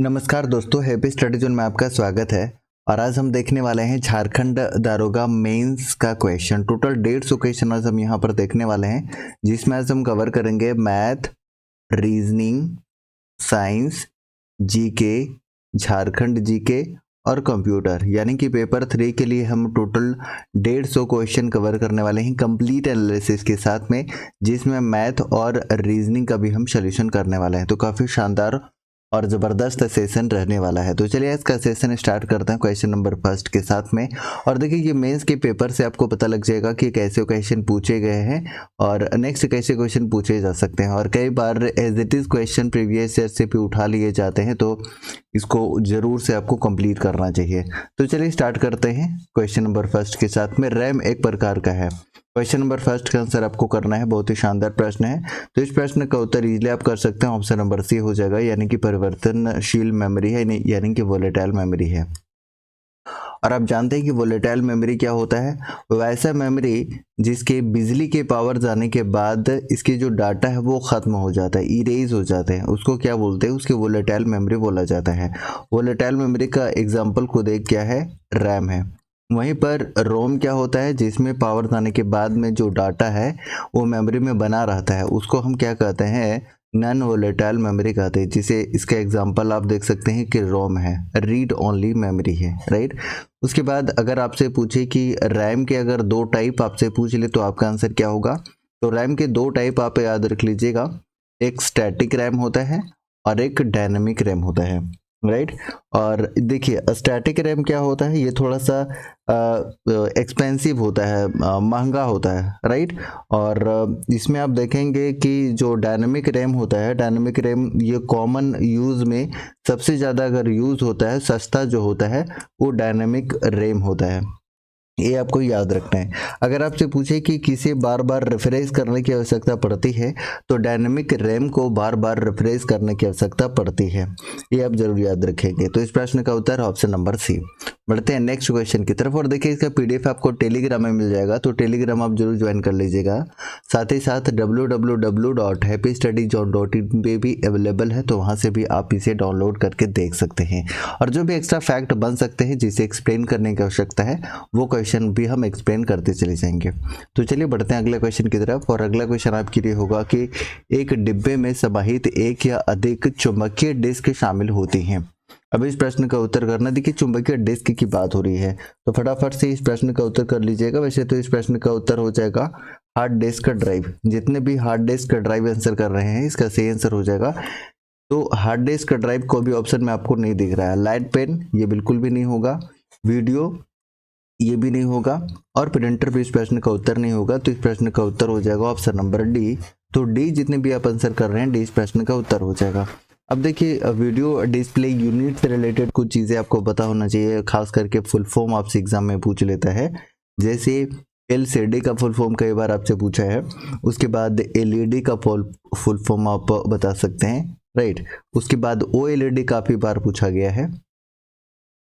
नमस्कार दोस्तों, happy study zone में आपका स्वागत है। और आज हम देखने वाले हैं झारखंड दारोगा मेंस का क्वेश्चन। टोटल 150 क्वेश्चन आज हम यहाँ पर देखने वाले हैं, जिसमें आज हम कवर करेंगे math, reasoning, science, GK, Jharkhand GK और कंप्यूटर। यानी कि पेपर 3 के लिए हम टोटल 150 क्वेश्चन कवर करने वाले हैं कंप्लीट एनालिसिस के साथ में, जिसमें मैथ और रीजनिंग का भी हम सोल्यूशन करने वाले हैं। तो काफ़ी शानदार और ज़बरदस्त सेशन रहने वाला है। तो चलिए इसका सेशन स्टार्ट करते हैं क्वेश्चन नंबर फर्स्ट के साथ में। और देखिए ये मेंस के पेपर से आपको पता लग जाएगा कि कैसे क्वेश्चन पूछे गए हैं और नेक्स्ट कैसे क्वेश्चन पूछे जा सकते हैं। और कई बार as it is question previous year से भी उठा लिए जाते हैं, तो इसको ज़रूर से आपको कंप्लीट करना चाहिए। तो चलिए स्टार्ट करते हैं क्वेश्चन नंबर फर्स्ट के साथ में। रैम एक प्रकार का है। क्वेश्चन नंबर फर्स्ट का आंसर आपको करना है, बहुत ही शानदार प्रश्न है। तो इस प्रश्न का उत्तर इजीली आप कर सकते हैं, ऑप्शन नंबर सी हो जाएगा, यानी कि परिवर्तनशील मेमोरी है, यानी कि वोलेटाइल मेमोरी है। और आप जानते हैं कि वोलेटाइल मेमोरी क्या होता है? वैसा मेमोरी जिसके बिजली के पावर जाने के बाद इसके जो डाटा है वो ख़त्म हो जाता है, इरेज हो जाते हैं, उसको क्या बोलते हैं? उसके वोलेटाइल मेमोरी बोला जाता है। वोलेटाइल मेमोरी का एग्जाम्पल खुद एक क्या है? रैम है। वहीं पर रोम क्या होता है? जिसमें पावर जाने के बाद में जो डाटा है वो मेमोरी में बना रहता है, उसको हम क्या कहते हैं? नॉन वोलेटाइल मेमोरी कहते हैं। जिसे इसका एग्जांपल आप देख सकते हैं कि रोम है, रीड ओनली मेमोरी है, राइट। उसके बाद अगर आपसे पूछे कि रैम के अगर 2 टाइप आपसे पूछ ले तो आपका आंसर क्या होगा? तो रैम के 2 टाइप आप याद रख लीजिएगा, एक स्टैटिक रैम होता है और एक डायनेमिक रैम होता है, राइट। और देखिए स्टैटिक रैम क्या होता है? ये थोड़ा सा एक्सपेंसिव होता है, महंगा होता है, राइट। और इसमें आप देखेंगे कि जो डायनेमिक रैम होता है, डायनेमिक रैम ये कॉमन यूज़ में सबसे ज़्यादा अगर यूज़ होता है, सस्ता जो होता है वो डायनेमिक रैम होता है। ये आपको याद रखना है। अगर आपसे पूछे कि किसे बार बार रिफ्रेश करने की आवश्यकता पड़ती है, तो डायनेमिक रैम को बार बार रिफ्रेश करने की आवश्यकता पड़ती है। ये आप जरूर याद रखेंगे। तो इस प्रश्न का उत्तर ऑप्शन नंबर सी। बढ़ते हैं नेक्स्ट क्वेश्चन की तरफ। और देखिए इसका पीडीएफ आपको टेलीग्राम में मिल जाएगा, तो टेलीग्राम आप जरूर ज्वाइन कर लीजिएगा। साथ ही साथ www.happystudyyone.in पे भी अवेलेबल है, तो वहाँ से भी आप इसे डाउनलोड करके देख सकते हैं। और जो भी एक्स्ट्रा फैक्ट बन सकते हैं जिसे एक्सप्लेन करने की आवश्यकता है, वो क्वेश्चन भी हम एक्सप्लेन करते चले जाएंगे। तो चलिए बढ़ते हैं अगले क्वेश्चन की तरफ। और अगला क्वेश्चन आपके लिए होगा कि एक डिब्बे में समाहित एक या अधिक चुंबकीय डिस्क शामिल होती हैं। अब इस प्रश्न का उत्तर करना। देखिए चुंबकीय डिस्क की बात हो रही है, तो फटाफट से इस प्रश्न का उत्तर कर लीजिएगा। वैसे तो इस प्रश्न का उत्तर हो जाएगा हार्ड डिस्क ड्राइव। जितने भी हार्ड डिस्क ड्राइव आंसर कर रहे हैं, इसका सही आंसर हो जाएगा। तो हार्ड डिस्क ड्राइव को भी ऑप्शन में आपको नहीं दिख रहा है। लाइट पेन ये बिल्कुल भी नहीं होगा, वीडियो ये भी नहीं होगा, और प्रिंटर भी इस प्रश्न का उत्तर नहीं होगा। तो इस प्रश्न का उत्तर हो जाएगा ऑप्शन नंबर डी। तो डी जितने भी आप आंसर कर रहे हैं, डी इस प्रश्न का उत्तर हो जाएगा। अब देखिए वीडियो डिस्प्ले यूनिट से रिलेटेड कुछ चीज़ें आपको पता होना चाहिए, खास करके फुल फॉर्म आपसे एग्जाम में पूछ लेता है। जैसे एलसीडी का फुल फॉर्म कई बार आपसे पूछा है। उसके बाद एलईडी का फुल फॉर्म आप बता सकते हैं, राइट। उसके बाद ओएलईडी काफ़ी बार पूछा गया है।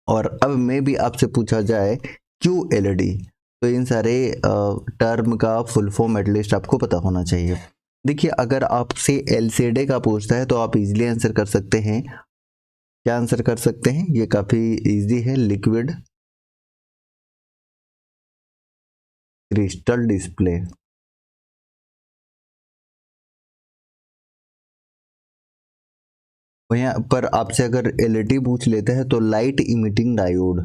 और अब में भी आपसे पूछा जाए QLED, तो इन सारे टर्म का फुल फॉर्म एटलीस्ट आपको पता होना चाहिए। देखिए अगर आपसे LCD का पूछता है तो आप इजीली आंसर कर सकते हैं। क्या आंसर कर सकते हैं? ये काफ़ी इजी है, लिक्विड क्रिस्टल डिस्प्ले। वहीं पर आपसे अगर LED पूछ लेते हैं तो light emitting diode.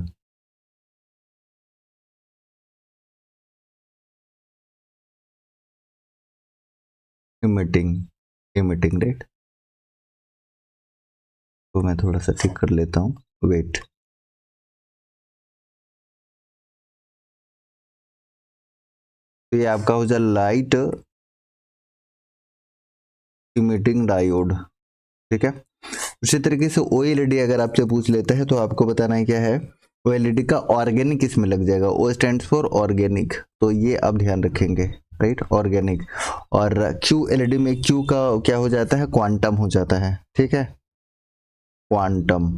Emitting, emitting right. तो मैं थोड़ा सा ठीक कर लेता हूँ, वेट। तो ये आपका हो जाए लाइट इमिटिंग डायोड, ठीक है। उसी तरीके से OLED अगर आपसे पूछ लेते हैं तो आपको बताना है क्या है? OLED का ऑर्गेनिक इसमें लग जाएगा, O स्टैंड्स फॉर ऑर्गेनिक, तो ये आप ध्यान रखेंगे, राइट, ऑर्गेनिक। और QLED में Q का क्या हो जाता है? क्वांटम हो जाता है, ठीक है, क्वांटम।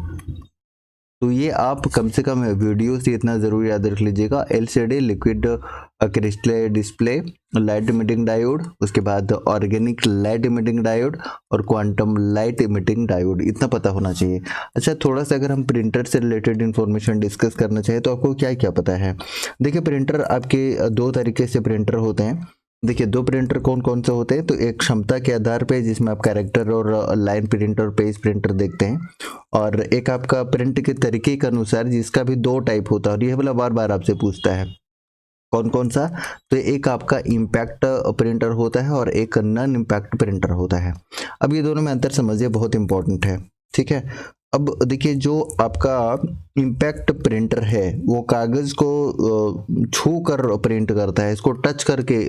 तो ये आप कम से कम वीडियो से इतना ज़रूर याद रख लीजिएगा। LCD liquid crystal display, light emitting diode, उसके बाद ऑर्गेनिक लाइट इमिटिंग डायोड और क्वांटम लाइट इमिटिंग डायोड, इतना पता होना चाहिए। अच्छा, थोड़ा सा अगर हम प्रिंटर से रिलेटेड इन्फॉर्मेशन डिस्कस करना चाहें तो आपको क्या क्या पता है। देखिए, प्रिंटर आपके दो तरीके से प्रिंटर होते हैं। देखिए, दो प्रिंटर कौन कौन से होते हैं, तो एक क्षमता के आधार पे जिसमें आप कैरेक्टर और लाइन प्रिंटर और पेज प्रिंटर देखते हैं, और एक आपका प्रिंट के तरीके के अनुसार जिसका भी दो टाइप होता है, और यह वाला बार बार आपसे पूछता है कौन कौन सा। तो एक आपका इम्पैक्ट प्रिंटर होता है और एक नॉन इम्पैक्ट प्रिंटर होता है। अब ये दोनों में अंतर समझिए, बहुत इंपॉर्टेंट है, ठीक है। अब देखिए, जो आपका इम्पैक्ट प्रिंटर है वो कागज को छू कर प्रिंट करता है, इसको टच करके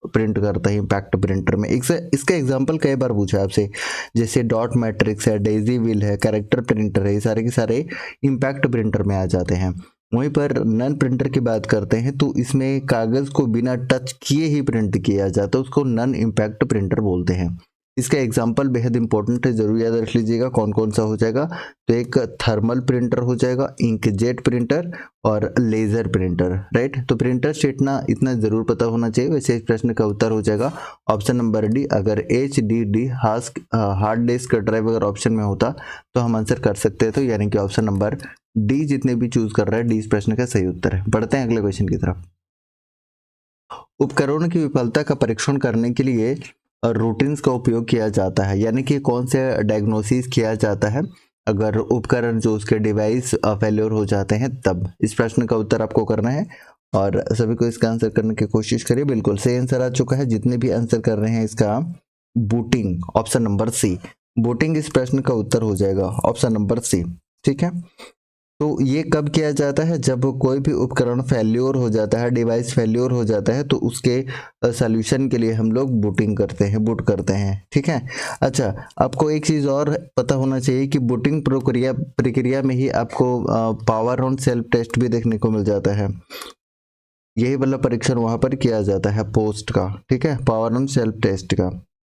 प्रिंट करता है इम्पैक्ट प्रिंटर में। इसका एग्जांपल कई बार पूछा है आपसे, जैसे डॉट मैट्रिक्स है, डेजी व्हील है, कैरेक्टर प्रिंटर है, ये सारे के सारे इम्पैक्ट प्रिंटर में आ जाते हैं। वहीं पर नॉन प्रिंटर की बात करते हैं तो इसमें कागज को बिना टच किए ही प्रिंट किया जाता है, उसको नॉन इम्पैक्ट प्रिंटर बोलते हैं। इसका एग्जाम्पल बेहद इंपॉर्टेंट है, जरूर याद रख लीजिएगा कौन कौन सा हो जाएगा। तो एक थर्मल प्रिंटर हो जाएगा, इंकजेट प्रिंटर और लेजर प्रिंटर, राइट। तो प्रिंटर स्टेटना इतना जरूर पता होना चाहिए। वैसे इस प्रश्न का उत्तर हो जाएगा ऑप्शन नंबर डी। अगर HDD हार्ड डिस्क ड्राइव अगर ऑप्शन में होता तो हम आंसर कर सकते थे, यानी कि ऑप्शन नंबर डी जितने भी चूज कर रहे हैं, डी इस प्रश्न का सही उत्तर है। बढ़ते हैं अगले क्वेश्चन की तरफ। उपकरणों की विफलता का परीक्षण करने के लिए रूटीन्स का उपयोग किया जाता है, यानी कि कौन से डायग्नोसिस किया जाता है अगर उपकरण जो उसके डिवाइस फेल्योर हो जाते हैं तब। इस प्रश्न का उत्तर आपको करना है और सभी को इसका आंसर करने की कोशिश करिए। बिल्कुल सही आंसर आ चुका है, जितने भी आंसर कर रहे हैं इसका booting, option number C. Booting इस प्रश्न का उत्तर हो जाएगा, ऑप्शन नंबर सी, ठीक है। तो ये कब किया जाता है, जब कोई भी उपकरण फेल्योर हो जाता है, डिवाइस फेल्योर हो जाता है, तो उसके सॉल्यूशन के लिए हम लोग बूटिंग करते हैं, बूट करते हैं, ठीक है। अच्छा, आपको एक चीज और पता होना चाहिए कि बूटिंग प्रक्रिया में ही आपको पावर ऑन सेल्फ टेस्ट भी देखने को मिल जाता है। यही वाला परीक्षण वहां पर किया जाता है पोस्ट का, ठीक है, पावर ऑन सेल्फ टेस्ट का,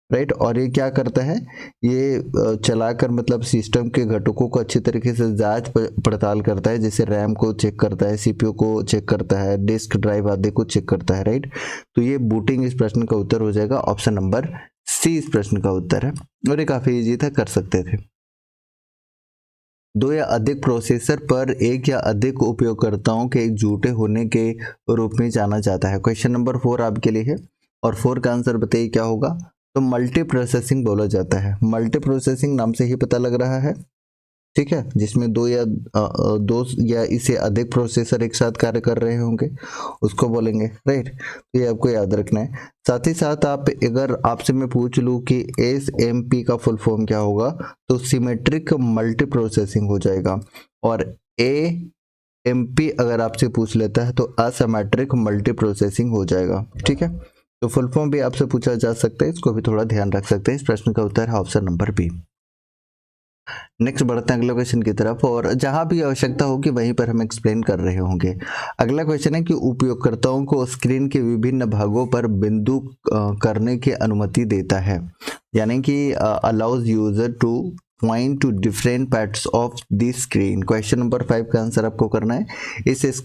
राइट। और ये क्या करता है, ये चलाकर मतलब सिस्टम के घटकों को अच्छी तरीके से जांच पड़ताल करता है, जैसे रैम को चेक करता है, CPU को चेक करता है, डिस्क ड्राइव आदि को चेक करता है, राइट। तो ये बूटिंग इस प्रश्न का उत्तर हो जाएगा, ऑप्शन नंबर सी इस प्रश्न का उत्तर है। और ये काफी इजी था, कर सकते थे। दो या अधिक प्रोसेसर पर एक या अधिक उपयोगकर्ताओं के एकजुटे होने के रूप में जाना जाता है। क्वेश्चन नंबर 4 आपके लिए है और 4 का आंसर बताइए क्या होगा। तो मल्टी प्रोसेसिंग बोला जाता है। मल्टी प्रोसेसिंग नाम से ही पता लग रहा है, ठीक है, जिसमें दो या इससे अधिक प्रोसेसर एक साथ कार्य कर रहे होंगे, उसको बोलेंगे, राइट। तो ये आपको याद रखना है। साथ ही साथ आप अगर आपसे मैं पूछ लूँ कि SMP का फुल फॉर्म क्या होगा, तो सिमेट्रिक मल्टी प्रोसेसिंग हो जाएगा। और AMP अगर आपसे पूछ लेता है तो असिमेट्रिक मल्टी प्रोसेसिंग हो जाएगा, ठीक है। तो फुल फॉर्म भी आपसे पूछा जा सकता है, इसको भी थोड़ा ध्यान रख सकते हैं। इस प्रश्न का उत्तर है ऑप्शन नंबर बी। नेक्स्ट बढ़ते हैं अगले क्वेश्चन की तरफ, और जहां भी आवश्यकता होगी वहीं पर हम एक्सप्लेन कर रहे होंगे। अगला क्वेश्चन है कि उपयोगकर्ताओं को स्क्रीन के विभिन्न भागों पर बिंदु करने की अनुमति देता है, यानी कि allows user two point two different parts of the screen. Question number 5 का आंसर आपको करना है। इस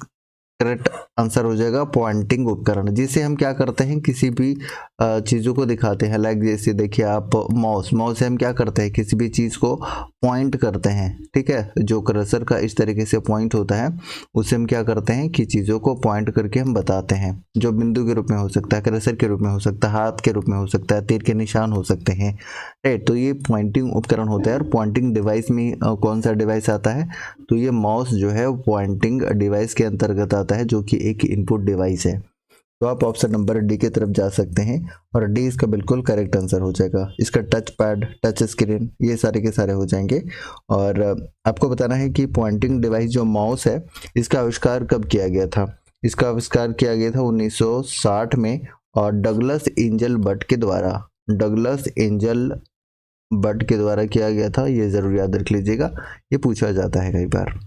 करेक्ट आंसर हो जाएगा पॉइंटिंग उपकरण, जिसे हम क्या करते हैं, किसी भी चीज़ों को दिखाते हैं। लाइक जैसे देखिए आप माउस से हम क्या करते हैं, किसी भी चीज़ को पॉइंट करते हैं, ठीक है। जो कर्सर का इस तरीके से पॉइंट होता है उससे हम क्या करते हैं कि चीज़ों को पॉइंट करके हम बताते हैं, जो बिंदु के रूप में हो सकता है, कर्सर के रूप में हो सकता है, हाथ के रूप में हो सकता है, तीर के निशान हो सकते हैं, राइट। तो ये पॉइंटिंग उपकरण होता है। और पॉइंटिंग डिवाइस में कौन सा डिवाइस आता है, तो ये माउस जो है पॉइंटिंग डिवाइस के अंतर्गत आता है, जो कि एक इनपुट डिवाइस है। तो आप ऑप्शन नंबर डी की तरफ जा सकते हैं और डी इसका बिल्कुल करेक्ट आंसर हो जाएगा। इसका टच पैड, टच स्क्रीन, ये सारे के सारे हो जाएंगे। और आपको बताना है कि पॉइंटिंग डिवाइस जो माउस है, इसका आविष्कार कब किया गया था। इसका आविष्कार किया गया था 1960 में, और डगलस एंजल बट के द्वारा किया गया था। ये जरूर याद रख लीजिएगा, ये पूछा जाता है कई बार।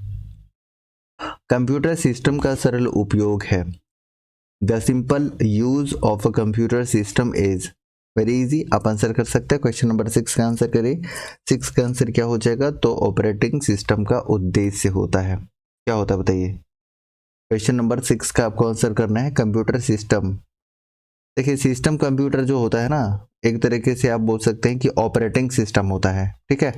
कंप्यूटर सिस्टम का सरल उपयोग है। The simple use of a computer system is, very easy, आप आंसर कर सकते हैं। क्वेश्चन नंबर 6 का आंसर करिए। 6 का आंसर क्या हो जाएगा? तो ऑपरेटिंग सिस्टम का उद्देश्य होता है। क्या होता है बताइए? क्वेश्चन नंबर 6 का आपको आंसर करना है कंप्यूटर सिस्टम। देखिए सिस्टम कंप्यूटर जो होता है ना, एक तरीके से आप बोल सकते हैं कि ऑपरेटिंग सिस्टम होता है, ठीक है।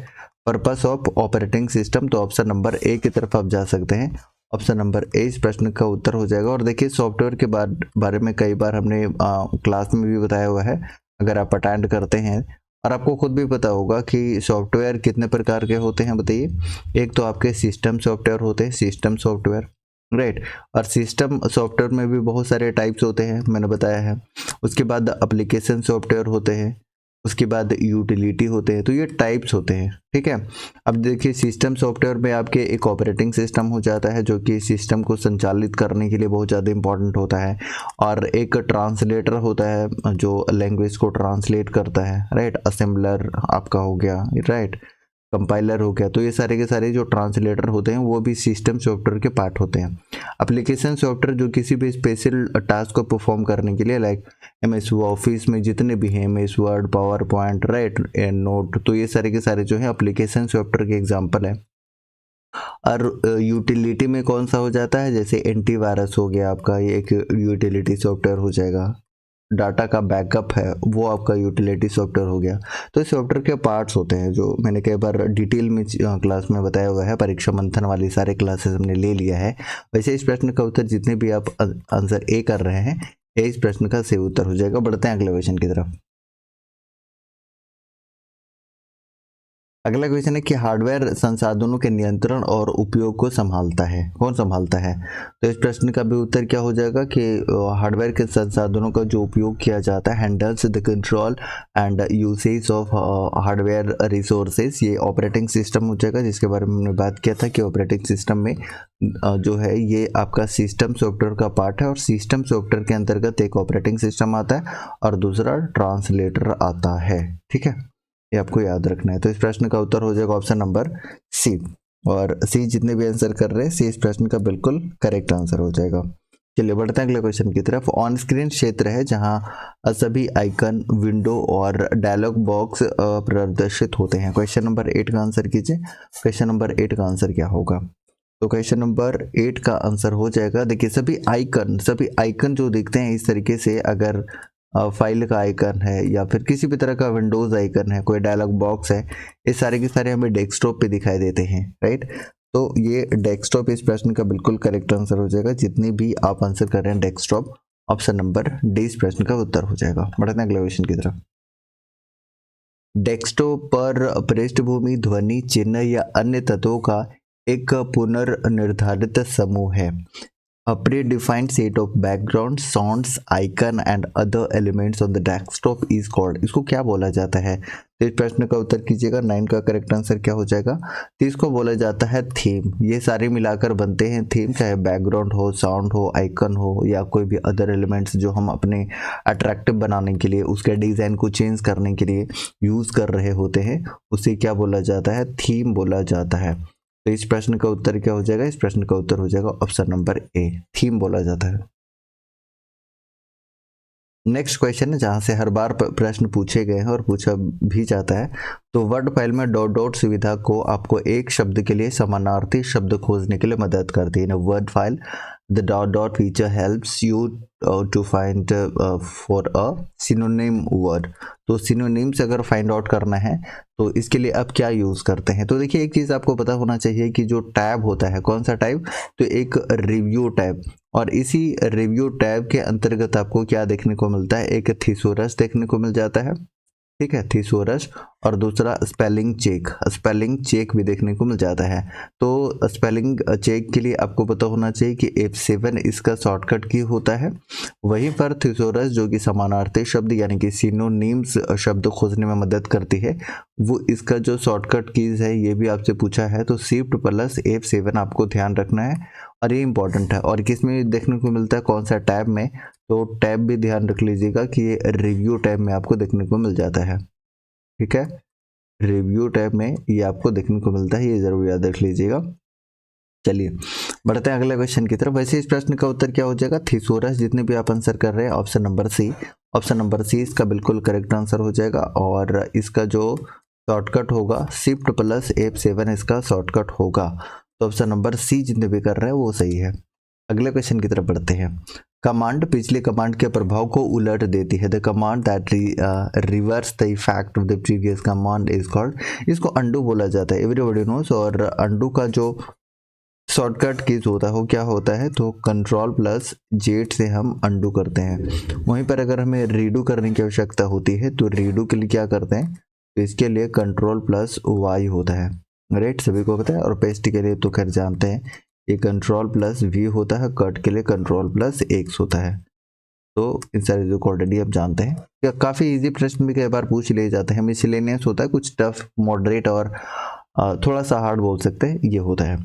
पर्पस ऑफ ऑपरेटिंग सिस्टम, तो ऑप्शन नंबर ए की तरफ आप जा सकते हैं। ऑप्शन नंबर ए इस प्रश्न का उत्तर हो जाएगा। और देखिए सॉफ्टवेयर के बारे में कई बार हमने क्लास में भी बताया हुआ है, अगर आप अटेंड करते हैं। और आपको खुद भी पता होगा कि सॉफ्टवेयर कितने प्रकार के होते हैं बताइए। एक तो आपके सिस्टम सॉफ्टवेयर होते हैं, सिस्टम सॉफ्टवेयर, राइट। और सिस्टम सॉफ्टवेयर में भी बहुत सारे टाइप्स होते हैं, मैंने बताया है। उसके बाद एप्लीकेशन सॉफ्टवेयर होते हैं, उसके बाद यूटिलिटी होते हैं। तो ये टाइप्स होते हैं, ठीक है। अब देखिए सिस्टम सॉफ्टवेयर में आपके एक ऑपरेटिंग सिस्टम हो जाता है जो कि सिस्टम को संचालित करने के लिए बहुत ज़्यादा इंपॉर्टेंट होता है। और एक ट्रांसलेटर होता है जो लैंग्वेज को ट्रांसलेट करता है, राइट। असेंबलर आपका हो गया, राइट। कंपाइलर हो गया। तो ये सारे के सारे जो ट्रांसलेटर होते हैं वो भी सिस्टम सॉफ्टवेयर के पार्ट होते हैं। एप्लीकेशन सॉफ्टवेयर जो किसी भी स्पेशल टास्क को परफॉर्म करने के लिए, लाइक एमएस ऑफिस में जितने भी हैं, MS word, power point, right, note, तो ये सारे के सारे जो है एप्लीकेशन सॉफ्टवेयर के एग्जांपल है। और यूटिलिटी में कौन सा हो जाता है? जैसे एंटीवायरस हो गया आपका, ये एक यूटिलिटी सॉफ्टवेयर हो जाएगा। डाटा का बैकअप है वो आपका यूटिलिटी सॉफ्टवेयर हो गया। तो इस सॉफ्टवेयर के पार्ट्स होते हैं जो मैंने कई बार डिटेल में क्लास में बताया हुआ है। परीक्षा मंथन वाली सारे क्लासेस हमने ले लिया है। वैसे इस प्रश्न का उत्तर जितने भी आप आंसर ए कर रहे हैं, ए इस प्रश्न का सही उत्तर हो जाएगा। बढ़ते हैं अगले क्वेश्चन की तरफ। अगला क्वेश्चन है कि हार्डवेयर संसाधनों के नियंत्रण और उपयोग को संभालता है, कौन संभालता है? तो इस प्रश्न का भी उत्तर क्या हो जाएगा कि हार्डवेयर के संसाधनों का जो उपयोग किया जाता है, handles the control and usage of hardware resources, ये ऑपरेटिंग सिस्टम हो जाएगा, जिसके बारे में हमने बात किया था कि ऑपरेटिंग सिस्टम में जो है ये आपका सिस्टम सॉफ्टवेयर का पार्ट है। और सिस्टम सॉफ्टवेयर के अंतर्गत एक ऑपरेटिंग सिस्टम आता है और दूसरा ट्रांसलेटर आता है, ठीक है। ये आपको याद रखना है। तो इस प्रश्न का उत्तर हो जाएगा ऑप्शन नंबर सी। और सी जितने भी आंसर कर रहे हैं, सी इस प्रश्न का बिल्कुल करेक्ट आंसर हो जाएगा। चलिए बढ़ते हैं अगले क्वेश्चन की तरफ। ऑन स्क्रीन क्षेत्र है जहां सभी आइकन, विंडो और डायलॉग बॉक्स प्रदर्शित होते हैं। क्वेश्चन नंबर 8 का आंसर कीजिए। क्वेश्चन नंबर 8 का आंसर क्या होगा? तो क्वेश्चन नंबर 8 का आंसर हो जाएगा, देखिए सभी आइकन जो दिखते हैं इस तरीके से, अगर फाइल का आइकन है या फिर किसी भी तरह का विंडोज आइकन है, कोई डायलॉग बॉक्स है, ये सारे के सारे हमें डेस्कटॉप पे दिखाई देते हैं, राइट। तो ये डेस्कटॉप इस प्रश्न का बिल्कुल करेक्ट आंसर हो जाएगा। जितने भी आप आंसर कर रहे हैं डेस्कटॉप, ऑप्शन नंबर डी इस प्रश्न का उत्तर हो जाएगा। बढ़ते हैं अगले क्वेश्चन की तरफ। डेस्कटॉप पर पृष्ठभूमि, ध्वनि, चिन्ह या अन्य तत्वों का एक पुनर्निर्धारित समूह है। A predefined set of background sounds, icon and other elements on the desktop is called, इसको क्या बोला जाता है? तो इस प्रश्न का उत्तर कीजिएगा। 9 का करेक्ट आंसर क्या हो जाएगा? तो इसको बोला जाता है थीम। ये सारे मिलाकर बनते हैं थीम, चाहे बैकग्राउंड हो, साउंड हो, आइकन हो या कोई भी अदर एलिमेंट्स जो हम अपने अट्रैक्टिव बनाने के लिए, उसके डिज़ाइन को चेंज करने के लिए यूज़ कर रहे होते हैं, उसे क्या बोला जाता है? थीम बोला जाता है। तो इस प्रश्न का उत्तर क्या हो जाएगा? इस प्रश्न का उत्तर हो जाएगा ऑप्शन नंबर ए, थीम बोला जाता है। नेक्स्ट क्वेश्चन है जहां से हर बार प्रश्न पूछे गए हैं और पूछा भी जाता है। तो वर्ड फाइल में डॉट डॉट सुविधा को आपको एक शब्द के लिए समानार्थी शब्द खोजने के लिए मदद करती है। Word file the dot dot feature helps you to find for a synonym word. तो सिनोनिम्स अगर फाइंड आउट करना है तो इसके लिए आप क्या यूज़ करते हैं? तो देखिए एक चीज़ आपको पता होना चाहिए कि जो टैब होता है, कौन सा टैब? तो एक रिव्यू टैब। और इसी रिव्यू टैब के अंतर्गत आपको क्या देखने को मिलता है? एक थिसोरस देखने को मिल जाता है, ठीक है, थिसोरस। और दूसरा स्पेलिंग चेक भी देखने को मिल जाता है। तो स्पेलिंग चेक के लिए आपको पता होना चाहिए कि F7 इसका शॉर्टकट की होता है। वहीं पर थिसोरस जो कि समानार्थी शब्द यानी कि सिनोनिम्स शब्द खोजने में मदद करती है, वो इसका जो शॉर्टकट कीज है ये भी आपसे पूछा है। तो शिफ्ट प्लस F7 आपको ध्यान रखना है और ये इंपॉर्टेंट है। और किस में देखने को मिलता है? कौन सा टैब में? तो टैब भी ध्यान रख लीजिएगा कि ये रिव्यू टैब में आपको देखने को मिल जाता है, ठीक है। रिव्यू टैब में ये आपको देखने को मिलता है, ये जरूर याद रख लीजिएगा। चलिए बढ़ते हैं अगले क्वेश्चन की तरफ। वैसे इस प्रश्न का उत्तर क्या हो जाएगा, थिसोरस, जितने भी आप आंसर कर रहे हैं option number C, option number C इसका बिल्कुल करेक्ट आंसर हो जाएगा। और इसका जो शॉर्टकट होगा शिफ्ट प्लस F7 इसका शॉर्टकट होगा। तो ऑप्शन नंबर सी जितने भी कर रहे हैं वो सही है। अगले क्वेश्चन की तरफ बढ़ते हैं। कमांड पिछले कमांड के प्रभाव को उलट देती है। The command that reverse the effect of the previous command is called, इसको अंडू बोला जाता है, एवरीबॉडी नोस। और अंडू का जो शॉर्टकट कीज होता है वो क्या होता है, तो कंट्रोल प्लस जेड से हम अंडू करते हैं। वहीं पर अगर हमें रीडू करने की आवश्यकता होती है तो रीडू के लिए क्या करते हैं, तो इसके लिए कंट्रोल प्लस वाई होता है, राइट, सभी को पता है। और पेस्ट के लिए तो खैर जानते हैं ये कंट्रोल प्लस वी होता है, कट के लिए कंट्रोल प्लस एक्स होता है। तो इन सारी चीजों को ऑलरेडी आप जानते हैं। काफी इजी प्रश्न भी कई बार पूछ लिए जाते हैं, मिसलेनियस होता है, कुछ टफ, मॉडरेट और थोड़ा सा हार्ड बोल सकते हैं, ये होता है।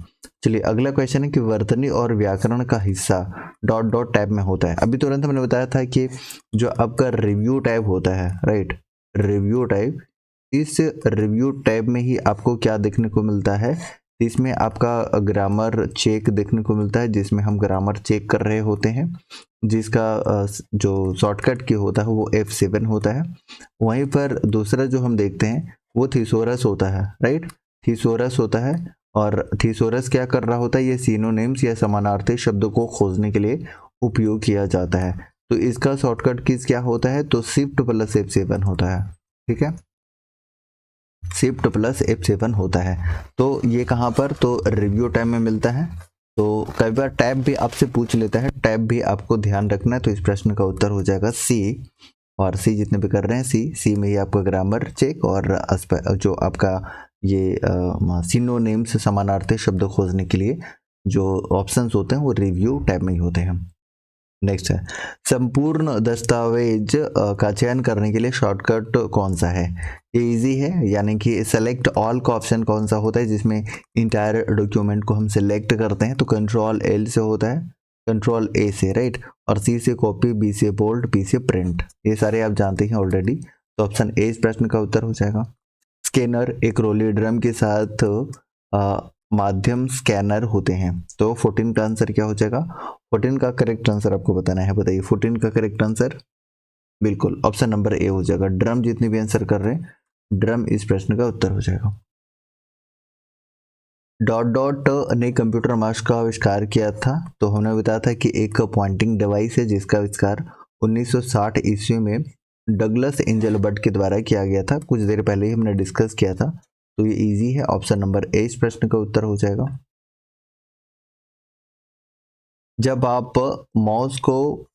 चलिए अगला क्वेश्चन है कि वर्तनी और व्याकरण का हिस्सा डॉट डॉट टाइप में होता है। अभी तुरंत हमने बताया था कि जो आपका रिव्यू टाइप होता है, राइट, रिव्यू टाइप, इस रिव्यू टाइप में ही आपको क्या देखने को मिलता है, इसमें आपका ग्रामर चेक देखने को मिलता है, जिसमें हम ग्रामर चेक कर रहे होते हैं, जिसका जो शॉर्टकट की होता है वो F7 होता है। वहीं पर दूसरा जो हम देखते हैं वो थिसोरस होता है, राइट, थिसोरस होता है। और थिसोरस क्या कर रहा होता है, ये सिनोनिम्स या समानार्थी शब्दों को खोजने के लिए उपयोग किया जाता है। तो इसका शॉर्टकट कीज क्या होता है, तो शिफ्ट प्लस F7 होता है, ठीक है, शिफ्ट प्लस F7 होता है। तो ये कहाँ पर, तो रिव्यू टाइम में मिलता है। तो कई बार टैब भी आपसे पूछ लेता है, टैब भी आपको ध्यान रखना है। तो इस प्रश्न का उत्तर हो जाएगा सी, और सी जितने भी कर रहे हैं सी में ही आपका ग्रामर चेक और जो आपका ये सिनोनिम्स समानार्थी शब्द खोजने के लिए जो ऑप्शंस होते हैं वो रिव्यू टैब में ही होते हैं। नेक्स्ट है, संपूर्ण दस्तावेज का चयन करने के लिए शॉर्टकट कौन सा है। ये इजी है, यानी कि सेलेक्ट ऑल का ऑप्शन कौन सा होता है, जिसमें इंटायर डॉक्यूमेंट को हम सिलेक्ट करते हैं, तो कंट्रोल एल से होता है, कंट्रोल ए से, राइट, और सी से कॉपी, बी से बोल्ड, पी से प्रिंट, ये सारे आप जानते हैं ऑलरेडी। तो ऑप्शन ए इस प्रश्न का उत्तर हो जाएगा। स्कैनर एक रोली ड्रम के साथ माध्यम स्कैनर होते हैं। तो 14 का आंसर क्या हो जाएगा, 14 का करेक्ट आंसर आपको बताना है, बताइए 14 का करेक्ट आंसर, बिल्कुल ऑप्शन नंबर ए हो जाएगा। ड्रम जितने भी आंसर कर रहे हैं, ड्रम इस प्रश्न का उत्तर हो जाएगा। डॉट डॉट ने कंप्यूटर माउस का आविष्कार किया था। तो हमने बताया था कि एक पॉइंटिंग डिवाइस है जिसका आविष्कार 1960 ईस्वी में डगलस एंजलबर्ट के द्वारा किया गया था। कुछ देर पहले ही हमने डिस्कस किया था। तो ये इजी है, ऑप्शन नंबर ए इस प्रश्न का उत्तर हो जाएगा। जब आप माउस को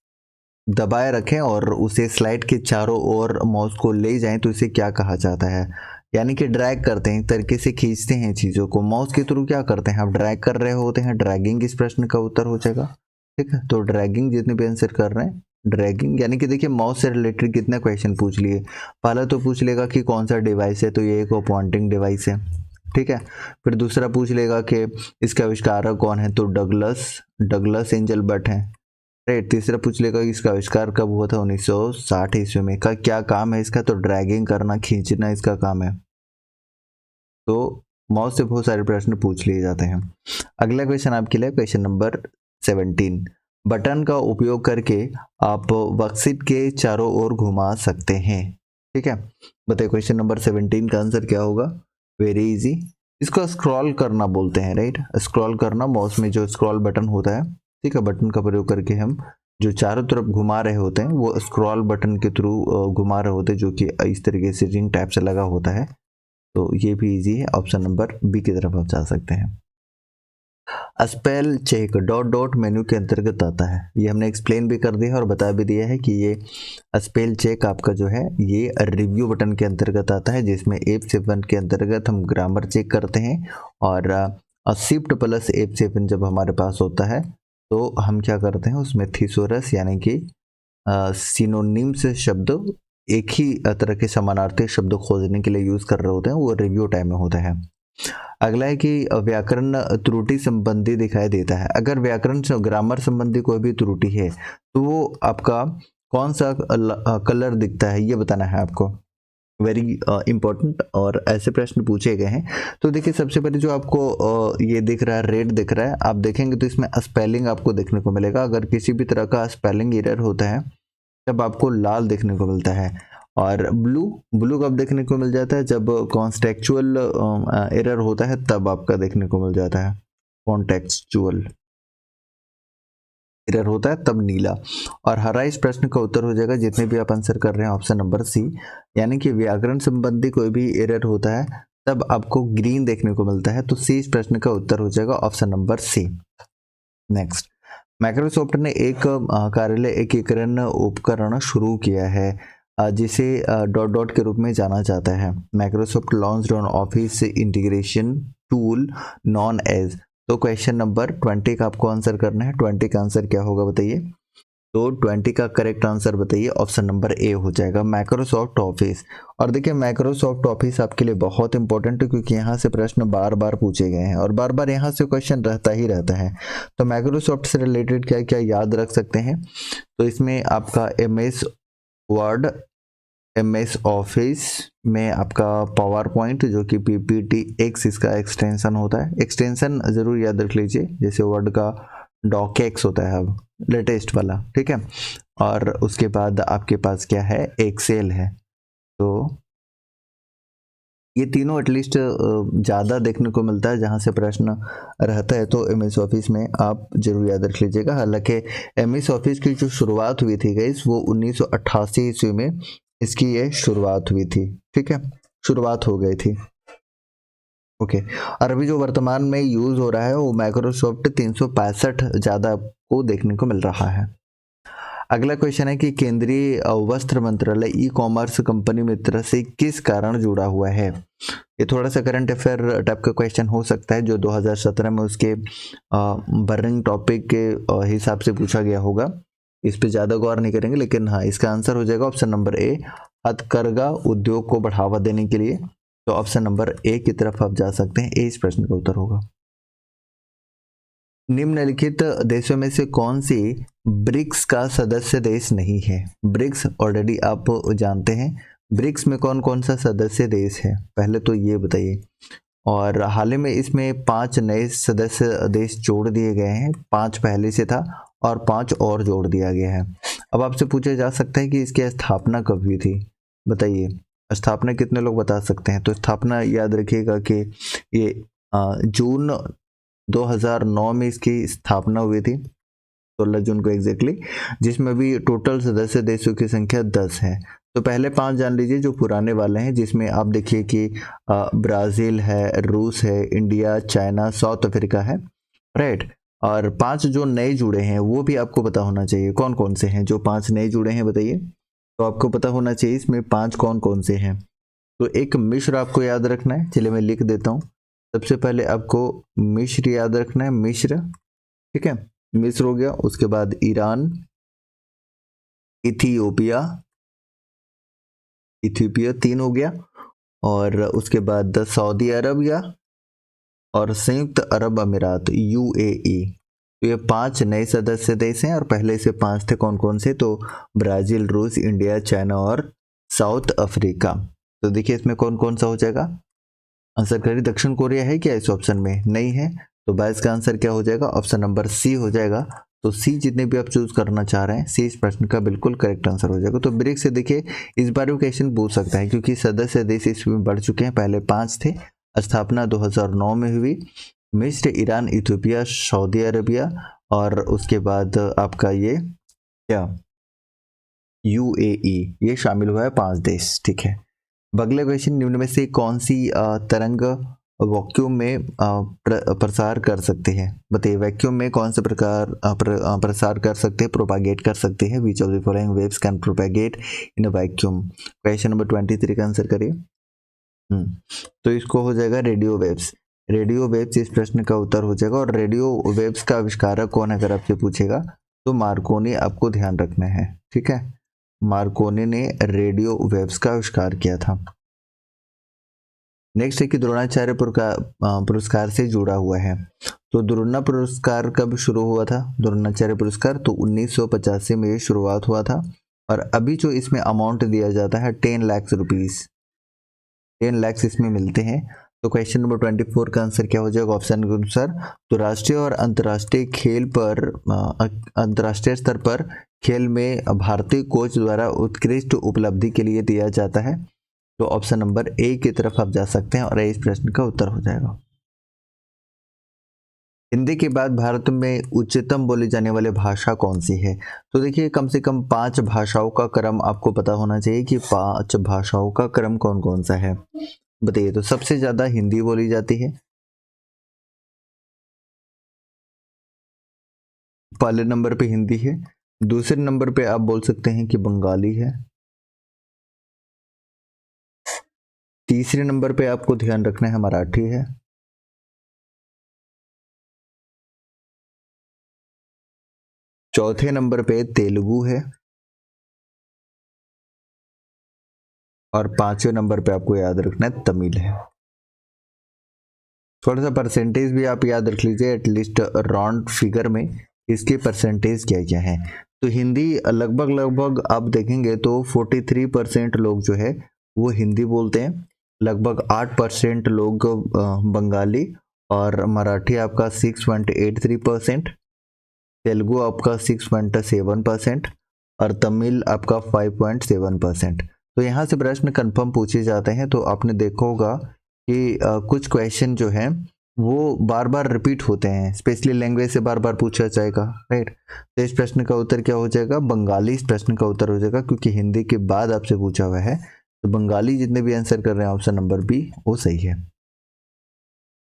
दबाए रखें और उसे स्लाइड के चारों ओर माउस को ले जाएं तो इसे क्या कहा जाता है, यानी कि ड्रैग करते हैं, एक तरीके से खींचते हैं चीज़ों को माउस के थ्रू, क्या करते हैं आप ड्रैग कर रहे होते हैं, ड्रैगिंग इस प्रश्न का उत्तर हो जाएगा। ठीक है, तो ड्रैगिंग जितने भी आंसर कर रहे हैं, ड्रैगिंग, यानी कि देखिए माउस से रिलेटेड कितने क्वेश्चन पूछ लिए। पहला तो पूछ लेगा कि कौन सा डिवाइस है, तो ये एक पॉइंटिंग डिवाइस है, ठीक है। फिर दूसरा पूछ लेगा कि इसका आविष्कारक कौन है, तो डगलस एंजलबर्ट है, राइट। तीसरा पूछ लेगा कि इसका आविष्कार कब हुआ था, 1960 ईस्वी में। का क्या काम है इसका, तो ड्रैगिंग करना, खींचना इसका काम है। तो माउस से बहुत सारे प्रश्न पूछ लिए जाते हैं। अगला क्वेश्चन आपके लिए क्वेश्चन नंबर 17। बटन का उपयोग करके आप वर्कशीट के चारों ओर घुमा सकते हैं, ठीक है। बताइए क्वेश्चन नंबर 17 का आंसर क्या होगा। वेरी इजी, इसको स्क्रॉल करना बोलते हैं, राइट, स्क्रॉल करना। माउस में जो स्क्रॉल बटन होता है, ठीक है, बटन का प्रयोग करके हम जो चारों तरफ घुमा रहे होते हैं वो स्क्रॉल बटन के थ्रू घुमा रहे होते हैं, जो कि इस तरीके से रिंग टाइप से लगा होता है। तो ये भी इजी है, ऑप्शन नंबर बी की तरफ आप जा सकते हैं। Spell check dot dot menu के अंतर्गत आता है, ये हमने एक्सप्लेन भी कर दिया और बता भी दिया है कि ये स्पेल चेक आपका जो है ये रिव्यू बटन के अंतर्गत आता है, जिसमें F7 के अंतर्गत हम ग्रामर चेक करते हैं। और शिफ्ट प्लस F7 जब हमारे पास होता है तो हम क्या करते हैं, उसमें थिसोरस यानी कि सिनोनिम्स शब्द, एक ही तरह के समानार्थी शब्द खोजने के लिए यूज कर रहे होते हैं, वो रिव्यू टाइम में होता है। अगला है कि व्याकरण त्रुटि संबंधी दिखाई देता है। अगर व्याकरण से ग्रामर संबंधी कोई भी त्रुटि है तो वो आपका कौन सा कलर दिखता है, ये बताना है आपको। वेरी इंपॉर्टेंट और ऐसे प्रश्न पूछे गए हैं। तो देखिए सबसे पहले जो आपको ये दिख रहा है, रेड दिख रहा है, आप देखेंगे तो इसमें स्पेलिंग आपको देखने को मिलेगा। अगर किसी भी तरह का स्पेलिंग एरर होता है तब आपको लाल देखने को मिलता है। और ब्लू कब देखने को मिल जाता है, जब कॉन्टेक्चुअल एरर होता है तब आपका देखने को मिल जाता है। कॉन्टेक्चुअल एरर होता है तब नीला। और हरा इस प्रश्न का उत्तर हो जाएगा, जितने भी आप आंसर कर रहे हैं, ऑप्शन नंबर सी, यानी कि व्याकरण संबंधी कोई भी एरर होता है तब आपको ग्रीन देखने को मिलता है। तो सी इस प्रश्न का उत्तर हो जाएगा, option number C. Next, Microsoft ने एक कार्यालय एकीकरण उपकरण शुरू किया है जिसे डॉट डॉट के रूप में जाना जाता है। Microsoft launched on office integration tool known as. तो क्वेश्चन नंबर 20 का आपको आंसर करना है। 20 का आंसर क्या होगा बताइए? तो 20 का करेक्ट आंसर बताइए, ऑप्शन नंबर ए हो जाएगा, माइक्रोसॉफ्ट ऑफिस। और देखिए माइक्रोसॉफ्ट ऑफिस आपके लिए बहुत इंपॉर्टेंट है, क्योंकि यहाँ से प्रश्न बार बार पूछे गए हैं और बार बार यहाँ से क्वेश्चन रहता ही रहता है। तो माइक्रोसॉफ्ट से रिलेटेड क्या क्या याद रख सकते हैं? तो इसमें आपका MS वर्ड, MS ऑफिस में आपका पावर पॉइंट जो कि PPTX इसका एक्सटेंशन होता है। एक्सटेंशन जरूर याद रख लीजिए, जैसे वर्ड का डॉकएक्स होता है अब लेटेस्ट वाला, ठीक है। और उसके बाद आपके पास क्या है, एक्सेल है। तो ये तीनों एटलीस्ट ज़्यादा देखने को मिलता है जहाँ से प्रश्न रहता है। तो MS ऑफिस में आप जरूर याद रख लीजिएगा। हालांकि MS ऑफिस की जो शुरुआत हुई थी गाइस, वो 1988 ईस्वी में इसकी ये शुरुआत हुई थी, ठीक है, शुरुआत हो गई थी। ओके, और अभी जो वर्तमान में यूज हो रहा है वो माइक्रोसॉफ्ट 365 ज़्यादा को देखने को मिल रहा है। अगला क्वेश्चन है कि केंद्रीय वस्त्र मंत्रालय ई कॉमर्स कंपनी मित्र से किस कारण जुड़ा हुआ है? ये थोड़ा सा करंट अफेयर टाइप का क्वेश्चन हो सकता है, जो 2017 में उसके बर्निंग टॉपिक के हिसाब से पूछा गया होगा। इस पे ज़्यादा गौर नहीं करेंगे, लेकिन हाँ, इसका आंसर हो जाएगा ऑप्शन नंबर ए, हथकरघा उद्योग को बढ़ावा देने के लिए। तो ऑप्शन नंबर ए की तरफ आप जा सकते हैं, ए इस प्रश्न का उत्तर होगा। निम्नलिखित देशों में से कौन सी ब्रिक्स का सदस्य देश नहीं है? ब्रिक्स ऑलरेडी आप जानते हैं, ब्रिक्स में कौन कौन सा सदस्य देश है, पहले तो ये बताइए। और हाल ही में इसमें 5 नए सदस्य देश जोड़ दिए गए हैं, 5 पहले से था और 5 और जोड़ दिया गया है। अब आपसे पूछा जा सकता है कि इसकी स्थापना कब हुई थी, बताइए। स्थापना कितने लोग बता सकते हैं? तो स्थापना याद रखिएगा कि ये जून 2009 में इसकी स्थापना हुई थी, 16 जून को एग्जैक्टली, जिसमें भी टोटल सदस्य देशों की संख्या 10 है। तो पहले 5 जान लीजिए जो पुराने वाले हैं, जिसमें आप देखिए कि ब्राज़ील है, रूस है, इंडिया, चाइना, साउथ अफ्रीका है, राइट। और 5 जो नए जुड़े हैं वो भी आपको पता होना चाहिए कौन कौन से हैं। जो 5 नए जुड़े हैं बताइए, तो आपको पता होना चाहिए इसमें 5 कौन कौन से हैं। तो एक मिस्र आपको याद रखना है, चलिए मैं लिख देता हूँ। सबसे पहले आपको मिस्र याद रखना है, मिस्र, ठीक है, मिस्र हो गया। उसके बाद ईरान, इथियोपिया, इथियोपिया 3 हो गया। और उसके बाद सऊदी अरबिया और संयुक्त अरब अमीरात UAE। तो ये 5 नए सदस्य देश हैं और पहले से 5 थे, कौन कौन से? तो ब्राजील, रूस, इंडिया, चाइना और साउथ अफ्रीका। तो देखिए इसमें कौन कौन सा हो जाएगा आंसर करिए। दक्षिण कोरिया है क्या इस ऑप्शन में? नहीं है। तो 22 का आंसर क्या हो जाएगा? ऑप्शन नंबर सी हो जाएगा। तो सी जितने भी आप चूज करना चाह रहे हैं, सी इस प्रश्न का बिल्कुल करेक्ट आंसर हो जाएगा। तो ब्रिक्स से देखिए इस बार भी क्वेश्चन पूछ सकता है, क्योंकि सदस्य देश इसमें बढ़ चुके हैं, पहले 5 थे, स्थापना 2009 में हुई। मिस्र, ईरान, इथियोपिया, सऊदी अरबिया और उसके बाद आपका ये क्या UAE, ये शामिल हुआ है 5 देश, ठीक है। अगले क्वेश्चन, निम्न में से कौन सी तरंग वैक्यूम में प्रसार कर सकते हैं? बताइए, वैक्यूम में कौन से प्रकार प्रसार कर सकते हैं, प्रोपागेट कर सकते हैं? Which of the following waves can propagate in a vacuum? Question number 23 का आंसर करिए। तो इसको हो जाएगा रेडियो वेव्स। रेडियो वेव्स इस प्रश्न का उत्तर हो जाएगा। और रेडियो वेव्स का आविष्कारक कौन है अगर आपसे पूछेगा, तो मार्कोनी आपको ध्यान रखना है, ठीक है। मार्कोनी ने रेडियो वेव्स का आविष्कार किया था। नेक्स्ट है कि द्रोणाचार्य पुरस्कार से जुड़ा हुआ है। तो द्रोणा पुरस्कार कब शुरू हुआ था? द्रोणाचार्य पुरस्कार तो 1985 में शुरुआत हुआ था। और अभी जो इसमें अमाउंट दिया जाता है 10 लाख रुपीस, 10 लाख इसमें मिलते हैं। तो क्वेश्चन नंबर 24 का आंसर क्या हो जाएगा ऑप्शन के अनुसार? तो राष्ट्रीय और अंतर्राष्ट्रीय खेल पर अंतर्राष्ट्रीय स्तर पर खेल में भारतीय कोच द्वारा उत्कृष्ट उपलब्धि के लिए दिया जाता है। तो ऑप्शन नंबर ए की तरफ आप जा सकते हैं और इस प्रश्न का उत्तर हो जाएगा। हिंदी के बाद भारत में उच्चतम बोली जाने वाली भाषा कौन सी है? तो देखिए कम से कम 5 भाषाओं का क्रम आपको पता होना चाहिए कि 5 भाषाओं का क्रम कौन कौन सा है, बताइए। तो सबसे ज्यादा हिंदी बोली जाती है, पहले नंबर पे हिंदी है। दूसरे नंबर पे आप बोल सकते हैं कि बंगाली है। तीसरे नंबर पे आपको ध्यान रखना है मराठी है। चौथे नंबर पे तेलुगु है और 5वें नंबर पे आपको याद रखना है तमिल है। थोड़ा सा परसेंटेज भी आप याद रख लीजिए, एटलीस्ट राउंड फिगर में इसके परसेंटेज क्या क्या है। तो हिंदी लगभग लगभग आप देखेंगे तो 43% लोग जो है वो हिंदी बोलते हैं, लगभग 8% लोग बंगाली, और मराठी आपका 6.83%, तेलुगु आपका 6.7% और तमिल आपका 5.7%। तो यहाँ से प्रश्न कंफर्म पूछे जाते हैं। तो आपने देखा होगा कि कुछ क्वेश्चन जो है वो बार बार रिपीट होते हैं, स्पेशली लैंग्वेज से बार बार पूछा जाएगा, राइट। तो इस प्रश्न का उत्तर क्या हो जाएगा? बंगाली इस प्रश्न का उत्तर हो जाएगा, क्योंकि हिंदी के बाद आपसे पूछा हुआ है। तो बंगाली जितने भी आंसर कर रहे हैं ऑप्शन नंबर बी वो सही है।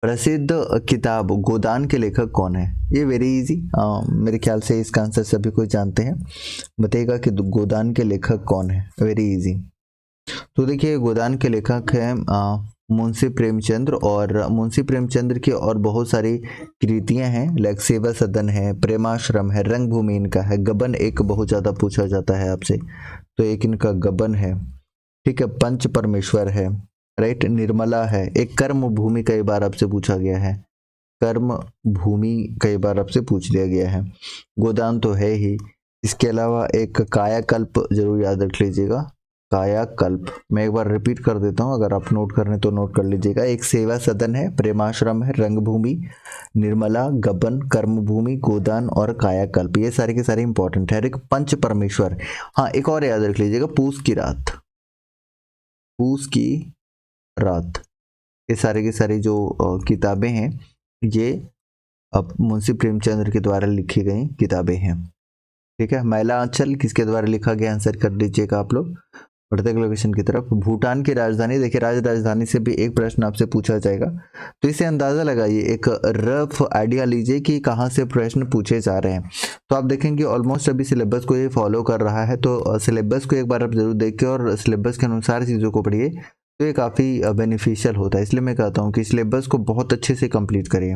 प्रसिद्ध किताब गोदान के लेखक कौन है? ये वेरी इजी, मेरे ख्याल से इसका आंसर सभी कोई जानते हैं। बताइएगा कि गोदान के लेखक कौन है, वेरी इजी। तो देखिए गोदान के लेखक हैं मुंशी प्रेमचंद्र, और मुंशी प्रेमचंद्र की और बहुत सारी कृतियां हैं, लाइक सेवा सदन है, प्रेमाश्रम है, रंगभूमि इनका है, गबन एक बहुत ज़्यादा पूछा जाता है आपसे, तो एक इनका गबन है, ठीक है, पंच परमेश्वर है, राइट, निर्मला है, एक कर्म भूमि कई बार आपसे पूछा गया है, कर्म भूमि कई बार आपसे पूछ लिया गया है, गोदान तो है ही। इसके अलावा एक कायाकल्प जरूर याद रख लीजिएगा, कायाकल्प, मैं एक बार रिपीट कर देता हूँ, अगर आप नोट कर रहे हैं तो नोट कर लीजिएगा। एक सेवा सदन है, प्रेमाश्रम है, रंगभूमि, निर्मला, गबन, कर्मभूमि, गोदान और कायाकल्प, ये सारे के सारे इंपॉर्टेंट है। एक पंच परमेश्वर, हाँ एक और याद रख लीजिएगा, पूस की रात, पूस की रात, ये सारे की सारी जो किताबें हैं ये अब मुंशी प्रेमचंद्र के द्वारा लिखी गई किताबें हैं, ठीक है। मैला आंचल किसके द्वारा लिखा गया, आंसर कर दीजिएगा आप लोग। बढ़ते लोकेशन की तरफ, भूटान की राजधानी, देखिए राजधानी से भी एक प्रश्न आपसे पूछा जाएगा, तो इसे अंदाजा लगाइए, एक रफ आइडिया लीजिए कि कहाँ से प्रश्न पूछे जा रहे हैं। तो आप देखेंगे ऑलमोस्ट अभी सिलेबस को ये फॉलो कर रहा है, तो सिलेबस को एक बार आप जरूर देखिए और सिलेबस के अनुसार चीज़ों को पढ़िए, तो ये काफ़ी बेनिफिशियल होता है। इसलिए मैं कहता हूँ कि सिलेबस को बहुत अच्छे से कंप्लीट करिए।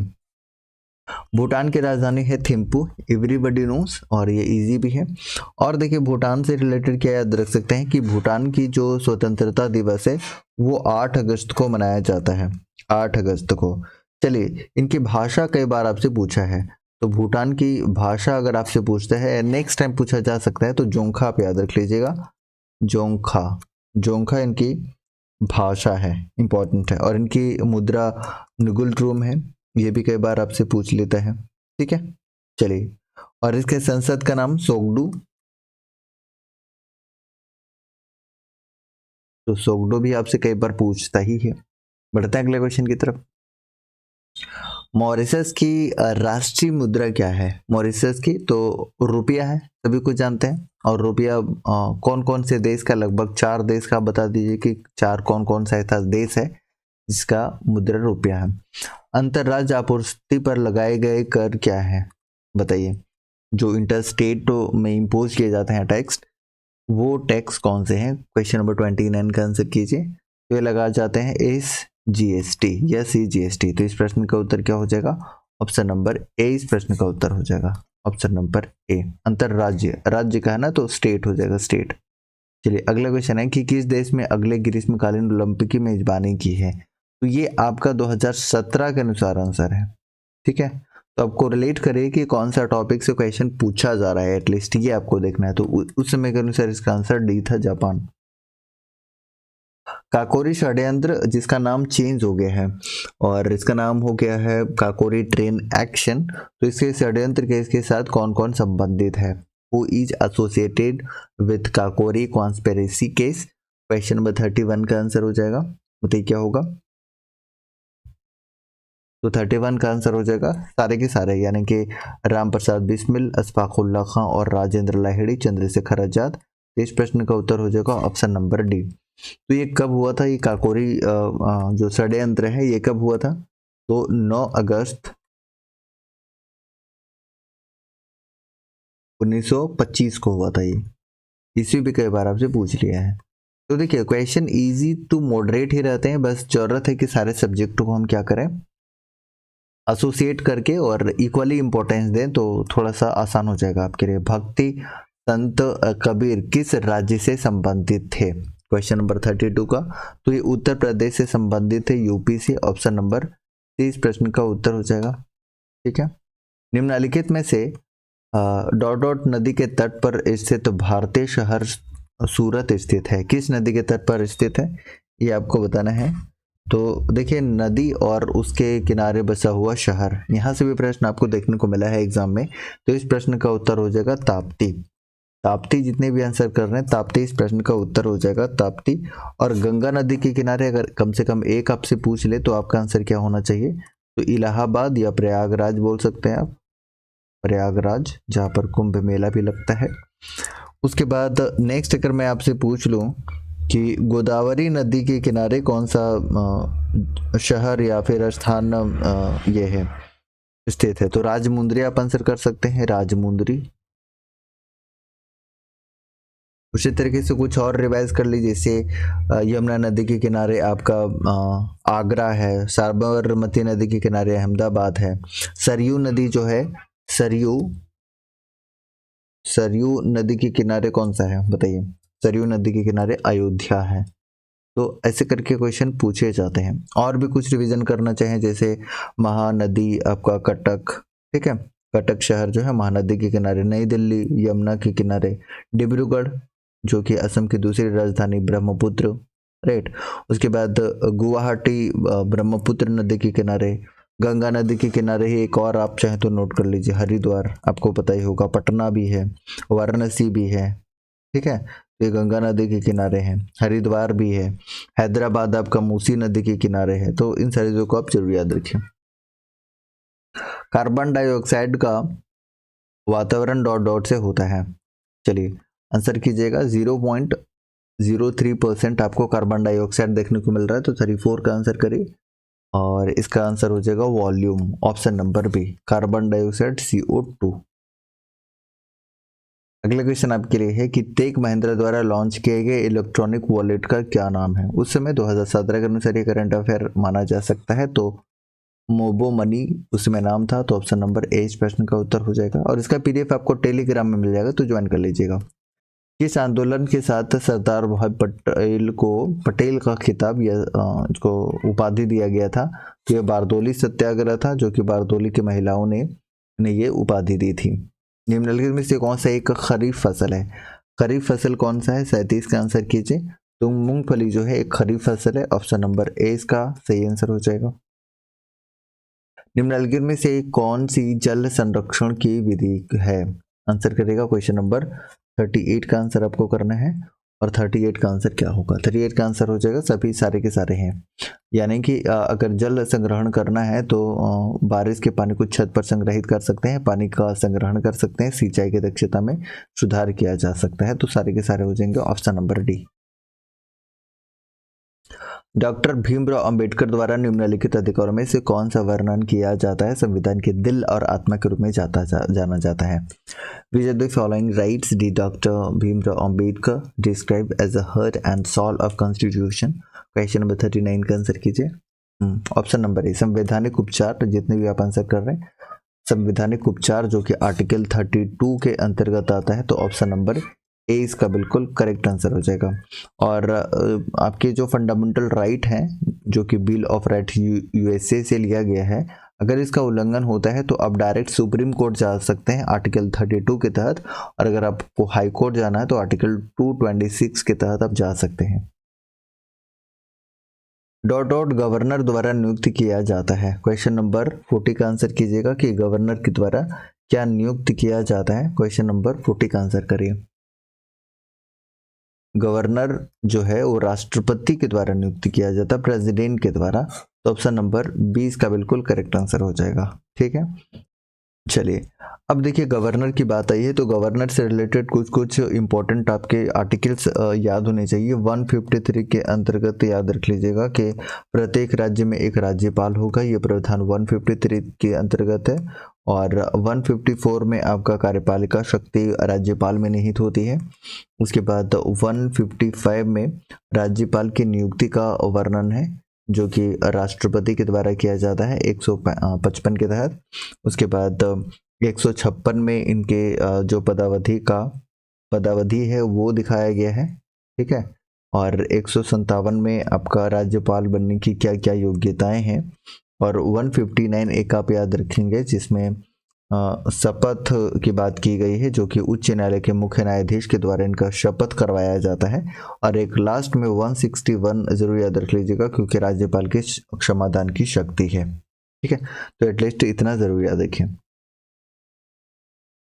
भूटान की राजधानी है थिम्पू, एवरीबडी नोस, और ये इजी भी है। और देखिए भूटान से रिलेटेड क्या याद रख सकते हैं कि भूटान की जो स्वतंत्रता दिवस है वो 8 अगस्त को मनाया जाता है, 8 अगस्त को। चलिए इनकी भाषा कई बार आपसे पूछा है, तो भूटान की भाषा अगर आपसे पूछता है, नेक्स्ट टाइम पूछा जा सकता है, तो जोंखा आप याद रख लीजिएगा, जोंखा, जोंखा इनकी भाषा है, इंपॉर्टेंट है। और इनकी मुद्रा नुगुल रूम है, ये भी कई बार आपसे पूछ लेता है, ठीक है। चलिए, और इसके संसद का नाम सोगडू, तो सोगडू भी आपसे कई बार पूछता ही है। बढ़ते हैं अगले क्वेश्चन की तरफ। मॉरिशस की राष्ट्रीय मुद्रा क्या है? मॉरिशस की तो रुपया है, सभी कुछ जानते हैं। और रुपया कौन कौन से देश का, लगभग 4 देश का बता दीजिए कि 4 कौन कौन सा ऐसा देश है जिसका मुद्रा रुपया है। अंतरराज्य आपूर्ति पर लगाए गए कर क्या है, बताइए। जो इंटरस्टेट में इम्पोज किए जाते हैं टैक्स, वो टैक्स कौन से हैं? क्वेश्चन नंबर 29 का आंसर कीजिए। तो ये लगाए जाते हैं SGST या CGST। तो इस प्रश्न का उत्तर क्या हो जाएगा? ऑप्शन नंबर ए इस प्रश्न का उत्तर हो जाएगा, ऑप्शन नंबर ए। अंतरराज्य, राज्य का है ना, तो स्टेट हो जाएगा, स्टेट। चलिए अगला क्वेश्चन है कि किस देश में अगले ग्रीष्मकालीन ओलंपिक की मेजबानी की है? तो ये आपका 2017 के अनुसार आंसर है, ठीक है। तो आपको रिलेट करिए कि कौन सा टॉपिक से क्वेश्चन पूछा जा रहा है, एटलीस्ट ये आपको देखना है। तो उस समय के अनुसार इसका आंसर डी था, जापान। काकोरी षड्यंत्र जिसका नाम चेंज हो गया है और इसका नाम हो गया है काकोरी ट्रेन एक्शन। तो इसके षड्यंत्र केस के साथ कौन कौन संबंधित है? Who is associated with Kakori conspiracy case? Question number 31 का आंसर हो जाएगा। बताइए क्या होगा? तो 31 का आंसर हो जाएगा सारे के सारे, यानी कि राम प्रसाद बिस्मिल, अशफाकुल्ला खां और राजेंद्र लाहिड़ी, चंद्रशेखर आजाद। इस प्रश्न का उत्तर हो जाएगा ऑप्शन नंबर डी। तो ये कब हुआ था? ये काकोरी जो षड्यंत्र है ये कब हुआ था? तो 9 अगस्त 1925 को हुआ था। ये ईस्वी भी कई बार आपसे पूछ लिया है। तो देखिए क्वेश्चन इजी टू मॉडरेट ही रहते हैं, बस जरूरत है कि सारे सब्जेक्ट को हम क्या करें, एसोसिएट करके और इक्वली इंपॉर्टेंस दें तो थोड़ा सा आसान हो जाएगा आपके लिए। भक्ति संत कबीर किस राज्य से संबंधित थे? क्वेश्चन नंबर 32 का। तो ये उत्तर प्रदेश से संबंधित है, यूपी से। ऑप्शन नंबर सी इस प्रश्न का उत्तर हो जाएगा। ठीक है। निम्नलिखित में से डॉट डॉट नदी के तट पर स्थित भारतीय शहर सूरत स्थित है, किस नदी के तट पर स्थित है ये आपको बताना है। तो देखिए नदी और उसके किनारे बसा हुआ शहर, यहाँ से भी प्रश्न आपको देखने को मिला है एग्जाम में। तो इस प्रश्न का उत्तर हो जाएगा ताप्ती। ताप्ती, जितने भी आंसर कर रहे हैं ताप्ती, इस प्रश्न का उत्तर हो जाएगा ताप्ती। और गंगा नदी के किनारे अगर कम से कम एक आपसे पूछ ले तो आपका आंसर क्या होना चाहिए? तो इलाहाबाद या प्रयागराज बोल सकते हैं आप, प्रयागराज, जहाँ पर कुंभ मेला भी लगता है। उसके बाद नेक्स्ट अगर मैं आपसे पूछ लूं कि गोदावरी नदी के किनारे कौन सा शहर या फिर स्थान ये है स्थित है, तो राजमुंदरी आप आंसर कर सकते हैं, राजमुंदरी। उसी तरीके से कुछ और रिवाइज कर लीजिए, जैसे यमुना नदी के किनारे आपका आगरा है, साबरमती नदी के किनारे अहमदाबाद है, सरयू नदी जो है, सरयू सरयू नदी के किनारे कौन सा है बताइए? सरयू नदी के किनारे अयोध्या है। तो ऐसे करके क्वेश्चन पूछे जाते हैं। और भी कुछ रिवीजन करना चाहें, जैसे महानदी आपका कटक, ठीक है, कटक शहर जो है महानदी के किनारे, नई दिल्ली यमुना के किनारे, डिब्रूगढ़ जो कि असम की दूसरी राजधानी ब्रह्मपुत्र, राइट। उसके बाद गुवाहाटी ब्रह्मपुत्र नदी के किनारे, गंगा नदी के किनारे ही एक और आप चाहें तो नोट कर लीजिए, हरिद्वार आपको पता ही होगा, पटना भी है, वाराणसी भी है, ठीक है, ये गंगा नदी के किनारे हैं, हरिद्वार भी है, हैदराबाद आपका मूसी नदी के किनारे है। तो इन सारी चीजों को आप जरूर याद रखिए। कार्बन डाइऑक्साइड का वातावरण डॉट डॉट से होता है, चलिए आंसर कीजिएगा। 0.03% आपको कार्बन डाइऑक्साइड देखने को मिल रहा है, तो 34 का आंसर करिए और इसका आंसर हो जाएगा volume, option number B, carbon dioxide CO2। अगला क्वेश्चन आपके लिए है कि टेक महिंद्रा द्वारा लॉन्च किए गए इलेक्ट्रॉनिक वॉलेट का क्या नाम है? उस समय 2017 के अनुसार ये करंट अफेयर माना जा सकता है, तो मोबो मनी उसमें नाम था। तो ऑप्शन नंबर ए इस प्रश्न का उत्तर हो जाएगा और इसका PDF आपको टेलीग्राम में मिल जाएगा, तो ज्वाइन कर लीजिएगा। किस आंदोलन के साथ सरदार वल्लभ पटेल को पटेल का खिताब या इसको उपाधि दिया गया था? तो ये बारदोली सत्याग्रह था, जो कि बारदोली की महिलाओं ने ये उपाधि दी थी। निम्नलिखित में से कौन सा एक खरीफ फसल है? खरीफ फसल कौन सा है? 37 का आंसर कीजिए। तो मूंगफली जो है एक खरीफ फसल है, ऑप्शन नंबर ए इसका सही आंसर हो जाएगा। निम्नलिखित में से कौन सी जल संरक्षण की विधि है? आंसर करेगा क्वेश्चन नंबर 38 का आंसर आपको करना है। और 38 का आंसर क्या होगा? 38 का आंसर हो जाएगा सभी सारे के सारे हैं, यानी कि अगर जल संग्रहण करना है तो बारिश के पानी को छत पर संग्रहित कर सकते हैं, पानी का संग्रहण कर सकते हैं, सिंचाई की दक्षता में सुधार किया जा सकता है। तो सारे के सारे हो जाएंगे option number D. Doctor Bhimrao Ambedkar द्वारा निम्नलिखित अधिकारों में से कौन सा वर्णन किया जाता है संविधान के दिल और आत्मा के रूप में जाना जाता है? Which of the following rights did Dr. Bhimrao Ambedkar describe as the heart and soul of Constitution? Question number 39 का आंसर कीजिए। ऑप्शन नंबर ए संवैधानिक उपचार, जितने भी आप आंसर कर रहे हैं संवैधानिक उपचार जो कि आर्टिकल 32 के अंतर्गत आता है, तो ऑप्शन नंबर ए इसका बिल्कुल करेक्ट आंसर हो जाएगा। और आपके जो फंडामेंटल राइट हैं जो कि बिल ऑफ राइट USA से लिया गया है, अगर इसका उल्लंघन होता है तो आप डायरेक्ट सुप्रीम कोर्ट जा सकते हैं आर्टिकल 32 के तहत, और अगर आपको हाई कोर्ट जाना है तो आर्टिकल 226 के तहत आप जा सकते हैं। डॉट डॉट गवर्नर द्वारा नियुक्त किया जाता है। क्वेश्चन नंबर 40 का आंसर कीजिएगा कि गवर्नर के द्वारा क्या नियुक्त किया जाता है। क्वेश्चन नंबर 40 का आंसर करिए। गवर्नर जो है वो राष्ट्रपति के द्वारा नियुक्त किया जाता है, प्रेसिडेंट के द्वारा। तो ऑप्शन नंबर 20 का बिल्कुल करेक्ट आंसर हो जाएगा। ठीक है, चलिए अब देखिए गवर्नर की बात आई है तो गवर्नर से रिलेटेड कुछ कुछ इंपॉर्टेंट आपके आर्टिकल्स याद होने चाहिए। 153 के अंतर्गत याद रख लीजिएगा कि प्रत्येक राज्य में एक राज्यपाल होगा, ये प्रावधान 153 के अंतर्गत है। और 154 में आपका कार्यपालिका शक्ति राज्यपाल में निहित होती है। उसके बाद 155 में राज्यपाल की नियुक्ति का वर्णन है जो कि राष्ट्रपति के द्वारा किया जाता है 155 के तहत। उसके बाद 156 में इनके जो पदावधि है वो दिखाया गया है। ठीक है, और 157 में आपका राज्यपाल बनने की क्या क्या योग्यताएं हैं। और 159 एक आप याद रखेंगे जिसमें शपथ की बात की गई है जो कि उच्च न्यायालय के मुख्य न्यायाधीश के द्वारा इनका शपथ करवाया जाता है। और एक लास्ट में 161 जरूर याद रख लीजिएगा क्योंकि राज्यपाल के क्षमादान की शक्ति है। ठीक है, तो एटलीस्ट इतना जरूर याद रखें।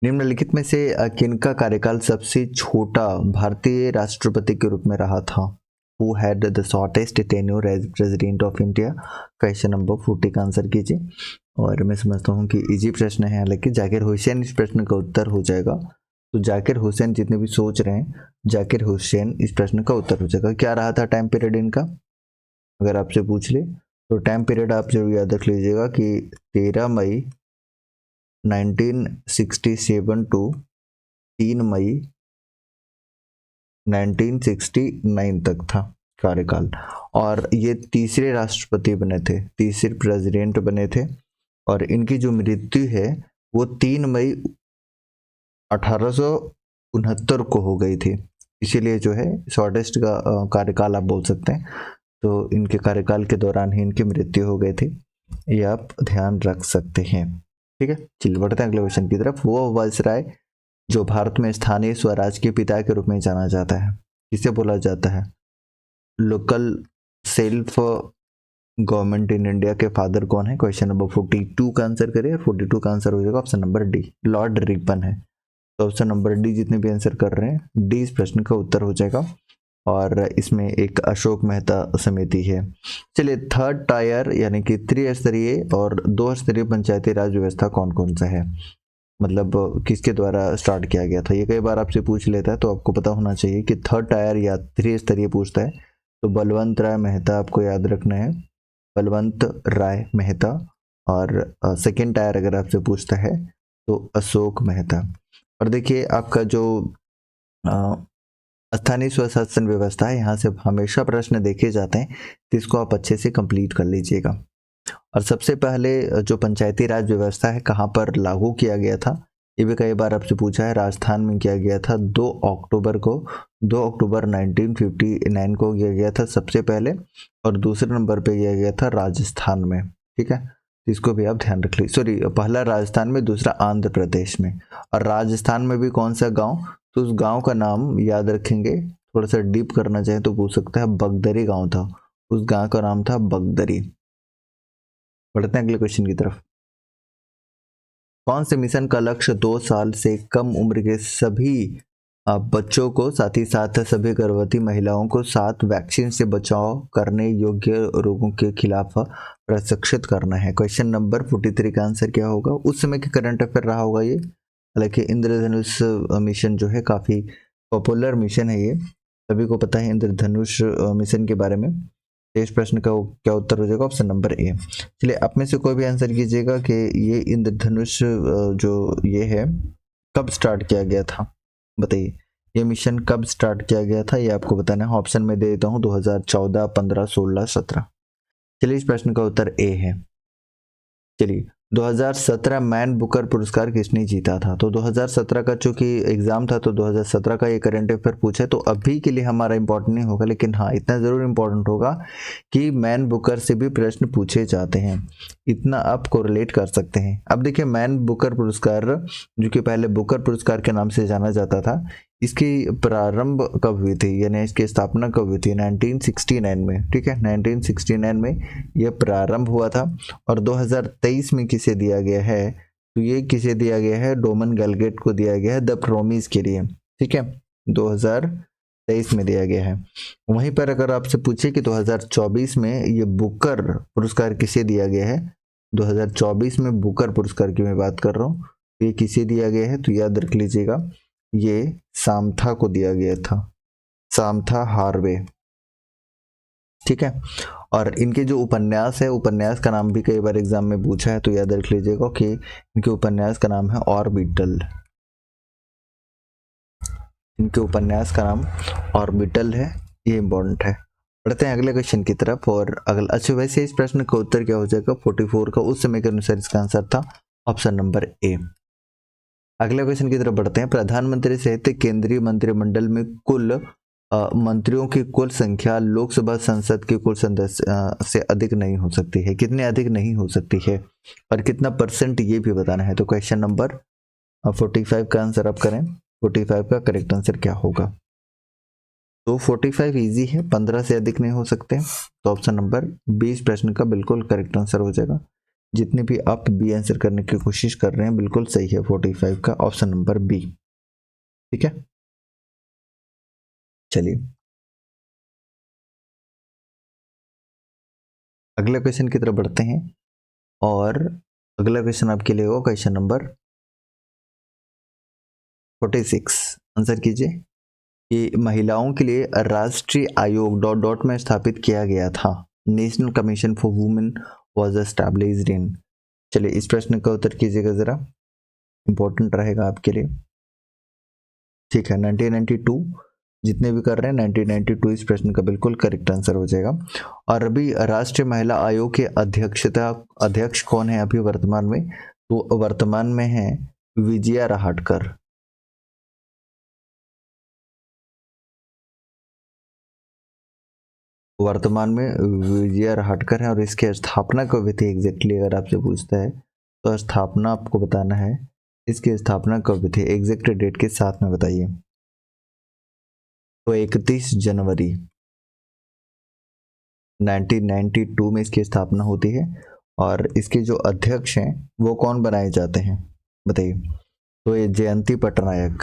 निम्नलिखित में से किनका कार्यकाल सबसे छोटा भारतीय राष्ट्रपति के रूप में रहा था। Who had the shortest tenure as president of India? Question number 40 का आंसर कीजिए। और मैं समझता हूँ कि इजी प्रश्न है, हालांकि जाकिर हुसैन इस प्रश्न का उत्तर हो जाएगा। तो जाकिर हुसैन जितने भी सोच रहे हैं, जाकिर हुसैन इस प्रश्न का उत्तर हो जाएगा। क्या रहा था टाइम पीरियड इनका, अगर आपसे पूछ ले तो टाइम पीरियड आप जरूर याद रख लीजिएगा कि 13 मई 1967 टू 3 मई 1969 तक था कार्यकाल। और ये तीसरे राष्ट्रपति बने थे, तीसरे प्रेसिडेंट बने थे। और इनकी जो मृत्यु है वो 3 मई 1869 को हो गई थी, इसीलिए जो है शॉर्टेस्ट का कार्यकाल आप बोल सकते हैं। तो इनके कार्यकाल के दौरान ही इनकी मृत्यु हो गई थी, ये आप ध्यान रख सकते हैं। ठीक है, चलिए बढ़ते हैं अगले क्वेश्चन की तरफ। वो वायसराय जो भारत में स्थानीय स्वराज के पिता के रूप में जाना जाता है, किसे बोला जाता है। Local self government in India के फादर कौन है। क्वेश्चन नंबर 42 का आंसर करिए। 42 का आंसर हो जाएगा option number D, Lord Ripon है। तो ऑप्शन नंबर डी जितने भी आंसर कर रहे हैं, डी इस प्रश्न का उत्तर हो जाएगा। और इसमें एक अशोक मेहता समिति है। चलिए थर्ड टायर यानी कि त्रिस्तरीय और 2 स्तरीय पंचायती राज व्यवस्था कौन कौन सा है, मतलब किसके द्वारा स्टार्ट किया गया था। ये कई बार आपसे पूछ लेता है तो आपको पता होना चाहिए कि थर्ड टायर या त्रिस्तरीय पूछता है तो बलवंत राय मेहता आपको याद रखना है, बलवंत राय मेहता। और सेकेंड टायर अगर आपसे पूछता है तो अशोक मेहता। और देखिए आपका जो स्थानीय स्वशासन व्यवस्था है, यहाँ से हमेशा प्रश्न देखे जाते हैं तो इसको आप अच्छे से कंप्लीट कर लीजिएगा। और सबसे पहले जो पंचायती राज व्यवस्था है कहाँ पर लागू किया गया था, ये भी कई बार आपसे पूछा है। राजस्थान में किया गया था 2 अक्टूबर 1959 को किया गया था सबसे पहले। और दूसरे नंबर पे किया गया था राजस्थान में। ठीक है, तो इसको भी आप ध्यान रख लीजिए। सॉरी, पहला राजस्थान में, दूसरा आंध्र प्रदेश में। और राजस्थान में भी कौन सा गाँव, तो उस गाँव का नाम याद रखेंगे। थोड़ा सा डीप करना चाहे तो पूछ सकता है, बगदरी गाँव था, उस गाँव का नाम था बगदरी। बढ़ते हैं अगले क्वेश्चन की तरफ। कौन से मिशन का लक्ष्य 2 साल से कम उम्र के सभी बच्चों को, साथ ही साथ सभी गर्भवती महिलाओं को 7 वैक्सीन से बचाव करने योग्य रोगों के खिलाफ प्रशिक्षित करना है। क्वेश्चन नंबर 43 का आंसर क्या होगा। उस समय के करंट अफेयर रहा होगा ये, हालांकि इंद्रधनुष मिशन जो है काफ़ी पॉपुलर मिशन है, ये सभी को पता है इंद्रधनुष मिशन के बारे में। इस प्रश्न का क्या उत्तर हो जाएगा, ऑप्शन नंबर ए। चलिए आप में से कोई भी आंसर कीजिएगा कि ये इंद्रधनुष जो ये है कब स्टार्ट किया गया था, बताइए ये मिशन कब स्टार्ट किया गया था, ये आपको बताना है। ऑप्शन में दे देता हूँ 2014, 15, 16, 17। चलिए इस प्रश्न का उत्तर ए है। चलिए 2017 मैन बुकर पुरस्कार किसने जीता था। तो 2017 का चूंकि एग्जाम था तो 2017 का ये करंट अफेयर पूछा है, तो अभी के लिए हमारा इंपॉर्टेंट नहीं होगा, लेकिन हाँ इतना जरूर इंपॉर्टेंट होगा कि मैन बुकर से भी प्रश्न पूछे जाते हैं, इतना आप कोरिलेट कर सकते हैं। अब देखिए मैन बुकर पुरस्कार जो कि पहले बुकर पुरस्कार के नाम से जाना जाता था, इसकी प्रारंभ कब हुई थी, यानी इसकी स्थापना कब हुई थी? 1969 में। ठीक है, 1969 में यह प्रारंभ हुआ था। और 2023 में किसे दिया गया है? तो ये किसे दिया गया है? डोमन गैलगेट को दिया गया है द प्रोमिस के लिए। ठीक है, 2023 में दिया गया है। वहीं पर अगर आपसे पूछे कि 2024 में ये बुकर पुरस्कार किसे दिया गया है, 2024 में बुकर पुरस्कार की मैं बात कर रहा हूँ, ये किसे दिया गया है? तो याद रख लीजिएगा, ये सामथा को दिया गया था, सामथा हार्वे। ठीक है, और इनके जो उपन्यास है, उपन्यास का नाम भी कई बार एग्जाम में पूछा है, तो याद रख लीजिएगा कि इनके उपन्यास का नाम है ऑर्बिटल। इनके उपन्यास का नाम ऑर्बिटल है, ये इंपॉर्टेंट है। बढ़ते हैं अगले क्वेश्चन की तरफ। और अगला, अच्छा वैसे इस प्रश्न का उत्तर क्या हो जाएगा? 44 का उस समय के अनुसार इसका आंसर था ऑप्शन नंबर ए। अगले क्वेश्चन की तरफ बढ़ते हैं। प्रधानमंत्री सहित केंद्रीय मंत्रिमंडल में कुल मंत्रियों की कुल संख्या लोकसभा संसद के कुल सदस्य से अधिक नहीं हो सकती है। कितने अधिक नहीं हो सकती है और कितना परसेंट, ये भी बताना है। तो क्वेश्चन नंबर 45 का आंसर आप करें। 45 का करेक्ट आंसर क्या होगा? तो 45 इजी है, 15 से अधिक नहीं हो सकते, तो ऑप्शन नंबर 20 प्रश्न का बिल्कुल करेक्ट आंसर हो जाएगा। जितने भी आप बी आंसर करने की कोशिश कर रहे हैं बिल्कुल सही है, 45 का ऑप्शन नंबर बी। ठीक है, चलिए अगले क्वेश्चन की तरफ बढ़ते हैं। और अगला क्वेश्चन आपके लिए होगा क्वेश्चन नंबर 46। आंसर कीजिए कि महिलाओं के लिए राष्ट्रीय आयोग डॉट डॉट में स्थापित किया गया था। National commission for women was established in. चलिए इस प्रश्न का उत्तर कीजिएगा जरा, इंपॉर्टेंट रहेगा आपके लिए। ठीक है, 1992, जितने भी कर रहे हैं 1992 इस प्रश्न का बिल्कुल करेक्ट आंसर हो जाएगा। और अभी राष्ट्रीय महिला आयोग के अध्यक्ष कौन है अभी वर्तमान में? तो वर्तमान में है विजया राहटकर। वर्तमान में विजया राहटकर है। और इसकी स्थापना कब हुई थी एग्जैक्टली अगर आपसे पूछता है, तो स्थापना आपको बताना है। इसकी स्थापना कब हुई थी एग्जैक्ट डेट के साथ में बताइए। तो 31 जनवरी 1992 में इसकी स्थापना होती है। और इसके जो अध्यक्ष हैं वो कौन बनाए जाते हैं बताइए? तो ये जयंती पटनायक,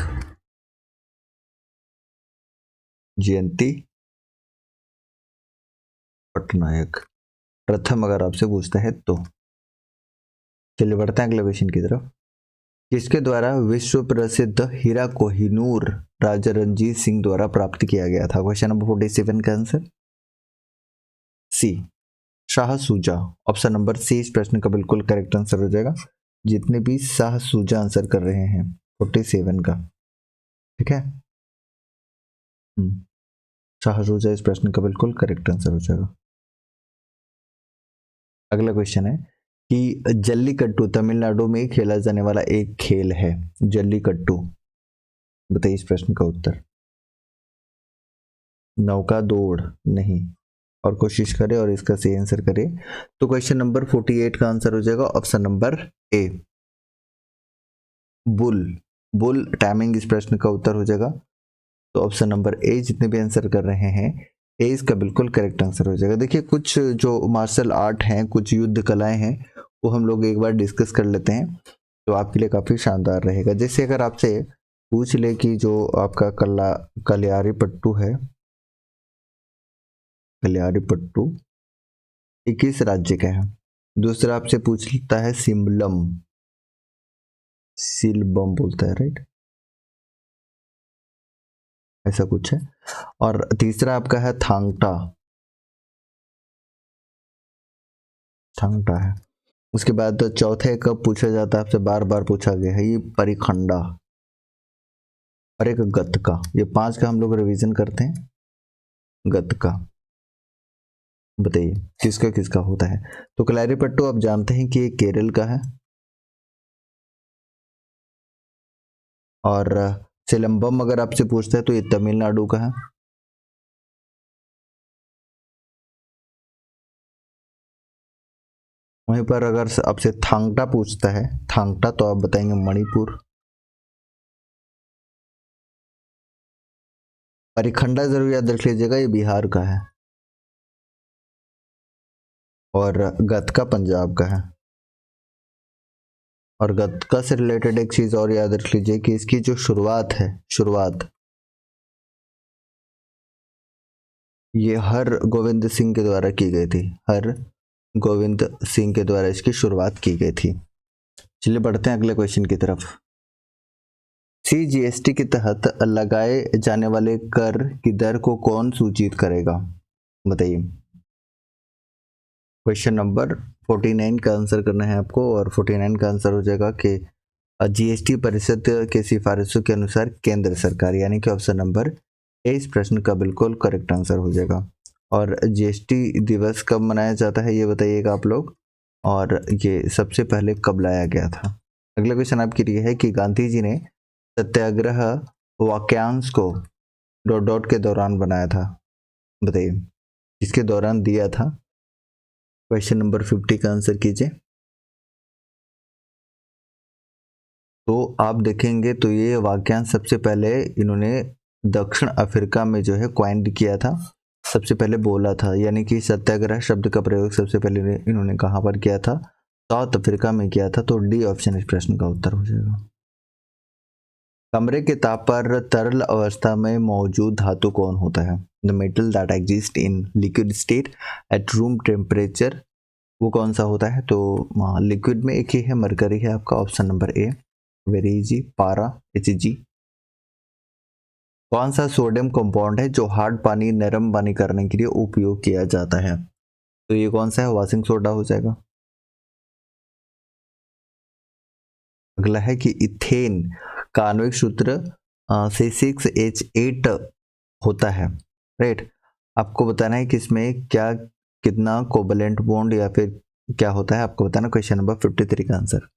जयंती पटनायक प्रथम अगर आपसे पूछता है तो। चलिए बढ़ते हैं अगले क्वेश्चन की तरफ। किसके द्वारा विश्व प्रसिद्ध हीरा कोहिनूर राजा रणजीत सिंह द्वारा प्राप्त किया गया था? क्वेश्चन नंबर 47 का आंसर सी, शाह सूजा। ऑप्शन नंबर सी इस प्रश्न का बिल्कुल करेक्ट आंसर हो जाएगा। जितने भी शाह सूजा आंसर कर रहे हैं 47 का। ठीक है, शाह सूजा इस प्रश्न का बिल्कुल करेक्ट आंसर हो जाएगा। अगला क्वेश्चन है कि जल्लीकट्टू तमिलनाडु में खेला जाने वाला एक खेल है। जल्लीकट्टू, बताइए इस प्रश्न का उत्तर। नौका दौड़ नहीं, और कोशिश करें और इसका सही आंसर करें। तो क्वेश्चन नंबर 48 का आंसर हो जाएगा option number A, bull. Bull timing इस प्रश्न का उत्तर हो जाएगा। तो ऑप्शन नंबर ए, जितने भी आंसर कर रहे हैं ए इसका बिल्कुल करेक्ट आंसर हो जाएगा। देखिए कुछ जो मार्शल आर्ट हैं, कुछ युद्ध कलाएं हैं, वो हम लोग एक बार डिस्कस कर लेते हैं, तो आपके लिए काफी शानदार रहेगा। जैसे अगर आपसे पूछ ले कि जो आपका कलियारी पट्टू है, कलियारी पट्टू ये किस राज्य का है? दूसरा आपसे पूछ लेता है सिम्बलम, सिलबम बोलता है राइट, ऐसा कुछ है। और तीसरा आपका है थांगटा, थांगटा है। उसके बाद तो चौथे कब पूछा जाता है आपसे, बार बार पूछा गया है, ये परिखंडा और एक गतका। ये 5 का हम लोग रिवीजन करते हैं। गतका बताइए किसका किसका होता है? तो कलारीपट्टू आप जानते हैं कि ये केरल का है। और सिलम्बम अगर आपसे पूछता है तो ये तमिलनाडु का है। वहीं पर अगर आपसे थांगटा पूछता है, थांगटा, तो आप बताएंगे मणिपुर। परिखंडा जरूर याद रख लीजिएगा, ये बिहार का है, और गतका पंजाब का है। और गतका से रिलेटेड एक चीज और याद रख लीजिए कि इसकी जो शुरुआत है, शुरुआत ये हर गोविंद सिंह के द्वारा की गई थी, हर गोविंद सिंह के द्वारा इसकी शुरुआत की गई थी। चलिए बढ़ते हैं अगले क्वेश्चन की तरफ। CGST के तहत लगाए जाने वाले कर की दर को कौन सूचित करेगा, बताइए। क्वेश्चन नंबर 49 का आंसर करना है आपको, और 49 का आंसर हो जाएगा कि GST परिषद के सिफारिशों के अनुसार केंद्र सरकार, यानी कि ऑप्शन नंबर ए इस प्रश्न का बिल्कुल करेक्ट आंसर हो जाएगा। और GST दिवस कब मनाया जाता है ये बताइएगा आप लोग, और ये सबसे पहले कब लाया गया था। अगला क्वेश्चन आपके लिए है कि गांधी जी ने सत्याग्रह वाक्यांश को डॉट डॉट के दौरान बनाया था, बताइए, इसके दौरान दिया था। क्वेश्चन नंबर 50 का आंसर कीजिए। तो आप देखेंगे तो ये वाक्यांश सबसे पहले इन्होंने दक्षिण अफ्रीका में जो है क्वाइन किया था, सबसे पहले बोला था, यानी कि सत्याग्रह शब्द का प्रयोग सबसे पहले इन्होंने कहां पर किया था, साउथ अफ्रीका में किया था। तो डी ऑप्शन इस प्रश्न का उत्तर हो जाएगा। कमरे के ताप पर तरल अवस्था में मौजूद धातु कौन होता है, the metal that exist in liquid state at room temperature, वो कौन सा होता है। तो लिक्विड में एक ही है, मरकरी है आपका, option number A, very easy, पारा Hg। कौन सा सोडियम कंपाउंड है जो हार्ड पानी नरम पानी करने के लिए उपयोग किया जाता है, तो ये कौन सा है, वाशिंग सोडा हो जाएगा। अगला है कि इथेन का आणविक सूत्र C6H8 होता है, राइट। आपको बताना है कि इसमें क्या कितना कोवलेंट बॉन्ड या फिर क्या होता है, आपको बताना। क्वेश्चन नंबर 53 का आंसर।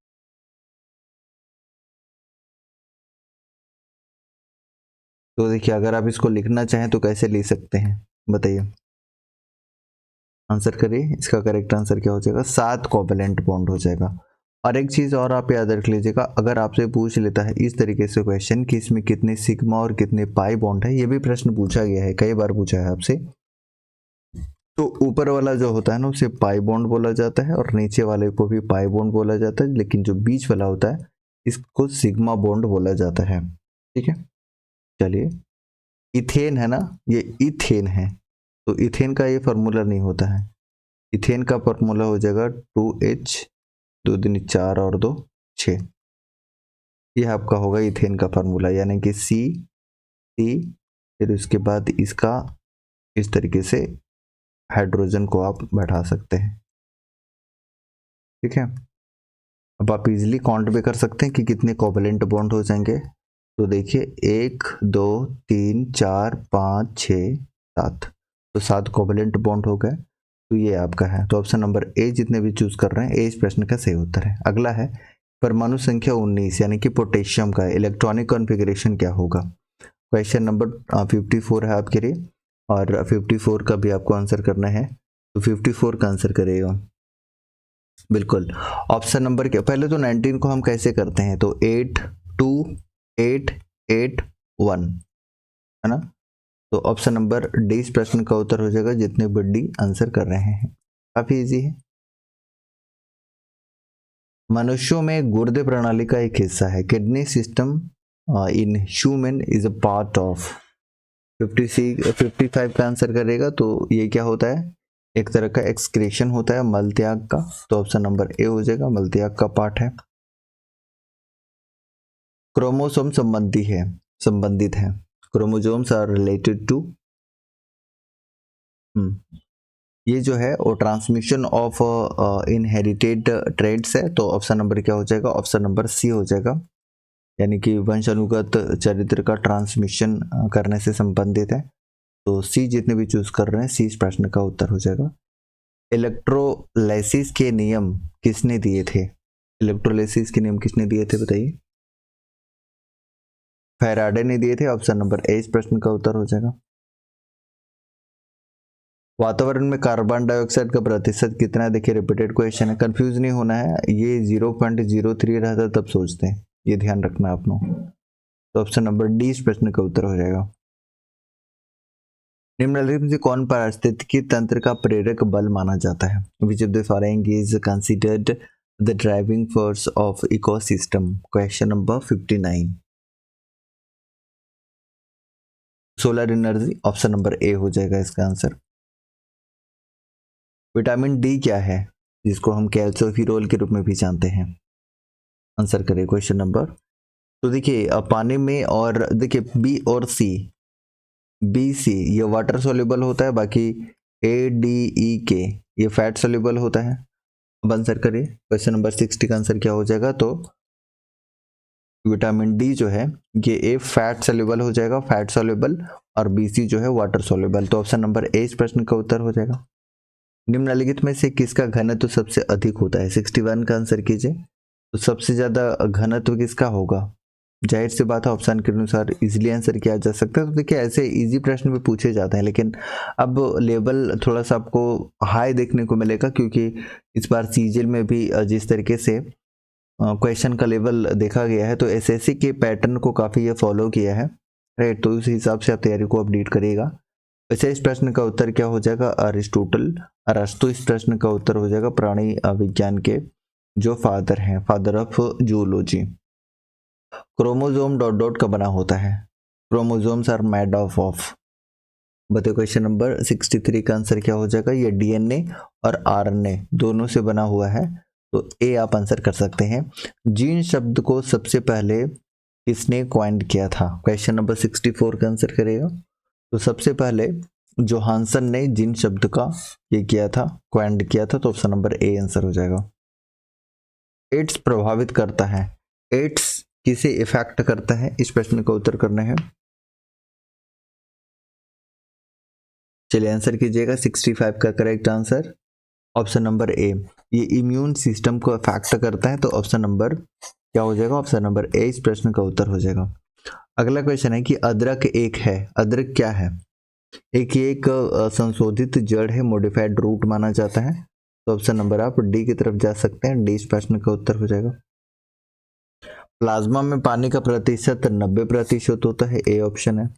तो देखिए अगर आप इसको लिखना चाहें तो कैसे लिख सकते हैं, बताइए, आंसर करिए। इसका करेक्ट आंसर क्या हो जाएगा, 7 कोवलेंट बॉन्ड हो जाएगा। और एक चीज और आप याद रख लीजिएगा, अगर आपसे पूछ लेता है इस तरीके से क्वेश्चन कि इसमें कितने सिग्मा और कितने पाई बॉन्ड है, ये भी प्रश्न पूछा गया है, कई बार पूछा है आपसे। तो ऊपर वाला जो होता है ना उसे पाई बॉन्ड बोला जाता है, और नीचे वाले को भी पाई बॉन्ड बोला जाता है, लेकिन जो बीच वाला होता है इसको सिग्मा बॉन्ड बोला जाता है, ठीक है। चलिए, इथेन है ना, ये इथेन है, तो इथेन का ये फॉर्मूला नहीं होता है। इथेन का फॉर्मूला हो जाएगा 2H, 2 दूनी 4 और 2 6, ये आपका होगा इथेन का फार्मूला, यानी कि C फिर उसके बाद इसका इस तरीके से हाइड्रोजन को आप बैठा सकते हैं, ठीक है। अब आप इजीली काउंट भी कर सकते हैं कि कितने कोवलेंट बॉन्ड हो जाएंगे। तो देखिए 1 2 3 4 5 6 7, तो 7 कोवलेंट बॉन्ड हो गए, तो ये आपका है। तो ऑप्शन नंबर ए जितने भी चूज कर रहे हैं, ए इस प्रश्न का सही उत्तर है। अगला है परमाणु संख्या 19 यानी कि पोटेशियम का इलेक्ट्रॉनिक कॉन्फ़िगरेशन क्या होगा। क्वेश्चन नंबर 54 है आपके लिए, और 54 का भी आपको आंसर करना है। तो 54 का आंसर करेगा बिल्कुल ऑप्शन नंबर क्या, पहले तो 19 को हम कैसे करते हैं, तो 8 2 8 8 1 है ना। तो ऑप्शन नंबर डी इस प्रश्न का उत्तर हो जाएगा, जितने बड़ी आंसर कर रहे हैं, काफी इजी है। मनुष्यों में गुर्दे प्रणाली का एक हिस्सा है, kidney system in human is a part of. 55 का आंसर करेगा, तो ये क्या होता है, एक तरह का एक्सक्रीशन होता है मल त्याग का, तो ऑप्शन नंबर ए हो जाएगा, मल त्याग का पार्ट है। क्रोमोसोम संबंधित है, क्रोमोसोम्स आर रिलेटेड टू, ये जो है वो ट्रांसमिशन ऑफ इनहेरिटेड ट्रेड्स है, तो ऑप्शन नंबर क्या हो जाएगा, ऑप्शन नंबर सी हो जाएगा, यानी कि वंशानुगत चरित्र का ट्रांसमिशन करने से संबंधित है। तो सी जितने भी चूज कर रहे हैं, सी इस प्रश्न का उत्तर हो जाएगा। इलेक्ट्रोलाइसिस के नियम किसने दिए थे, इलेक्ट्रोलाइसिस के नियम किसने दिए थे बताइए। फैराडे ने दिए थे, ऑप्शन नंबर ए इस प्रश्न का उत्तर हो जाएगा। वातावरण में कार्बन डाइऑक्साइड का प्रतिशत कितना है, देखिए रिपीटेड क्वेश्चन है, कंफ्यूज नहीं होना है, ये 0.03 रहता तब सोचते हैं, ये ध्यान रखना आप लोग। तो ऑप्शन नंबर डी इस प्रश्न का उत्तर हो जाएगा। निम्नलिखित में से कौन पारिस्थितिकी तंत्र का प्रेरक बल माना जाता है? Which of the following is considered the driving force of ecosystem? Question number 59। Solar energy, option number A हो जाएगा इसका आंसर। विटामिन डी क्या है जिसको हम कैल्शियोफिरोल के रूप में भी जानते हैं? आंसर करिए क्वेश्चन नंबर। तो देखिए पानी में, और देखिए बी और सी, बी सी ये वाटर सोल्यूबल होता है, बाकी ए डी ई के ये फैट सोल्यूबल होता है। अब आंसर करिए क्वेश्चन नंबर 60 का आंसर क्या हो जाएगा? तो विटामिन डी जो है ये ए फैट सोल्यूबल हो जाएगा, फैट सोल्यूबल, और बी सी जो है वाटर सोल्यूबल। तो ऑप्शन नंबर ए इस प्रश्न का उत्तर हो जाएगा। निम्नलिखित में से किसका घनत्व सबसे अधिक होता है? 61 का आंसर कीजिए। तो सबसे ज्यादा घनत्व किसका होगा? जाहिर सी बात है ऑप्शन के अनुसार इजीली आंसर किया जा सकता है। तो देखिए ऐसे इजी प्रश्न भी पूछे जाते हैं, लेकिन अब लेवल थोड़ा सा आपको हाई देखने को मिलेगा, क्योंकि इस बार सीजीएल में भी जिस तरीके से क्वेश्चन का लेवल देखा गया है, तो एसएससी के पैटर्न को काफ़ी ये फॉलो किया है, राइट। तो उस हिसाब से आप तैयारी को अपडेट करिएगा। वैसे इस प्रश्न का उत्तर क्या हो जाएगा? अरिस्टोटल, अरस्तु इस प्रश्न का उत्तर हो जाएगा। प्राणी विज्ञान के जो फादर हैं, father of zoology. Chromosome dot dot का बना होता है? क्रोमोजोम्स आर मेड ऑफ बताइए क्वेश्चन नंबर 63 का आंसर क्या हो जाएगा? ये डीएनए और आरएनए दोनों से बना हुआ है, तो ए आप आंसर कर सकते हैं। जीन शब्द को सबसे पहले किसने क्वाइन किया था? क्वेश्चन नंबर 64 का आंसर करेगा। तो सबसे पहले जोहानसन ने जीन शब्द का ये किया था, क्वाइन किया था, तो ऑप्शन नंबर ए आंसर हो जाएगा। एड्स प्रभावित करता है, एड्स किसे इफेक्ट करता है? इस प्रश्न का उत्तर करना है। चलिए आंसर कीजिएगा 65 का correct answer option number A, ये इम्यून सिस्टम को इफेक्ट करता है, तो ऑप्शन नंबर क्या हो जाएगा? ऑप्शन नंबर ए इस प्रश्न का उत्तर हो जाएगा। अगला क्वेश्चन है कि अदरक एक है, अदरक क्या है? एक संशोधित जड़ है, मॉडिफाइड रूट माना जाता है, तो ऑप्शन नंबर आप डी की तरफ जा सकते हैं, डी इस प्रश्न का उत्तर हो जाएगा। प्लाज्मा में पानी का प्रतिशत 90% होता है, ए ऑप्शन है।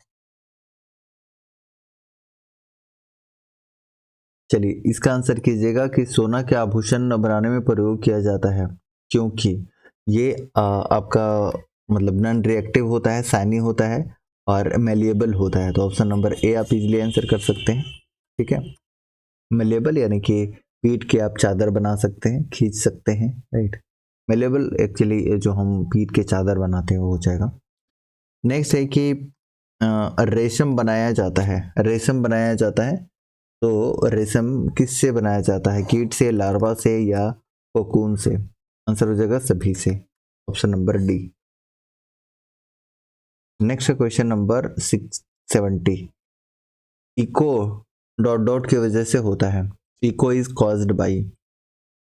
चलिए इसका आंसर कीजिएगा कि सोना के आभूषण बनाने में प्रयोग किया जाता है, क्योंकि ये आपका मतलब नॉन रिएक्टिव होता है, शाइनी होता है और मेलिएबल होता है, तो ऑप्शन नंबर ए आप इजीली आंसर कर सकते हैं। ठीक है, मेलिएबल यानी कि पीट के आप चादर बना सकते हैं, खींच सकते हैं, राइट। मेलिएबल एक्चुअली जो हम पीट के चादर बनाते हैं वो हो जाएगा। नेक्स्ट है कि रेशम बनाया जाता है, रेशम बनाया जाता है, तो रेशम किससे बनाया जाता है? कीट से, लार्वा से, या कोकून से? आंसर हो जाएगा सभी से, option number D. Next question number 670, eco dot dot की वजह से होता है, इको इज कॉज्ड बाई,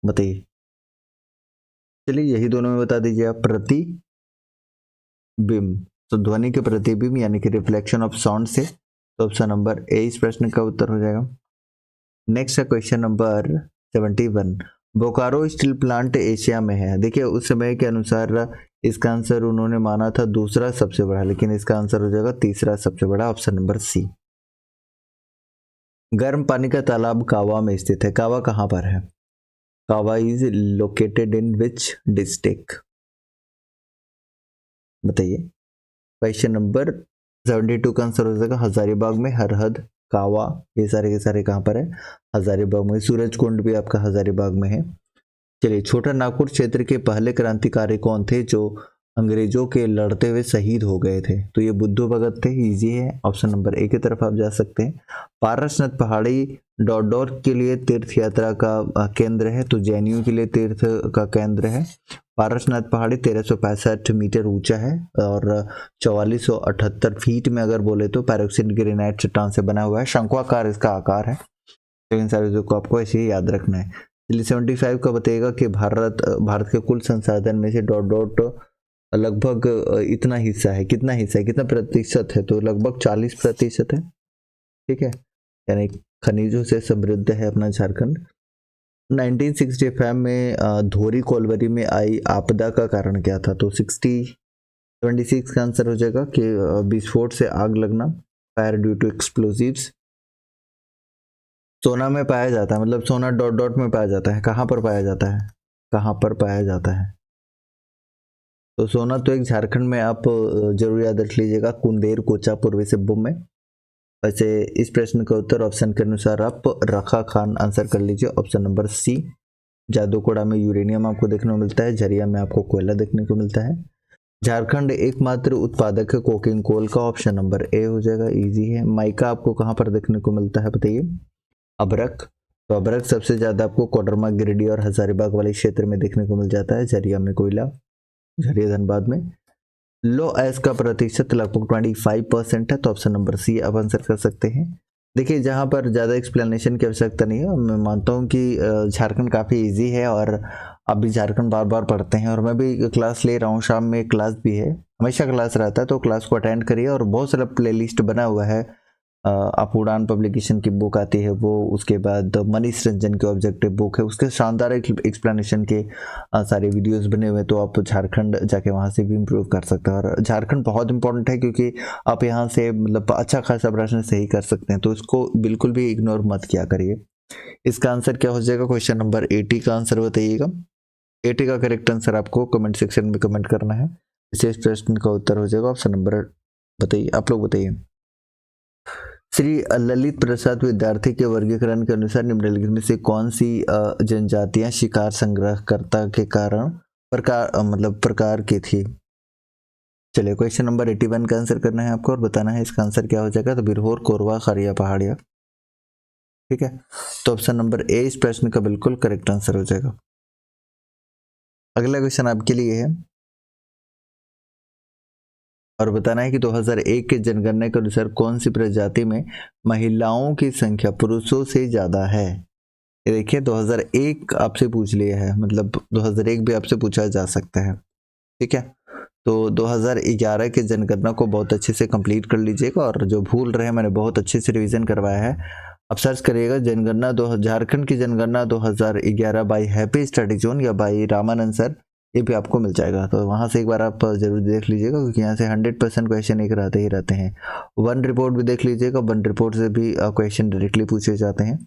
बताइए। चलिए यही दोनों में बता दीजिए आप। प्रतिबिंब, तो ध्वनि के प्रतिबिंब यानी कि रिफ्लेक्शन ऑफ साउंड से, तो ऑप्शन नंबर ए इस प्रश्न का उत्तर हो जाएगा। नेक्स्ट है question number 71, Bokaro steel plant Asia में है। देखिए उस समय के अनुसार इसका आंसर उन्होंने माना था दूसरा सबसे बड़ा, लेकिन इसका आंसर हो जाएगा तीसरा सबसे बड़ा, ऑप्शन नंबर सी। गर्म पानी का तालाब कावा में स्थित है, कावा कहाँ पर है? कावा is located in which district? बताइए। क्वेश्चन नंबर 72 का आंसर हो जाएगा हजारीबाग में, हरहद, कावा, ये सारे के सारे कहाँ पर है? हजारीबाग में। सूरज कुंड भी आपका हजारीबाग में है। चलिए छोटा नागपुर क्षेत्र के पहले क्रांतिकारी कौन थे जो अंग्रेजों के लड़ते हुए शहीद हो गए थे? तो ये बुद्धू भगत थे, इजी है, ऑप्शन नंबर ए की तरफ आप जा सकते हैं। पारसनाथ पहाड़ी डॉट डॉट के लिए तीर्थ यात्रा का केंद्र है, तो जैनियों के लिए तीर्थ का केंद्र है। पारसनाथ पहाड़ी 1365 मीटर ऊंचा है और 4478 फीट में अगर बोले तो पैरोक्सिन ग्रेनाइट चट्टान से बना हुआ है, शंक्वाकार इसका आकार है। तो इन सारी चीजों को आपको ऐसे ही याद रखना है। 75 का बताएगा कि भारत के कुल संसाधन में से डॉट डॉट लगभग इतना हिस्सा है, कितना हिस्सा है, कितना प्रतिशत है? तो लगभग 40% है। ठीक है, यानी खनिजों से समृद्ध है अपना झारखंड। 1965 में धोरी कोलवरी में आई आपदा का कारण क्या था? तो 26 का आंसर हो जाएगा कि विस्फोट से आग लगना, फायर ड्यू टू एक्सप्लोजिव्स। सोना में पाया जाता है, मतलब सोना डॉट डॉट में पाया जाता है, कहाँ पर पाया जाता है, कहाँ पर पाया जाता है? तो सोना तो एक झारखंड में आप जरूर याद रख लीजिएगा, कुंदेर, कोचा, पूर्वी सिंहभूम में। वैसे इस प्रश्न का उत्तर ऑप्शन के अनुसार आप रखा खान आंसर कर लीजिए, ऑप्शन नंबर सी। जादूकोड़ा में यूरेनियम आपको देखने को मिलता है, झरिया में आपको कोयला देखने को मिलता है। झारखंड एकमात्र उत्पादक है कोकिंग कोल का, ऑप्शन नंबर ए हो जाएगा, इजी है। माइका आपको कहाँ पर देखने को मिलता है बताइए? अभरक। तो अभरक सबसे ज्यादा आपको कोडरमा, गिरिडीह और हजारीबाग वाले क्षेत्र में देखने को मिल जाता है, झरिया में कोयला, झरिया धनबाद में। लो एस का प्रतिशत लगभग 25% है, तो ऑप्शन नंबर सी आप आंसर कर सकते हैं। देखिए जहां पर ज़्यादा एक्सप्लेनेशन की आवश्यकता नहीं है, मैं मानता हूं कि झारखंड काफ़ी इजी है और आप भी झारखंड बार बार पढ़ते हैं, और मैं भी क्लास ले रहा हूं, शाम में क्लास भी है, हमेशा क्लास रहता है, तो क्लास को अटेंड करिए। और बहुत सारा प्लेलिस्ट बना हुआ है, आप उड़ान पब्लिकेशन की बुक आती है वो, उसके बाद मनीष रंजन की ऑब्जेक्टिव बुक है, उसके शानदार एक्सप्लेनेशन के सारे वीडियोस बने हुए हैं, तो आप झारखंड जाके वहाँ से भी इम्प्रूव कर सकते हैं। और झारखंड बहुत इंपॉर्टेंट है क्योंकि आप यहाँ से मतलब अच्छा खासा प्रश्न सही कर सकते हैं, तो इसको बिल्कुल भी इग्नोर मत किया करिए। इसका आंसर क्या हो जाएगा? क्वेश्चन नंबर 80 का आंसर बताइएगा। 80 का करेक्ट आंसर आपको कमेंट सेक्शन में कमेंट करना है। इस प्रश्न का उत्तर हो जाएगा ऑप्शन नंबर, बताइए आप लोग बताइए। श्री ललित प्रसाद विद्यार्थी के वर्गीकरण के अनुसार निम्नलिखित में से कौन सी जनजातियां शिकार संग्रहकर्ता के कारण प्रकार की थी? चलिए क्वेश्चन नंबर 81 का आंसर करना है आपको और बताना है इसका आंसर क्या हो जाएगा। तो बिरहोर, कोरवा, खरिया, पहाड़िया, ठीक है। तो ऑप्शन नंबर ए इस प्रश्न का बिल्कुल करेक्ट आंसर हो जाएगा। अगला क्वेश्चन आपके लिए है और बताना है कि 2001 के जनगणना के अनुसार कौन सी प्रजाति में महिलाओं की संख्या पुरुषों से ज्यादा है? ये देखिए 2001 आपसे पूछ लिया है, मतलब 2001 भी आपसे पूछा जा सकता है, ठीक है। तो 2011 के जनगणना को बहुत अच्छे से कंप्लीट कर लीजिएगा, और जो भूल रहे हैं मैंने बहुत अच्छे से रिवीजन करवाया है। अब सर्च करिएगा जनगणना झारखंड की जनगणना 2011 बाई हैप्पी स्टडी जोन या बाई रामानंद सर, ये भी आपको मिल जाएगा। तो वहाँ से एक बार आप जरूर देख लीजिएगा, क्योंकि यहाँ से 100% क्वेश्चन एक रहते ही रहते हैं। वन रिपोर्ट भी देख लीजिएगा, वन रिपोर्ट से भी क्वेश्चन डायरेक्टली पूछे जाते हैं।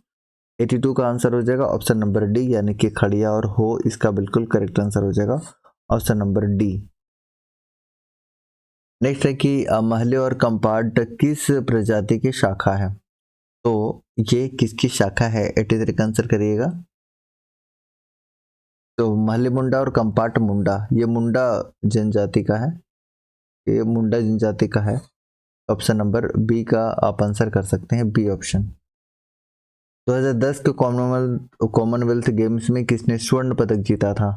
82 का आंसर हो जाएगा ऑप्शन नंबर डी, यानी कि खड़िया और हो, इसका बिल्कुल करेक्ट आंसर हो जाएगा ऑप्शन नंबर डी। नेक्स्ट है कि महले और कंपार्ट किस प्रजाति की शाखा है? तो ये किसकी शाखा है? 83 का आंसर करिएगा। तो महले मुंडा और कंपार्ट मुंडा, ये मुंडा जनजाति का है, ये मुंडा जनजाति का है। ऑप्शन नंबर बी का आप आंसर कर सकते हैं, बी ऑप्शन। 2010 के कॉमनवेल्थ गेम्स में किसने स्वर्ण पदक जीता था?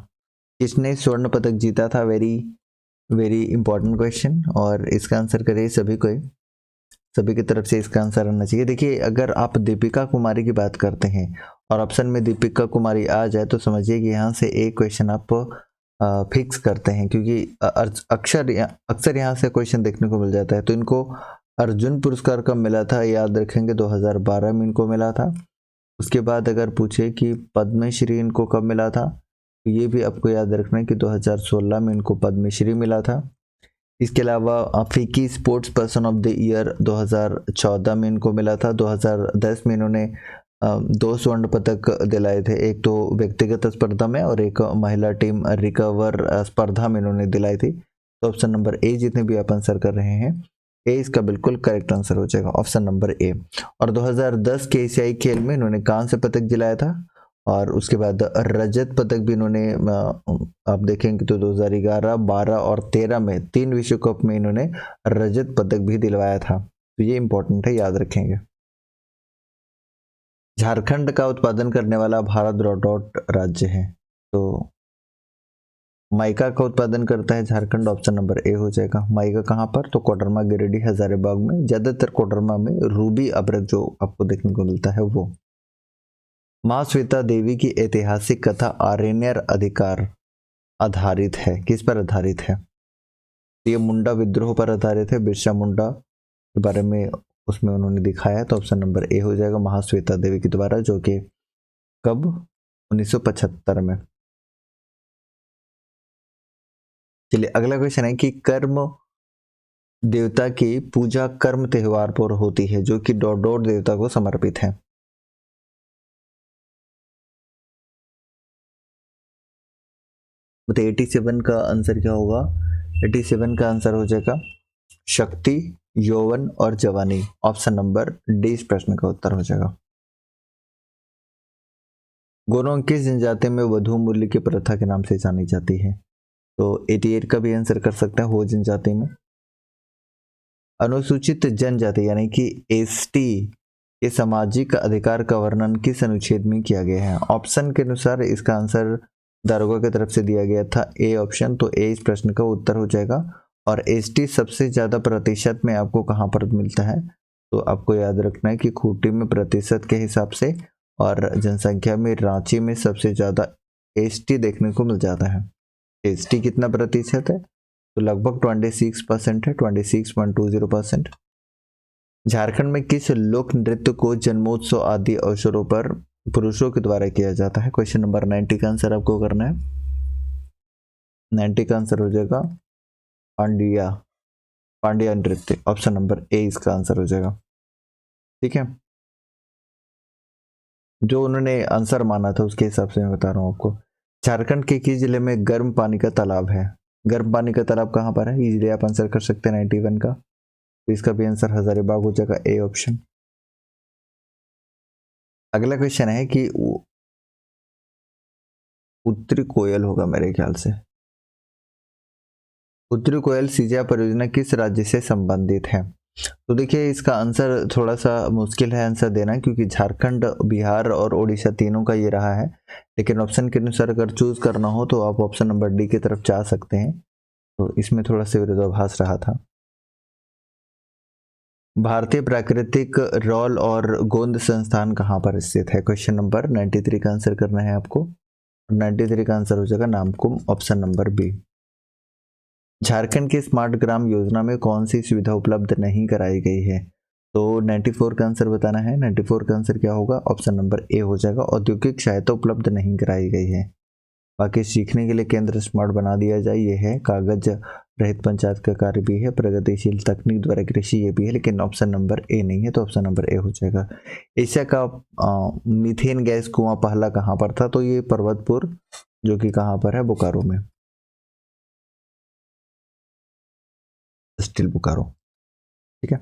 किसने स्वर्ण पदक जीता था? वेरी वेरी इंपॉर्टेंट क्वेश्चन, और इसका आंसर करिए सभी की तरफ से इसका आंसर आना चाहिए। देखिए अगर आप दीपिका कुमारी की बात करते हैं और ऑप्शन में दीपिका कुमारी आ जाए, तो समझिए कि यहाँ से एक क्वेश्चन आप फिक्स करते हैं, क्योंकि अक्सर यहाँ से क्वेश्चन देखने को मिल जाता है। तो इनको अर्जुन पुरस्कार कब मिला था? याद रखेंगे 2012 में इनको मिला था। उसके बाद अगर पूछे कि पद्मश्री इनको कब मिला था, तो ये भी आपको याद रखना है कि 2016 में इनको पद्मश्री मिला था। इसके अलावा अफ्रीकी sports person of the year 2014 में इनको मिला था। 2010 में इन्होंने 2 स्वर्ण पदक दिलाए थे, एक तो व्यक्तिगत स्पर्धा में और एक महिला टीम रिकवर स्पर्धा में इन्होंने दिलाई थी। तो ऑप्शन नंबर ए जितने भी आप आंसर कर रहे हैं, ए इसका बिल्कुल करेक्ट आंसर हो जाएगा, ऑप्शन नंबर ए। और 2010 के एशियाई खेल में इन्होंने कांस्य पदक दिलाया था, और उसके बाद रजत पदक भी इन्होंने आप देखेंगे तो 2011, 12 और 13 में 3 विश्व कप में इन्होंने रजत पदक भी दिलवाया था। तो ये इंपॉर्टेंट है, याद रखेंगे। झारखंड का उत्पादन करने वाला भारत डॉट डॉट राज्य है, तो माइका का उत्पादन करता है झारखंड, ऑप्शन नंबर ए हो जाएगा। माइका कहाँ पर? तो कोडरमा, गिरिडीह, हजारीबाग में, ज्यादातर कोडरमा में रूबी अभ्रक जो आपको देखने को मिलता है वो। माँ श्वेता देवी की ऐतिहासिक कथा आर्यन्यर अधिकार आधारित है, किस पर आधारित है? ये मुंडा विद्रोह पर आधारित है, बिरसा मुंडा के बारे में उसमें उन्होंने दिखाया है। तो ऑप्शन नंबर ए हो जाएगा, महाश्वेता देवी के द्वारा, जो कि कब? 1975 में। चलिए अगला क्वेश्चन है कि कर्म देवता की पूजा कर्म त्योहार पर होती है, जो कि डॉट डॉट देवता को समर्पित है। बताइए 87 का आंसर क्या होगा? 87 का आंसर हो जाएगा शक्ति, यौवन और जवानी। ऑप्शन नंबर डी इस प्रश्न का उत्तर हो जाएगा। गोरों किस जनजाति में वधु मूल्य की प्रथा के नाम से जानी जाती है? तो 88 का भी आंसर कर सकते हैं हो जनजाति में। अनुसूचित जनजाति यानी कि एसटी के सामाजिक अधिकार का वर्णन किस अनुच्छेद में किया गया है? ऑप्शन के अनुसार इसका आंसर दारोगा की तरफ से दिया गया था ए ऑप्शन, तो ए इस प्रश्न का उत्तर हो जाएगा। और एसटी सबसे ज्यादा प्रतिशत में आपको कहां पर मिलता है? तो आपको याद रखना है कि खूंटी में प्रतिशत के हिसाब से और जनसंख्या में रांची में सबसे ज्यादा एसटी देखने को मिल जाता है। एसटी कितना प्रतिशत है? तो लगभग 26% है, 26.20%। झारखंड में किस लोक नृत्य को जन्मोत्सव आदि अवसरों पर पुरुषों के द्वारा किया जाता है? क्वेश्चन नंबर 90 का आंसर आपको करना है। 90 का आंसर हो जाएगा पांड्या नृत्य। ऑप्शन नंबर ए इसका आंसर हो जाएगा। ठीक है, जो उन्होंने आंसर माना था उसके हिसाब से मैं बता रहा हूँ आपको। झारखंड के किस जिले में गर्म पानी का तालाब है? गर्म पानी का तालाब कहाँ पर है? इजीली आप आंसर कर सकते हैं 91 का। तो इसका भी आंसर हजारीबाग हो जाएगा ए ऑप्शन। अगला क्वेश्चन है कि उत्तरी कोयल होगा मेरे ख्याल से। उत्तरी कोयल सिंचाई परियोजना किस राज्य से संबंधित है? तो देखिए इसका आंसर थोड़ा सा मुश्किल है आंसर देना, क्योंकि झारखंड, बिहार और ओडिशा तीनों का ये रहा है। लेकिन ऑप्शन के अनुसार अगर चूज करना हो तो आप ऑप्शन नंबर डी की तरफ जा सकते हैं। तो इसमें थोड़ा सा विरोधाभास रहा था। भारतीय प्राकृतिक रोल और गोंद संस्थान कहाँ पर स्थित है? क्वेश्चन नंबर 93 का आंसर करना है आपको। 93 का आंसर हो जाएगा Namkum. Option number B. Jharkhand की स्मार्ट ग्राम योजना में कौन सी सुविधा उपलब्ध नहीं कराई गई है? तो 94 का आंसर बताना है। 94 का आंसर क्या होगा? ऑप्शन नंबर ए हो जाएगा औद्योगिक सहायता उपलब्ध नहीं कराई गई है। बाकी सीखने के लिए केंद्र स्मार्ट बना दिया जाए ये है, कागज रहित पंचायत का कार्य भी है, प्रगतिशील तकनीक द्वारा कृषि ये भी है, लेकिन ऑप्शन नंबर ए नहीं है, तो ऑप्शन नंबर ए हो जाएगा। एशिया का मीथेन गैस कुआं पहला कहाँ पर था? तो ये पर्वतपुर, जो कि कहाँ पर है? बोकारो में, स्टिल बोकारो। ठीक है,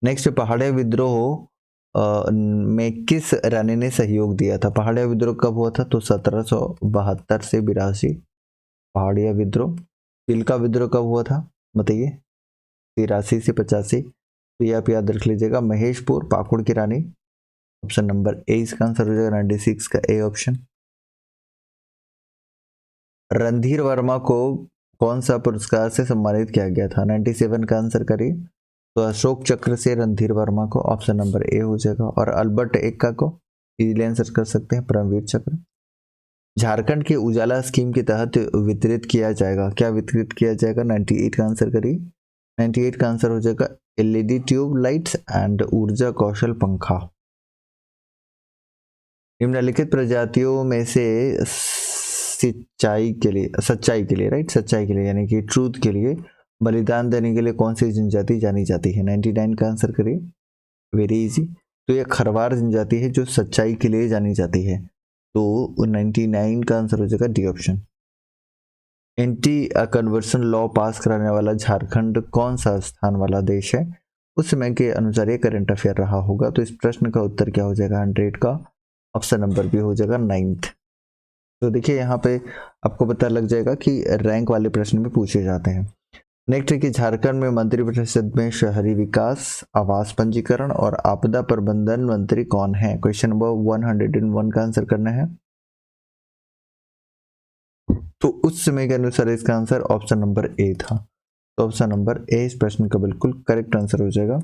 नेक्स्ट पहाड़िया विद्रोह में किस रानी ने सहयोग दिया था? पहाड़िया विद्रोह कब हुआ था? तो 1772 से 82 पहाड़िया विद्रोह। चिल्का विद्रोह कब हुआ था बताइए? 83 से 85। तो ये आप याद रख लीजिएगा। महेशपुर, पाकुड़ की रानी। ऑप्शन नंबर ए इसका आंसर हो जाएगा 96 का ए ऑप्शन। रणधीर वर्मा को कौन सा पुरस्कार से सम्मानित किया गया था? 97 का आंसर करिए। तो अशोक चक्र से रणधीर वर्मा को, ऑप्शन नंबर ए हो जाएगा। और अल्बर्ट एक्का को इजीली आंसर कर सकते हैं, परमवीर चक्र। झारखंड के उजाला स्कीम के तहत वितरित किया जाएगा, क्या वितरित किया जाएगा? 98 का आंसर करिए। 98 का आंसर हो जाएगा एलईडी ट्यूब लाइट्स एंड ऊर्जा कौशल पंखा। निम्नलिखित प्रजातियों में से सच्चाई के लिए राइट, सच्चाई के लिए यानी कि ट्रूथ के लिए बलिदान देने के लिए कौन सी जनजाति जानी जाती है? 99 का आंसर करिए। Very easy. तो ये खरवार जनजाति है जो सच्चाई के लिए जानी जाती है। तो 99 का आंसर हो जाएगा D option. Anti conversion law पास कराने वाला झारखंड कौन सा स्थान वाला देश है? उस समय के अनुसार ये करंट अफेयर रहा होगा। तो इस प्रश्न का उत्तर क्या हो जाएगा? 100 का ऑप्शन नंबर भी हो जाएगा 9th। तो देखिए यहाँ पे आपको पता लग जाएगा कि रैंक वाले प्रश्न भी पूछे जाते हैं। नेक्स्ट है कि झारखंड में मंत्रिपरिषद में शहरी विकास, आवास पंजीकरण और आपदा प्रबंधन मंत्री कौन है? क्वेश्चन नंबर 101 का आंसर करना है। तो उस समय के अनुसार इसका आंसर ऑप्शन नंबर ए था। तो ऑप्शन नंबर ए इस प्रश्न का बिल्कुल करेक्ट आंसर हो जाएगा,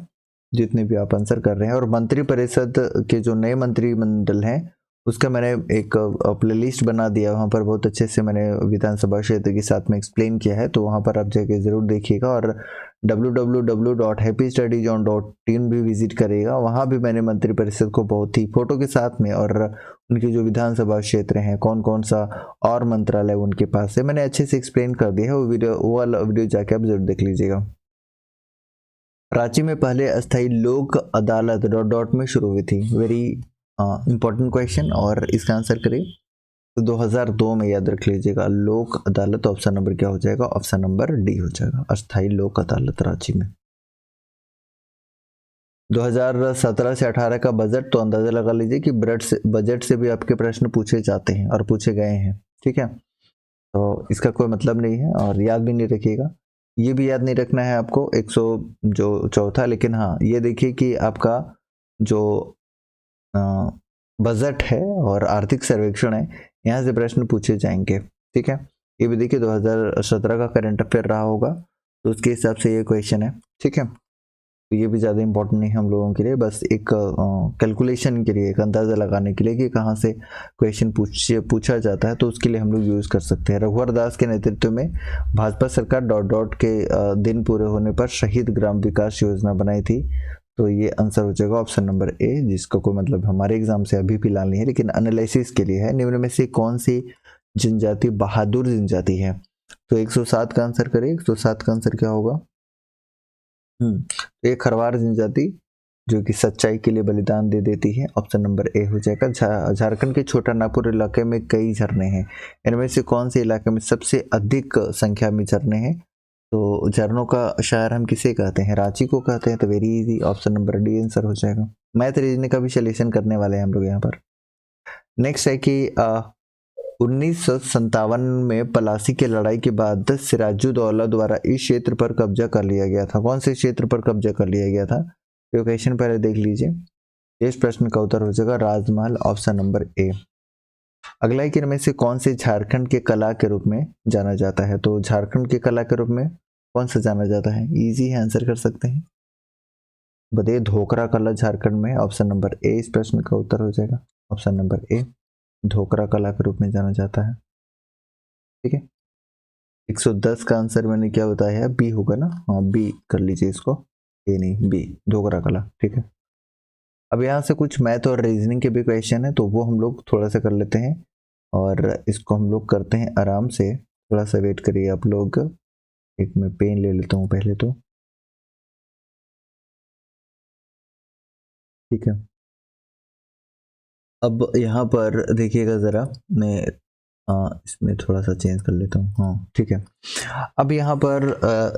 जितने भी आप आंसर कर रहे हैं। और मंत्रिपरिषद के जो नए मंत्रिमंडल हैं उसका मैंने एक प्लेलिस्ट बना दिया, वहाँ पर बहुत अच्छे से मैंने विधानसभा क्षेत्र के साथ में एक्सप्लेन किया है, तो वहाँ पर आप जाके ज़रूर देखिएगा। और www.happystudyzone.in भी विजिट करिएगा, वहाँ भी मैंने मंत्रिपरिषद को बहुत ही फोटो के साथ में और उनके जो विधानसभा क्षेत्र हैं, कौन कौन सा और मंत्रालय उनके पास है, मैंने अच्छे से एक्सप्लेन कर दिया है। वो वाला वीडियो जाके आप जरूर देख लीजिएगा। रांची में पहले अस्थायी लोक अदालत ... में शुरू हुई थी। वेरी इंपॉर्टेंट क्वेश्चन, और इसका आंसर करिए। तो 2002 में याद रख लीजिएगा लोक अदालत, ऑप्शन नंबर क्या हो जाएगा, ऑप्शन नंबर डी हो जाएगा, अस्थाई लोक अदालत रांची में। 2017 से 18 का बजट, तो अंदाजा लगा लीजिए कि बजट से भी आपके प्रश्न पूछे जाते हैं और पूछे गए हैं, ठीक है। तो इसका कोई मतलब नहीं है और याद भी नहीं रखिएगा, ये भी याद नहीं रखना है आपको 100 जो चौथा, लेकिन हाँ ये देखिए कि आपका जो बजट है और आर्थिक सर्वेक्षण है, यहाँ से प्रश्न पूछे जाएंगे, ठीक है। ये भी देखिए 2017 का करंट अफेयर रहा होगा, तो उसके हिसाब से ये क्वेश्चन है, ठीक है। तो ये भी ज़्यादा इंपॉर्टेंट नहीं है हम लोगों के लिए, बस एक कैलकुलेशन के लिए, एक अंदाज़ा लगाने के लिए कि कहाँ से क्वेश्चन पूछा जाता है, तो उसके लिए हम लोग यूज़ कर सकते हैं। रघुवर दास के नेतृत्व में भाजपा सरकार डॉट डॉट के दिन पूरे होने पर शहीद ग्राम विकास योजना बनाई थी, तो ये आंसर हो जाएगा ऑप्शन नंबर ए, जिसका कोई मतलब हमारे एग्जाम से अभी फिलहाल नहीं है, लेकिन एनालिसिस के लिए है। निम्न में से कौन सी जनजाति बहादुर जनजाति है, तो 107 का आंसर करें, 107 का आंसर क्या होगा, एक खरवार जनजाति जो कि सच्चाई के लिए बलिदान दे देती है, ऑप्शन नंबर ए हो जाएगा। झारखंड के छोटा नागपुर इलाके में कई झरने हैं, इनमें से कौन से इलाके में सबसे अधिक संख्या में झरने हैं, तो झरनों का शहर हम किसे कहते हैं, रांची को कहते हैं, तो very easy, option number D answer हो जाएगा। मैथ रीजनिंग का भी सॉल्यूशन करने वाले हैं हम लोग यहाँ पर। नेक्स्ट है कि 1957 में पलासी की लड़ाई के बाद सिराजुद्दौला द्वारा इस क्षेत्र पर कब्जा कर लिया गया था, कौन से क्षेत्र पर कब्जा कर लिया गया था, तो क्वेश्चन पहले देख लीजिए। इस प्रश्न का उत्तर हो जाएगा राजमहल, ऑप्शन नंबर ए। अगला है कि इनमें से कौन से झारखंड के कला के रूप में जाना जाता है, तो झारखंड के कला के रूप में कौन सा जाना जाता है, इजी है, आंसर कर सकते हैं, बताइए। धोकरा कला झारखंड में, ऑप्शन नंबर ए इस प्रश्न का उत्तर हो जाएगा, ऑप्शन नंबर ए, धोकरा कला के रूप में जाना जाता है, ठीक है। 110 का आंसर मैंने क्या बताया है, बी होगा ना, हाँ बी कर लीजिए इसको, ए नहीं बी, धोकरा कला, ठीक है। अब यहाँ से कुछ मैथ और रीजनिंग के भी क्वेश्चन है, तो वो हम लोग थोड़ा सा कर लेते हैं और इसको हम लोग करते हैं आराम से, थोड़ा सा वेट करिए आप लोग, एक मैं पेन ले लेता हूँ पहले तो, ठीक है। अब यहाँ पर देखिएगा ज़रा, मैं इसमें थोड़ा सा चेंज कर लेता हूँ, हाँ ठीक है। अब यहाँ पर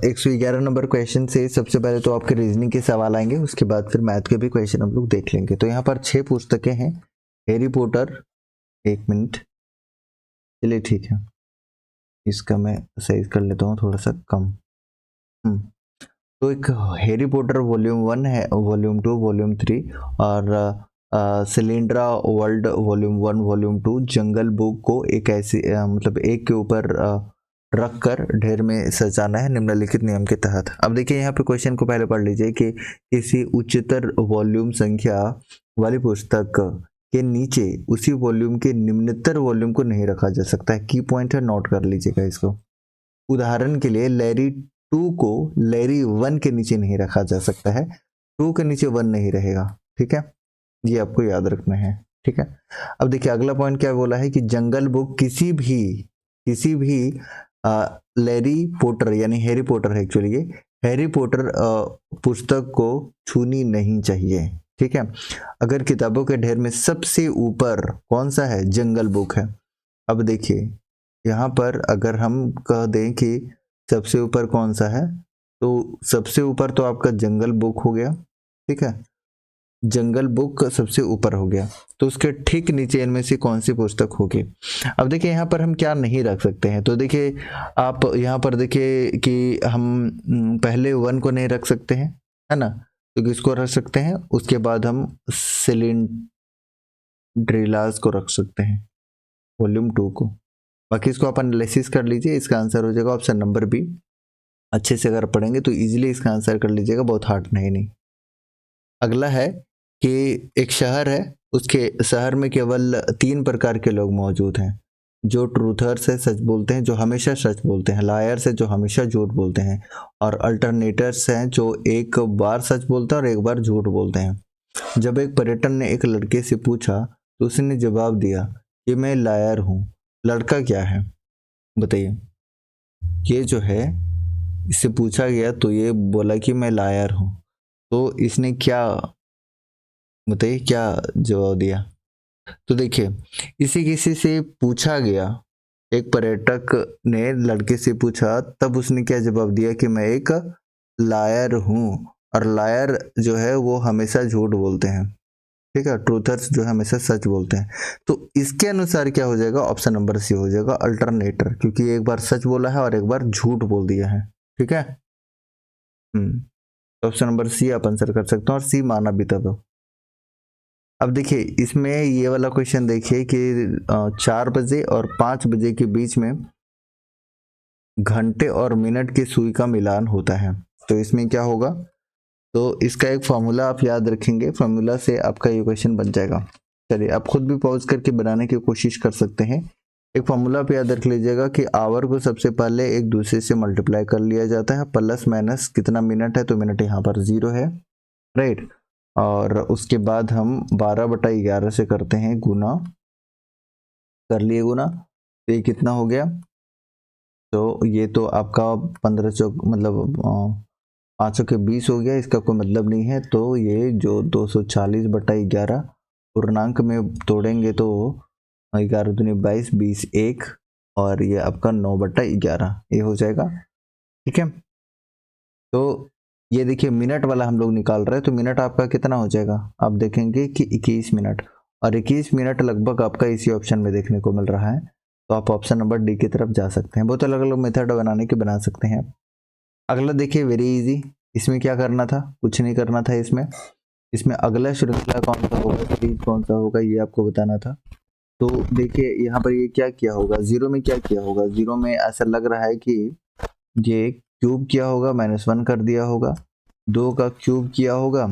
111 नंबर क्वेश्चन से सबसे पहले तो आपके रीजनिंग के सवाल आएंगे, उसके बाद फिर मैथ के भी क्वेश्चन हम लोग देख लेंगे। तो यहाँ पर 6 पुस्तकें हैं, हैरी पॉटर, एक मिनट, चलिए ठीक है, इसका मैं साइज कर लेता हूँ थोड़ा सा कम। तो एक हैरी पॉटर वॉल्यूम 1 है, वॉल्यूम 2, वॉल्यूम 3, और सिलिंड्रा वर्ल्ड वॉल्यूम 1, वॉल्यूम 2, जंगल बुक को एक ऐसी मतलब एक के ऊपर रख कर ढेर में सजाना है निम्नलिखित नियम के तहत। अब देखिए यहाँ पे क्वेश्चन को पहले पढ़ लीजिए कि किसी उच्चतर वॉल्यूम संख्या वाली पुस्तक के नीचे उसी वॉल्यूम के निम्नतर वॉल्यूम को नहीं रखा जा सकता है। की पॉइंट है, नोट कर लीजिएगा इसको। उदाहरण के लिए लैरी 2 को लैरी 1 के नीचे नहीं रखा जा सकता है, 2 के नीचे 1 नहीं रहेगा, ठीक है, ये आपको याद रखना है, ठीक है। अब देखिए अगला पॉइंट क्या बोला है कि जंगल बुक किसी भी लैरी पॉटर यानी हैरी पॉटर है एक्चुअली, ये हैरी पॉटर पुस्तक को छूनी नहीं चाहिए, ठीक है। अगर किताबों के ढेर में सबसे ऊपर कौन सा है, जंगल बुक है। अब देखिए यहाँ पर अगर हम कह दें कि सबसे ऊपर कौन सा है, तो सबसे ऊपर तो आपका जंगल बुक हो गया, ठीक है, जंगल बुक सबसे ऊपर हो गया, तो उसके ठीक नीचे इनमें से कौन सी पुस्तक होगी। अब देखिए यहाँ पर हम क्या नहीं रख सकते हैं, तो देखिए आप यहाँ पर देखिए कि हम पहले 1 को नहीं रख सकते हैं, है ना, तो किसको रख सकते हैं, उसके बाद हम सिलिंड्रिलास को रख सकते हैं, वॉल्यूम 2 को। बाकी इसको आप एनालिसिस कर लीजिए, इसका आंसर हो जाएगा ऑप्शन नंबर बी। अच्छे से अगर पढ़ेंगे तो इजीली इसका आंसर कर लीजिएगा, बहुत हार्ड नहीं। अगला है कि एक शहर है, उसके शहर में केवल 3 प्रकार के लोग मौजूद हैं, जो ट्रूथर्स है, सच बोलते हैं, जो हमेशा सच बोलते हैं, लायर्स है, जो हमेशा झूठ बोलते हैं, और अल्टरनेटर्स हैं, जो एक बार सच बोलते हैं और एक बार झूठ बोलते हैं। जब एक पर्यटन ने एक लड़के से पूछा तो उसने जवाब दिया कि मैं लायर हूँ, लड़का क्या है, बताइए। ये जो है इससे पूछा गया तो ये बोला कि मैं लायर हूँ, तो इसने क्या, बताइए क्या जवाब दिया, तो देखिए, इसी किसी से पूछा गया, एक पर्यटक ने लड़के से पूछा, तब उसने क्या जवाब दिया कि मैं एक लायर हूँ। और लायर जो है वो हमेशा झूठ बोलते हैं, ठीक है, ट्रूथर्स जो है हमेशा सच बोलते हैं। तो इसके अनुसार क्या हो जाएगा, ऑप्शन नंबर सी हो जाएगा अल्टरनेटर, क्योंकि एक बार सच बोला है और एक बार झूठ बोल दिया है, ठीक है। ऑप्शन नंबर सी आप आंसर कर सकते हो, और सी माना भी था। तो अब देखिए इसमें ये वाला क्वेश्चन देखिए कि 4 बजे और 5 बजे के बीच में घंटे और मिनट की सुई का मिलान होता है। तो इसमें क्या होगा, तो इसका एक फॉर्मूला आप याद रखेंगे, फॉर्मूला से आपका ये क्वेश्चन बन जाएगा। चलिए आप खुद भी पॉज करके बनाने की कोशिश कर सकते हैं। एक फॉर्मूला आप याद रख लीजिएगा कि आवर को सबसे पहले एक दूसरे से मल्टीप्लाई कर लिया जाता है, प्लस माइनस कितना मिनट है, तो मिनट यहाँ पर 0 है, राइट। और उसके बाद हम 12/11 से करते हैं गुना, कर लिए गुना, तो ये कितना हो गया, तो ये तो आपका 15 चौक मतलब 520 हो गया, इसका कोई मतलब नहीं है। तो ये जो 240/11 पूर्णांक में तोड़ेंगे तो 11 दूनी 22, 20 1, और ये आपका 9/11 ये हो जाएगा, ठीक है। तो ये देखिए मिनट वाला हम लोग निकाल रहे हैं, तो मिनट आपका कितना हो जाएगा, आप देखेंगे कि 21 मिनट, और 21 मिनट लगभग आपका इसी ऑप्शन में देखने को मिल रहा है। तो आप ऑप्शन नंबर डी की तरफ जा सकते हैं। बहुत अलग अलग मेथड बनाने के बना सकते हैं। अगला देखिए वेरी इजी, इसमें क्या करना था, कुछ नहीं करना था। इसमें इसमें अगला श्रृंखला कौन सा होगा, सीरीज कौन सा होगा, ये आपको बताना था। तो देखिए यहाँ पर ये क्या किया होगा, जीरो में क्या किया होगा, जीरो में ऐसा लग रहा है कि ये क्यूब किया होगा, -1 कर दिया होगा, 2 का क्यूब किया होगा,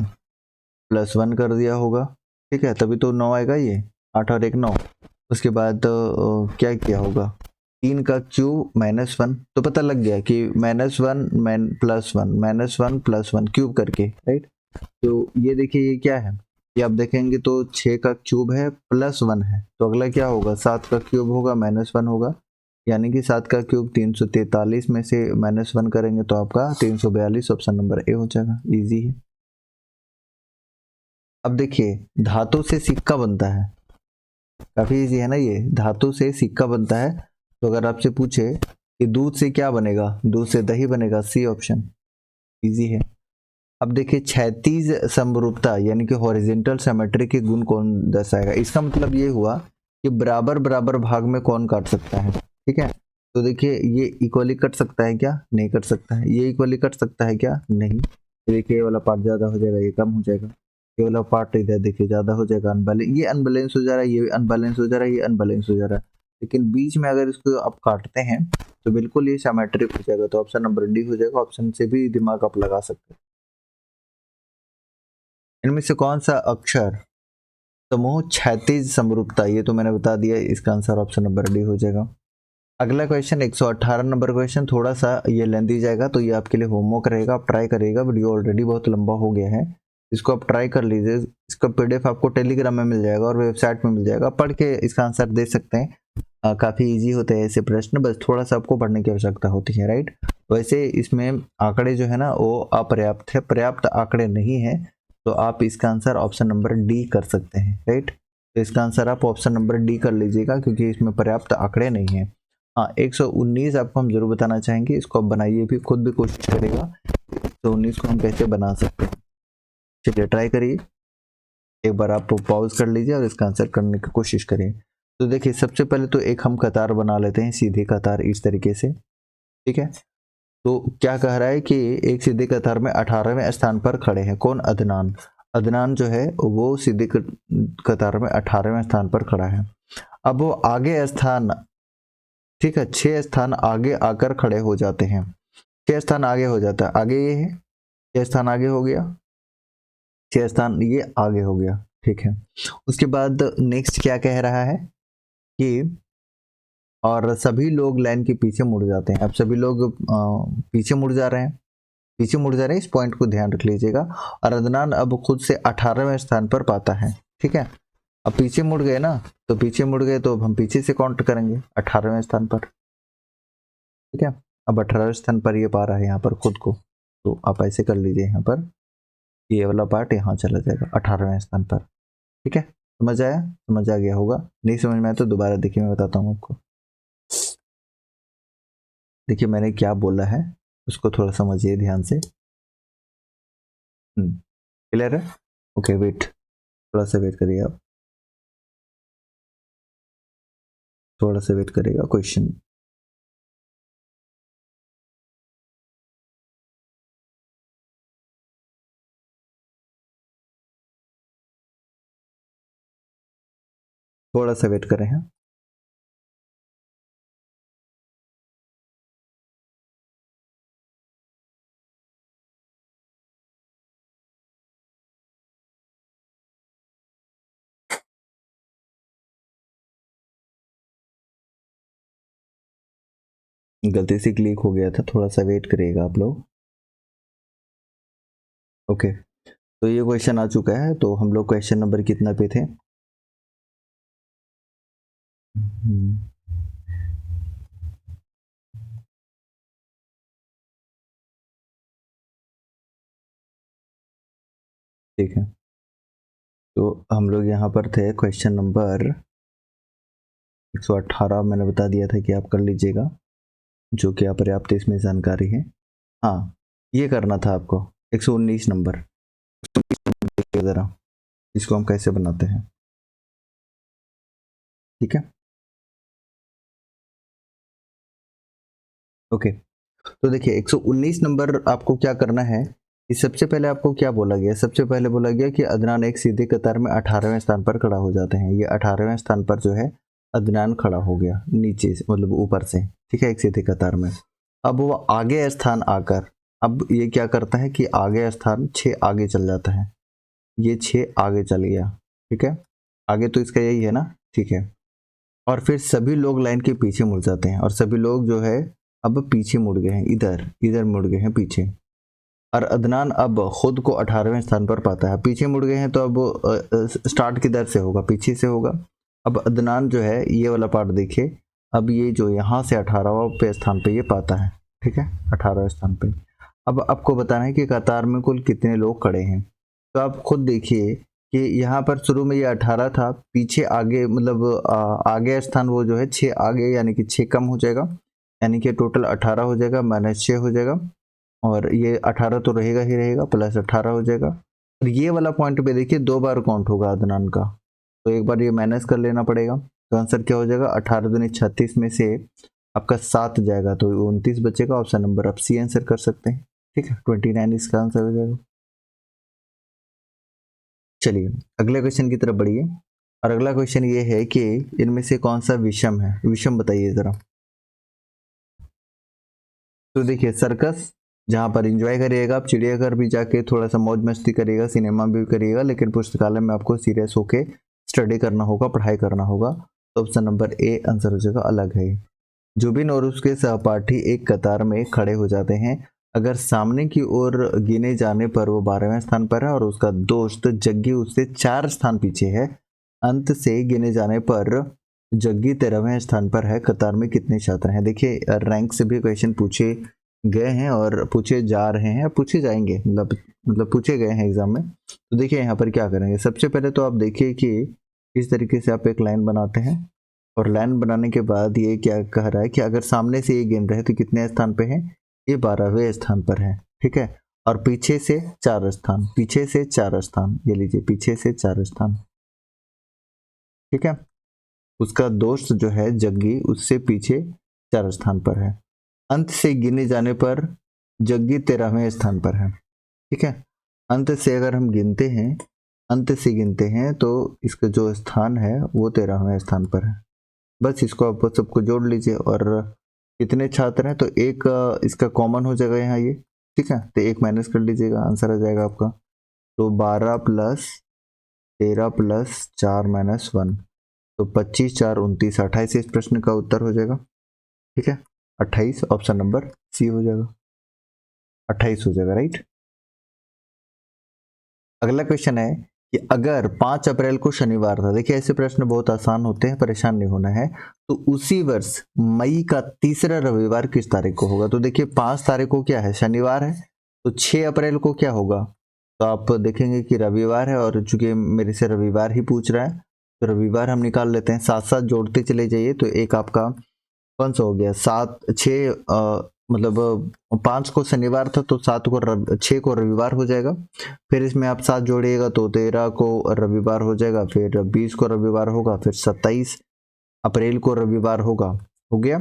+1 कर दिया होगा, ठीक है, तभी तो 9 आएगा, ये 8 और 1 9। उसके बाद क्या किया होगा, 3 का क्यूब -1, तो पता लग गया कि -1 +1 +1 क्यूब करके, राइट। तो ये देखिए ये क्या है, ये आप देखेंगे तो 6 का क्यूब है +1 है, तो अगला क्या होगा, 7 का क्यूब होगा -1 होगा, यानी कि 7 का क्यूब 343 में से -1 करेंगे तो आपका 342, ऑप्शन नंबर ए हो जाएगा, इजी है। अब देखिए धातु से सिक्का बनता है, काफी इजी है ना, ये धातु से सिक्का बनता है। तो अगर आपसे पूछे कि दूध से क्या बनेगा, दूध से दही बनेगा, सी ऑप्शन, इजी है। अब देखिए क्षैतिज समरूपता यानी कि हॉरिजॉन्टल सिमेट्री के गुण कौन दर्शाएगा, इसका मतलब ये हुआ कि बराबर बराबर भाग में कौन काट सकता है, ठीक है। तो देखिए ये इक्वली कट सकता है क्या, नहीं कट सकता है। ये इक्वली कट सकता है क्या, नहीं। देखिए ये वाला पार्ट ज्यादा हो जाएगा, ये कम हो जाएगा, ये वाला पार्ट इधर देखिए ज्यादा हो जाएगा, अनबैलेंस, ये अनबैलेंस हो जा रहा है, ये अनबैलेंस हो जा रहा है, ये अनबैलेंस हो जा रहा है। लेकिन बीच में अगर इसको आप काटते हैं तो बिल्कुल ये सिमेट्रिक हो जाएगा, तो ऑप्शन नंबर डी हो जाएगा। ऑप्शन से भी दिमाग आप लगा सकते हैं। इनमें से कौन सा अक्षर समूह क्षैतिज समरूपता, ये तो मैंने बता दिया, इसका आंसर ऑप्शन नंबर डी हो जाएगा। अगला क्वेश्चन 118 नंबर क्वेश्चन, थोड़ा सा ये लेंथी जाएगा, तो ये आपके लिए होमवर्क रहेगा, आप ट्राई करिएगा, वीडियो ऑलरेडी बहुत लंबा हो गया है, इसको आप ट्राई कर लीजिए। इसका पीडीएफ आपको टेलीग्राम में मिल जाएगा और वेबसाइट में मिल जाएगा, पढ़ के इसका आंसर दे सकते हैं। काफी इजी होते हैं ऐसे प्रश्न, बस थोड़ा सा आपको पढ़ने की आवश्यकता होती है, राइट। वैसे इसमें आंकड़े जो है ना वो अपर्याप्त है, पर्याप्त आंकड़े नहीं है, तो आप इसका आंसर ऑप्शन नंबर डी कर सकते हैं, राइट। तो इसका आंसर आप ऑप्शन नंबर डी कर लीजिएगा, क्योंकि इसमें पर्याप्त आंकड़े नहीं है। हाँ 119 आपको हम जरूर बताना चाहेंगे, इसको आप बनाइए भी, खुद भी कोशिश करेगा 119 को हम कैसे बना सकते हैं। चलिए ट्राई करिए, एक बार आप पॉज कर लीजिए और इसका आंसर करने की कोशिश करिए। तो देखिए सबसे पहले तो एक हम कतार बना लेते हैं, सीधी कतार इस तरीके से, ठीक है। तो क्या कह रहा है कि एक सीधी कतार में 18वें स्थान पर खड़े हैं कौन, अदनान। अदनान जो है वो सीधी कतार में 18वें स्थान पर खड़ा है। अब वो आगे स्थान, ठीक है, 6 स्थान आगे आकर खड़े हो जाते हैं, 6 स्थान आगे हो जाता है, आगे ये है, 6 स्थान आगे हो गया, 6 स्थान ये आगे हो गया, ठीक है। उसके बाद नेक्स्ट क्या कह रहा है कि और सभी लोग लाइन के पीछे मुड़ जाते हैं। अब सभी लोग पीछे मुड़ जा रहे हैं, पीछे मुड़ जा रहे हैं, इस पॉइंट को ध्यान रख लीजिएगा। और अदनान अब खुद से 18वें स्थान पर पाता है, ठीक है। अब पीछे मुड़ गए ना, तो पीछे मुड़ गए तो हम पीछे से काउंट करेंगे 18वें स्थान पर, ठीक है। अब 18वें स्थान पर ये पा रहा है यहाँ पर खुद को, तो आप ऐसे कर लीजिए, यहाँ पर ये वाला पार्ट यहाँ चला जाएगा 18वें स्थान पर, ठीक है। समझ आया? समझ आ गया होगा। नहीं समझ में आया तो दोबारा देखिए, मैं बताता हूँ आपको। देखिए मैंने क्या बोला है उसको थोड़ा समझिए ध्यान से। क्लियर है? ओके वेट, थोड़ा सा वेट करिए आप, थोड़ा सा वेट करिएगा। क्वेश्चन थोड़ा सा वेट करें हैं। गलती से क्लिक हो गया था, थोड़ा सा वेट करिएगा आप लोग। ओके, तो ये क्वेश्चन आ चुका है। तो हम लोग क्वेश्चन नंबर कितना पे थे? ठीक है, तो हम लोग यहाँ पर थे क्वेश्चन नंबर 118। मैंने बता दिया था कि आप कर लीजिएगा, जो कि अपर्याप्त इसमें जानकारी है। हाँ, ये करना था आपको 119 नंबर। देखिए ज़रा इसको हम कैसे बनाते हैं। ठीक है, ओके। तो देखिए 119 नंबर आपको क्या करना है कि सबसे पहले आपको क्या बोला गया? सबसे पहले बोला गया कि अदनान एक सीधी कतार में 18वें स्थान पर खड़ा हो जाते हैं। ये 18वें स्थान पर जो है अदनान खड़ा हो गया नीचे से, मतलब ऊपर से, ठीक है, एक सीधी कतार में। अब वो आगे स्थान आकर, अब ये क्या करता है कि आगे स्थान 6 आगे चल जाता है। ये 6 आगे चल गया, ठीक है, आगे तो इसका यही है ना, ठीक है। और फिर सभी लोग लाइन के पीछे मुड़ जाते हैं, और सभी लोग जो है अब पीछे मुड़ गए हैं, इधर इधर मुड़ गए हैं पीछे। और अदनान अब खुद को 18वें स्थान पर पाता है। पीछे मुड़ गए हैं तो अब स्टार्ट किधर से होगा? पीछे से होगा। अब अदनान जो है ये वाला पार्ट देखिए, अब ये जो यहाँ से 18वें स्थान पे ये पाता है, ठीक है, 18वें स्थान पे। अब आपको बताना है कि कतार में कुल कितने लोग खड़े हैं। तो आप खुद देखिए कि यहाँ पर शुरू में ये 18 था, पीछे आगे मतलब आगे स्थान वो जो है 6 आगे, यानी कि 6 कम हो जाएगा, यानी कि टोटल 18 हो जाएगा, -6 हो जाएगा। और ये 18 तो रहेगा ही रहेगा, प्लस 18 हो जाएगा। और ये वाला पॉइंट पे देखिए 2 बार काउंट होगा अदनान का, तो एक बार ये माइनस कर लेना पड़ेगा। तो आंसर क्या हो जाएगा? 18 दूनी 36 में से आपका 7 जाएगा तो 29 बचेगा। ऑप्शन नंबर आप सी आंसर कर सकते हैं, ठीक है, 29 इसका आंसर हो जाएगा। चलिए अगले क्वेश्चन की तरफ बढ़िए। और अगला क्वेश्चन ये है कि इनमें से कौन सा विषम है? विषम बताइए जरा। तो देखिए सर्कस, जहाँ पर एंजॉय करिएगा आप, चिड़ियाघर भी जाके थोड़ा सा मौज मस्ती करिएगा, सिनेमा भी करिएगा, लेकिन पुस्तकालय में आपको सीरियस होके स्टडी करना होगा, पढ़ाई करना होगा। तो ऑप्शन नंबर ए आंसर हो जाएगा, अलग है। जुबिन और उसके सहपाठी एक कतार में खड़े हो जाते हैं। अगर सामने की ओर गिने जाने पर वो 12वें स्थान पर है और उसका दोस्त जग्गी उससे 4 स्थान पीछे है। अंत से गिने जाने पर जग्गी 13वें स्थान पर है। कतार में कितने छात्र हैं? देखिए रैंक से भी क्वेश्चन पूछे गए हैं और पूछे जा रहे हैं, पूछे जाएंगे, मतलब पूछे गए हैं एग्जाम में। तो देखिए यहाँ पर क्या करेंगे, सबसे पहले तो आप देखिए कि इस तरीके से आप एक लाइन बनाते हैं, और लाइन बनाने के बाद ये क्या कह रहा है कि अगर सामने से ये गिन रहे तो कितने स्थान पे है? ये 12वें स्थान पर है, ठीक है। और पीछे से 4 स्थान, पीछे से 4 स्थान, ये लीजिए पीछे से 4 स्थान, ठीक है। उसका दोस्त जो है जग्गी उससे पीछे 4 स्थान पर है। अंत से गिने जाने पर जग्गी 13वें स्थान पर है, ठीक है। अंत से अगर हम गिनते हैं, अंत से गिनते हैं तो इसका जो स्थान है वो 13वें स्थान पर है। बस इसको आप सबको जोड़ लीजिए, और कितने छात्र हैं तो एक इसका कॉमन हो जाएगा यहाँ ये, ठीक है, तो एक माइनस कर लीजिएगा, आंसर आ जाएगा आपका। तो 12 प्लस 13 प्लस 4 माइनस 1, तो 25 4 29, 28 इस प्रश्न का उत्तर हो जाएगा, ठीक है। 28 ऑप्शन नंबर सी हो जाएगा, 28 हो जाएगा, राइट। अगला क्वेश्चन है कि अगर 5 अप्रैल को शनिवार था, देखिए ऐसे प्रश्न बहुत आसान होते हैं, परेशान नहीं होना है। तो उसी वर्ष मई का तीसरा रविवार किस तारीख को होगा? तो देखिए 5 तारीख को क्या है? शनिवार है। तो 6 अप्रैल को क्या होगा? तो आप देखेंगे कि रविवार है, और चूंकि मेरे से रविवार ही पूछ रहा है तो रविवार हम निकाल लेते हैं, साथ साथ जोड़ते चले जाइए। तो एक आपका कौन सा हो गया, 7 6 मतलब 5 को शनिवार था तो 7 को 6 को रविवार हो जाएगा। फिर इसमें आप 7 जोड़िएगा तो 13 को रविवार हो जाएगा, फिर 20 को रविवार होगा, फिर 27 अप्रैल को रविवार होगा। हो गया।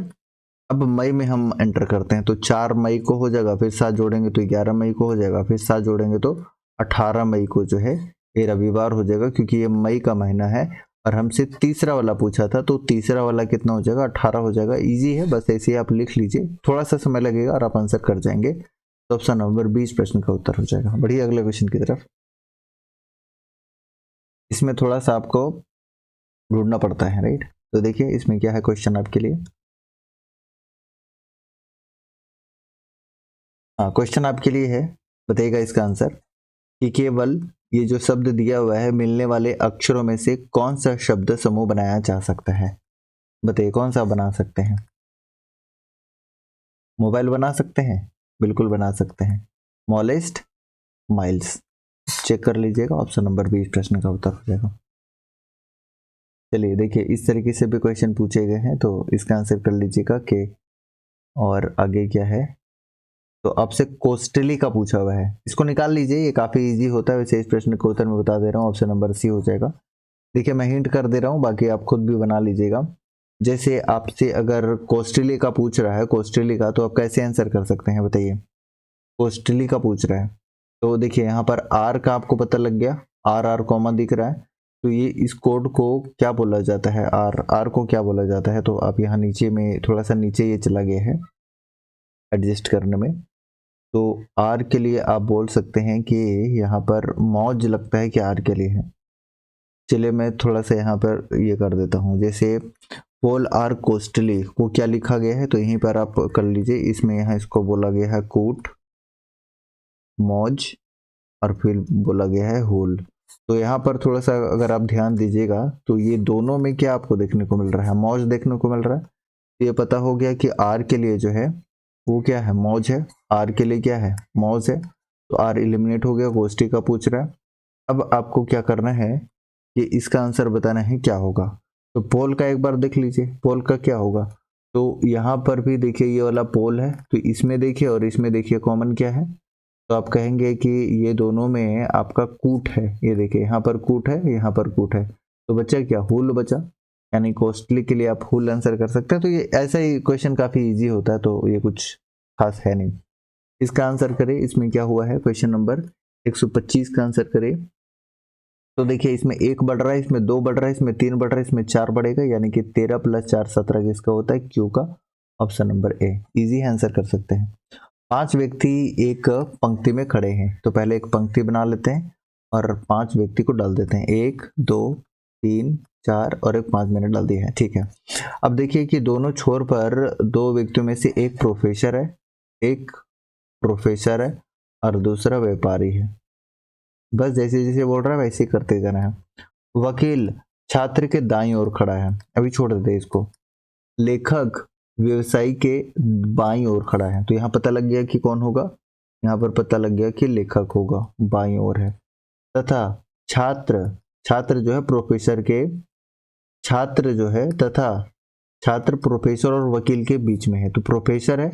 अब मई में हम एंटर करते हैं तो 4 मई को हो जाएगा, फिर 7 जोड़ेंगे तो 11 मई को हो जाएगा, फिर 7 जोड़ेंगे तो 18 मई को जो है ये रविवार हो जाएगा, क्योंकि ये मई का महीना है और हमसे तीसरा वाला पूछा था। तो तीसरा वाला कितना हो जाएगा, 18 हो जाएगा। इजी है, बस ऐसे ही आप लिख लीजिए, थोड़ा सा समय लगेगा और आप आंसर कर जाएंगे। तो ऑप्शन नंबर 20 प्रश्न का उत्तर हो जाएगा। बढ़िया, अगले क्वेश्चन की तरफ। इसमें थोड़ा सा आपको ढूंढना पड़ता है, राइट। तो देखिए इसमें क्या है क्वेश्चन आपके लिए। हाँ, क्वेश्चन आपके लिए है, बताइएगा इसका आंसर कि केवल ये जो शब्द दिया हुआ है मिलने वाले अक्षरों में से कौन सा शब्द समूह बनाया जा सकता है। बताइए कौन सा बना सकते हैं। मोबाइल बना सकते हैं, बिल्कुल बना सकते हैं। मॉलेस्ट, माइल्स, चेक कर लीजिएगा। ऑप्शन नंबर 20 प्रश्न का उत्तर हो जाएगा। चलिए देखिए, इस तरीके से भी क्वेश्चन पूछे गए हैं तो इसका आंसर कर लीजिएगा के। और आगे क्या है, तो आपसे कोस्टली का पूछा हुआ है, इसको निकाल लीजिए, ये काफी इजी होता है। वैसे इस प्रश्न का उत्तर मैं बता दे रहा हूँ, ऑप्शन नंबर सी हो जाएगा। देखिए मैं हिंट कर दे रहा हूँ, बाकी आप खुद भी बना लीजिएगा। जैसे आपसे अगर कोस्टली का पूछ रहा है, कोस्टली का, तो आप कैसे आंसर कर सकते हैं बताइए। कोस्टली का पूछ रहा है तो देखिए यहाँ पर आर का आपको पता लग गया, आर आर कॉमा दिख रहा है। तो ये इस कोड को क्या बोला जाता है, आर आर को क्या बोला जाता है। तो आप यहाँ नीचे में थोड़ा सा नीचे ये चला गया है एडजस्ट करने में। तो आर के लिए आप बोल सकते हैं कि यहाँ पर मौज लगता है कि आर के लिए है। चलिए मैं थोड़ा सा यहाँ पर ये कर देता हूँ, जैसे पोल आर कोस्टली को क्या लिखा गया है तो यहीं पर आप कर लीजिए। इसमें यहाँ इसको बोला गया है कूट, मौज, और फिर बोला गया है होल। तो यहाँ पर थोड़ा सा अगर आप ध्यान दीजिएगा तो ये दोनों में क्या आपको देखने को मिल रहा है, मौज देखने को मिल रहा है। तो ये पता हो गया कि आर के लिए जो है वो क्या है, मौज है। आर के लिए क्या है, मौज है। तो आर इलिमिनेट हो गया, गोष्ठी का पूछ रहा है। अब आपको क्या करना है कि इसका आंसर बताना है क्या होगा। तो पोल का एक बार देख लीजिए, पोल का क्या होगा। तो यहाँ पर भी देखिए ये वाला पोल है, तो इसमें देखिए और इसमें देखिए कॉमन क्या है। तो आप कहेंगे कि ये दोनों में आपका कूट है। ये देखिए यहाँ पर कूट है, यहाँ पर कूट है, तो बचा क्या, हुल बचा। यानी कोस्टली के लिए आप हुल आंसर कर सकते हैं। तो ये ऐसा ही क्वेश्चन काफी इजी होता है, तो ये कुछ खास है नहीं। इसका आंसर करें, इसमें क्या हुआ है, क्वेश्चन नंबर 125 का आंसर करें। तो देखिए इसमें 1 बढ़ रहा है, इसमें 2 बढ़ रहा है, इसमें 3 बढ़ रहा है, इसमें 4 बढ़ेगा, यानी कि 13 + 4 17 किसका होता है, क्यू का। Option number a easy answer कर सकते हैं। 5 व्यक्ति एक पंक्ति में खड़े हैं, तो पहले एक पंक्ति बना लेते हैं और 5 व्यक्ति को डाल देते हैं। 1 2 3 4 और एक 5 मैंने डाल दिया है, ठीक है। अब देखिए कि दोनों छोर पर 2 व्यक्तियों में से एक प्रोफेसर है, एक प्रोफेसर है और दूसरा व्यापारी है। बस जैसे जैसे बोल रहा है वैसे ही करते जाना है। वकील छात्र के दाईं ओर खड़ा है, अभी छोड़ देते इसको। लेखक व्यवसायी के बाईं ओर खड़ा है, तो यहाँ पता लग गया कि कौन होगा, यहाँ पर पता लग गया कि लेखक होगा, बाईं ओर है। तथा छात्र, छात्र जो है प्रोफेसर के, छात्र जो है तथा छात्र प्रोफेसर और वकील के बीच में है। तो प्रोफेसर है,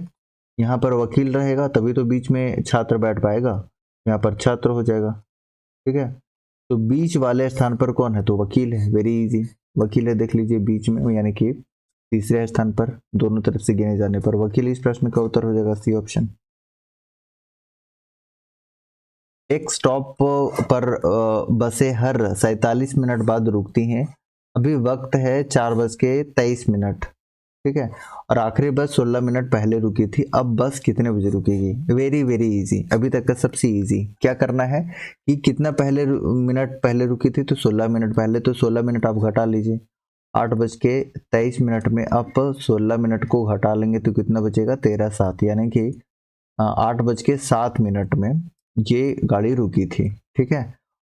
यहाँ पर वकील रहेगा, तभी तो बीच में छात्र बैठ पाएगा, यहाँ पर छात्र हो जाएगा, ठीक है। तो बीच वाले स्थान पर कौन है, तो वकील है, वेरी इजी, वकील है, देख लीजिए बीच में, यानी कि तीसरे स्थान पर दोनों तरफ से गिने जाने पर वकील इस प्रश्न का उत्तर हो जाएगा सी ऑप्शन। एक स्टॉप पर बसें हर 47 मिनट बाद रुकती हैं। अभी वक्त है 4:23, ठीक है, और आखिरी बस 16 मिनट पहले रुकी थी। अब बस कितने बजे रुकेगी, वेरी वेरी इजी, अभी तक का सबसे इजी। क्या करना है कि कितना पहले मिनट पहले रुकी थी, तो 16 मिनट पहले, तो 16 मिनट आप घटा लीजिए। 8:23 में आप 16 मिनट को घटा लेंगे तो कितना बचेगा, 13 7, यानी कि 8:07 में ये गाड़ी रुकी थी, ठीक है।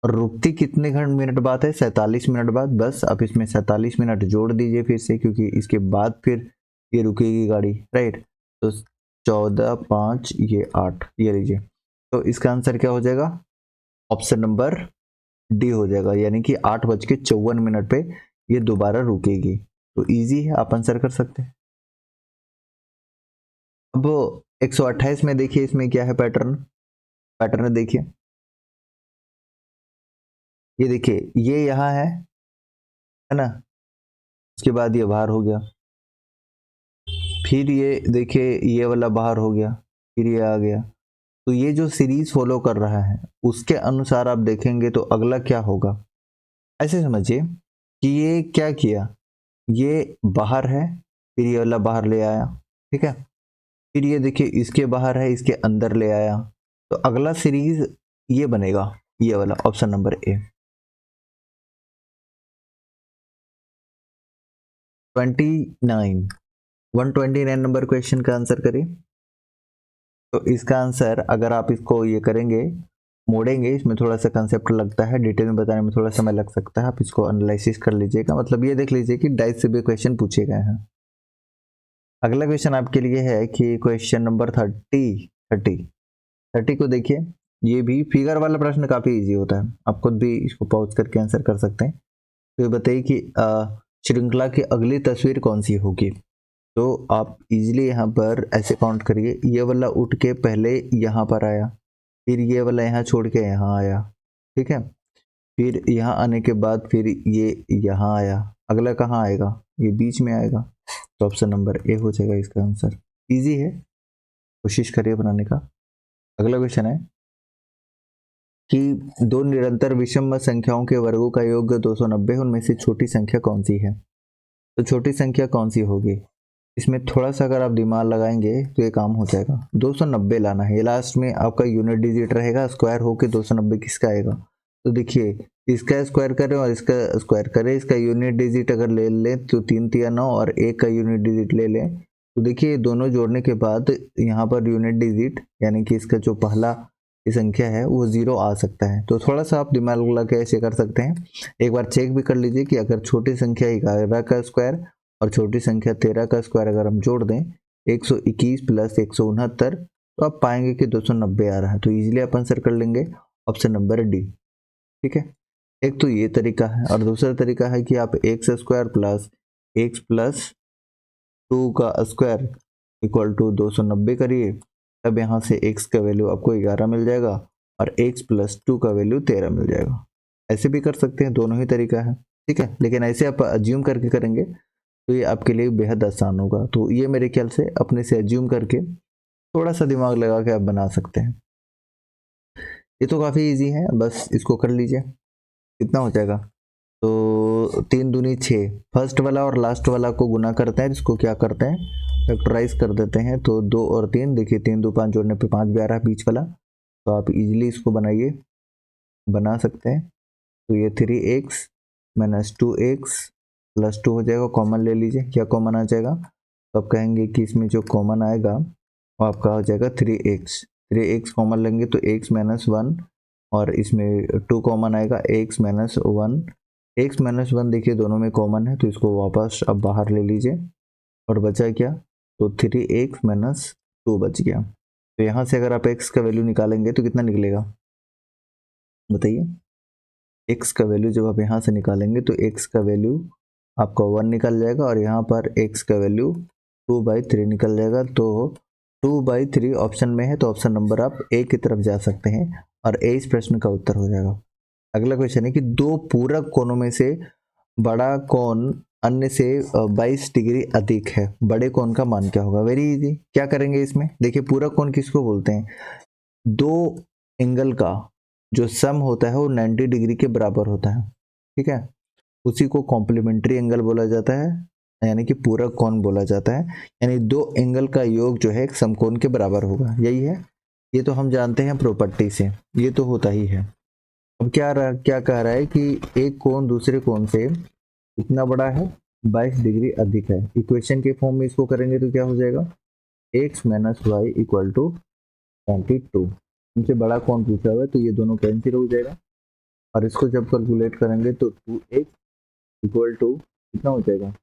और रुकती कितने मिनट बाद है, 47 मिनट बाद। बस आप इसमें 47 मिनट जोड़ दीजिए फिर से, क्योंकि इसके बाद फिर ये रुकेगी गाड़ी, राइट। तो 14 5 ये 8, ये लीजिए। तो इसका आंसर क्या हो जाएगा, ऑप्शन नंबर डी हो जाएगा, यानी कि 8:54 पे ये दोबारा रुकेगी। तो इजी है, आप आंसर कर सकते हैं। अब 128 में देखिए इसमें क्या है पैटर्न, पैटर्न देखिए, ये देखिए ये यहाँ है ना, उसके बाद ये बाहर हो गया, फिर ये देखिए ये वाला बाहर हो गया, फिर ये आ गया। तो ये जो सीरीज फॉलो कर रहा है उसके अनुसार आप देखेंगे तो अगला क्या होगा, ऐसे समझिए कि ये क्या किया, ये बाहर है, फिर ये वाला बाहर ले आया, ठीक है, फिर ये देखिए इसके बाहर है, इसके अंदर ले आया। तो अगला सीरीज ये बनेगा, ये वाला option number A. 29, 129 number question का आंसर करिए। तो इसका आंसर अगर आप इसको ये करेंगे, मोड़ेंगे, इसमें थोड़ा सा कंसेप्ट लगता है, डिटेल में बताने में थोड़ा समय लग सकता है, आप इसको एनालिसिस कर लीजिएगा। मतलब ये देख लीजिए कि डाइस से भी क्वेश्चन पूछे गए हैं। अगला क्वेश्चन आपके लिए है कि क्वेश्चन नंबर 30 को देखिए, ये भी फिगर वाला प्रश्न काफी इजी होता है, आप खुद भी इसको पॉज करके आंसर कर सकते हैं। तो ये बताइए कि श्रृंखला की अगली तस्वीर कौन सी होगी। तो आप इजीली यहाँ पर ऐसे काउंट करिए, ये वाला उठ के पहले यहाँ पर आया, फिर ये वाला यहाँ छोड़ के यहाँ आया, ठीक है, फिर यहाँ आने के बाद फिर ये यहाँ आया, अगला कहाँ आएगा, ये बीच में आएगा। तो ऑप्शन नंबर ए हो जाएगा इसका आंसर। इजी है, कोशिश करिए बनाने का। अगला क्वेश्चन है कि दो निरंतर विषम संख्याओं के वर्गों का योग 290, उनमें से छोटी संख्या कौन सी है। तो छोटी संख्या कौन सी होगी, इसमें थोड़ा सा अगर आप दिमाग लगाएंगे तो ये काम हो जाएगा। 290 लाना है, ये लास्ट में आपका यूनिट डिजिट रहेगा, स्क्वायर होके 290 किसका आएगा। तो देखिए इसका स्क्वायर करें और इसका स्क्वायर करें, इसका यूनिट डिजिट अगर ले लें तो 3 तिया 9 और एक का यूनिट डिजिट ले लें, तो देखिए दोनों जोड़ने के बाद यहाँ पर यूनिट डिजिट यानी कि इसका जो पहला संख्या है वो 0 आ सकता है। तो थोड़ा सा आप दिमाग लगा के ऐसे कर सकते हैं। एक बार चेक भी कर लीजिए कि अगर छोटी संख्या 11 का स्क्वायर और छोटी संख्या 13 का स्क्वायर अगर हम जोड़ दें 121 प्लस 169, तो आप पाएंगे कि 290 आ रहा है। तो इजीली आप आंसर कर लेंगे ऑप्शन नंबर डी, ठीक है। एक तो ये तरीका है, और दूसरा तरीका है कि आप x square plus x plus 2 का स्क्वायर इक्वल टू 290 करिए, तब यहाँ से x का वैल्यू आपको 11 मिल जाएगा और x प्लस 2 का वैल्यू 13 मिल जाएगा। ऐसे भी कर सकते हैं, दोनों ही तरीका है, ठीक है, लेकिन ऐसे आप अज्यूम करके करेंगे तो ये आपके लिए बेहद आसान होगा। तो ये मेरे ख्याल से अपने से अज्यूम करके थोड़ा सा दिमाग लगा के आप बना सकते हैं। ये तो काफ़ी ईजी है, बस इसको कर लीजिए। कितना हो जाएगा, तो 3 दूनी 6, फर्स्ट वाला और लास्ट वाला को गुना करते हैं, इसको क्या करते हैं फैक्टराइज कर देते हैं। तो 2 और 3, देखिए 3 2 5 जोड़ने पे 5 भी आ रहा है बीच वाला, तो आप इजीली इसको बनाइए, बना सकते हैं। तो ये 3x माइनस 2x प्लस 2 हो जाएगा, कॉमन ले लीजिए, क्या कॉमन आ जाएगा, तो आप कहेंगे कि इसमें जो कॉमन आएगा वो आपका हो जाएगा 3x कॉमन लेंगे तो x माइनस 1, और इसमें 2 कॉमन आएगा, x माइनस 1 देखिए दोनों में कॉमन है, तो इसको वापस अब बाहर ले लीजिए और बचा क्या, तो 3x माइनस 2 बच गया। तो यहाँ से अगर आप x का वैल्यू निकालेंगे तो कितना निकलेगा बताइए। x का वैल्यू जब आप यहाँ से निकालेंगे तो x का वैल्यू आपका 1 निकल जाएगा, और यहाँ पर x का वैल्यू 2/3 निकल जाएगा। तो 2/3 ऑप्शन में है, तो ऑप्शन नंबर आप ए की तरफ जा सकते हैं और ए इस प्रश्न का उत्तर हो जाएगा। अगला क्वेश्चन है कि दो पूरक कोणों में से बड़ा कोण अन्य से 22 डिग्री अधिक है, बड़े कोण का मान क्या होगा। वेरी इजी, क्या करेंगे इसमें, देखिए पूरक कोण किसको बोलते हैं, दो एंगल का जो सम होता है वो 90 डिग्री के बराबर होता है, ठीक है, उसी को कॉम्प्लीमेंट्री एंगल बोला जाता है, यानी कि पूरक कोण बोला जाता है। यानी दो एंगल का योग जो है एक समकोण के बराबर होगा, यही है, ये तो हम जानते हैं प्रॉपर्टी से, ये तो होता ही है। अब क्या कह रहा है कि एक कोण दूसरे कोण से कितना बड़ा है, 22 डिग्री अधिक है। इक्वेशन के फॉर्म में इसको करेंगे तो क्या हो जाएगा, x minus Y equal to 22। इनसे बड़ा कोण पूछा हुआ है तो ये दोनों कैंसिल हो जाएगा, और इसको जब कैलकुलेट करेंगे तो 2x इक्वल टू कितना हो जाएगा,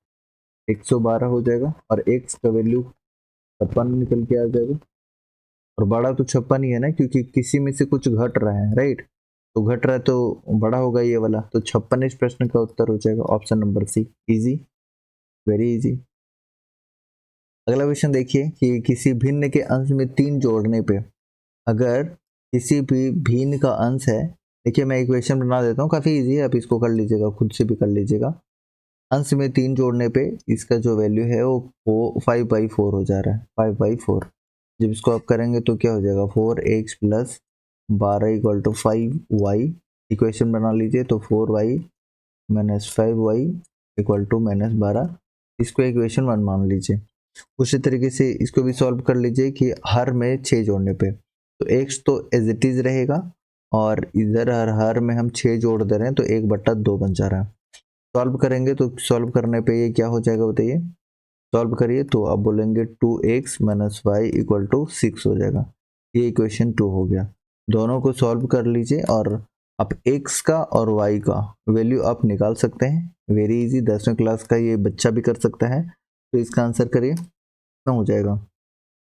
112 हो जाएगा, और x का वैल्यू 56 निकल के आ जाएगा। और बड़ा तो 56 ही है ना, क्योंकि किसी में से कुछ घट रहा है, राइट। तो घट रहा है तो बड़ा होगा ये वाला, तो 56 इस प्रश्न का उत्तर हो जाएगा option number C. Easy, very easy. अगला क्वेश्चन देखिए कि किसी भिन्न के अंश में 3 जोड़ने पे अगर किसी भी भिन्न का अंश है, देखिए मैं इक्वेशन बना देता हूँ, काफ़ी इजी है, आप इसको कर लीजिएगा, खुद से भी कर लीजिएगा। अंश में 3 जोड़ने पे इसका जो वैल्यू है वो 5/4 हो जा रहा है, 5/4। जब इसको आप करेंगे तो क्या हो जाएगा, 4x + 12 = 5y। इक्वेशन बना लीजिए तो 4y - 5y = -12। इसको इक्वेशन 1 मान लीजिए। उसी तरीके से इसको भी सॉल्व कर लीजिए कि हर में 6 जोड़ने पे, तो x तो एज इट इज रहेगा और इधर हर में हम 6 जोड़ दे रहे हैं तो 1/2 बन जा रहा है। सॉल्व करेंगे तो सॉल्व करने पे ये क्या हो जाएगा बताइए, सॉल्व करिए तो आप बोलेंगे 2x - y = 6 हो जाएगा। ये इक्वेशन 2 हो गया। दोनों को सॉल्व कर लीजिए और आप x का और y का वैल्यू आप निकाल सकते हैं। वेरी इजी, 10वीं क्लास का ये बच्चा भी कर सकता है। तो इसका आंसर करिए, कितना हो जाएगा।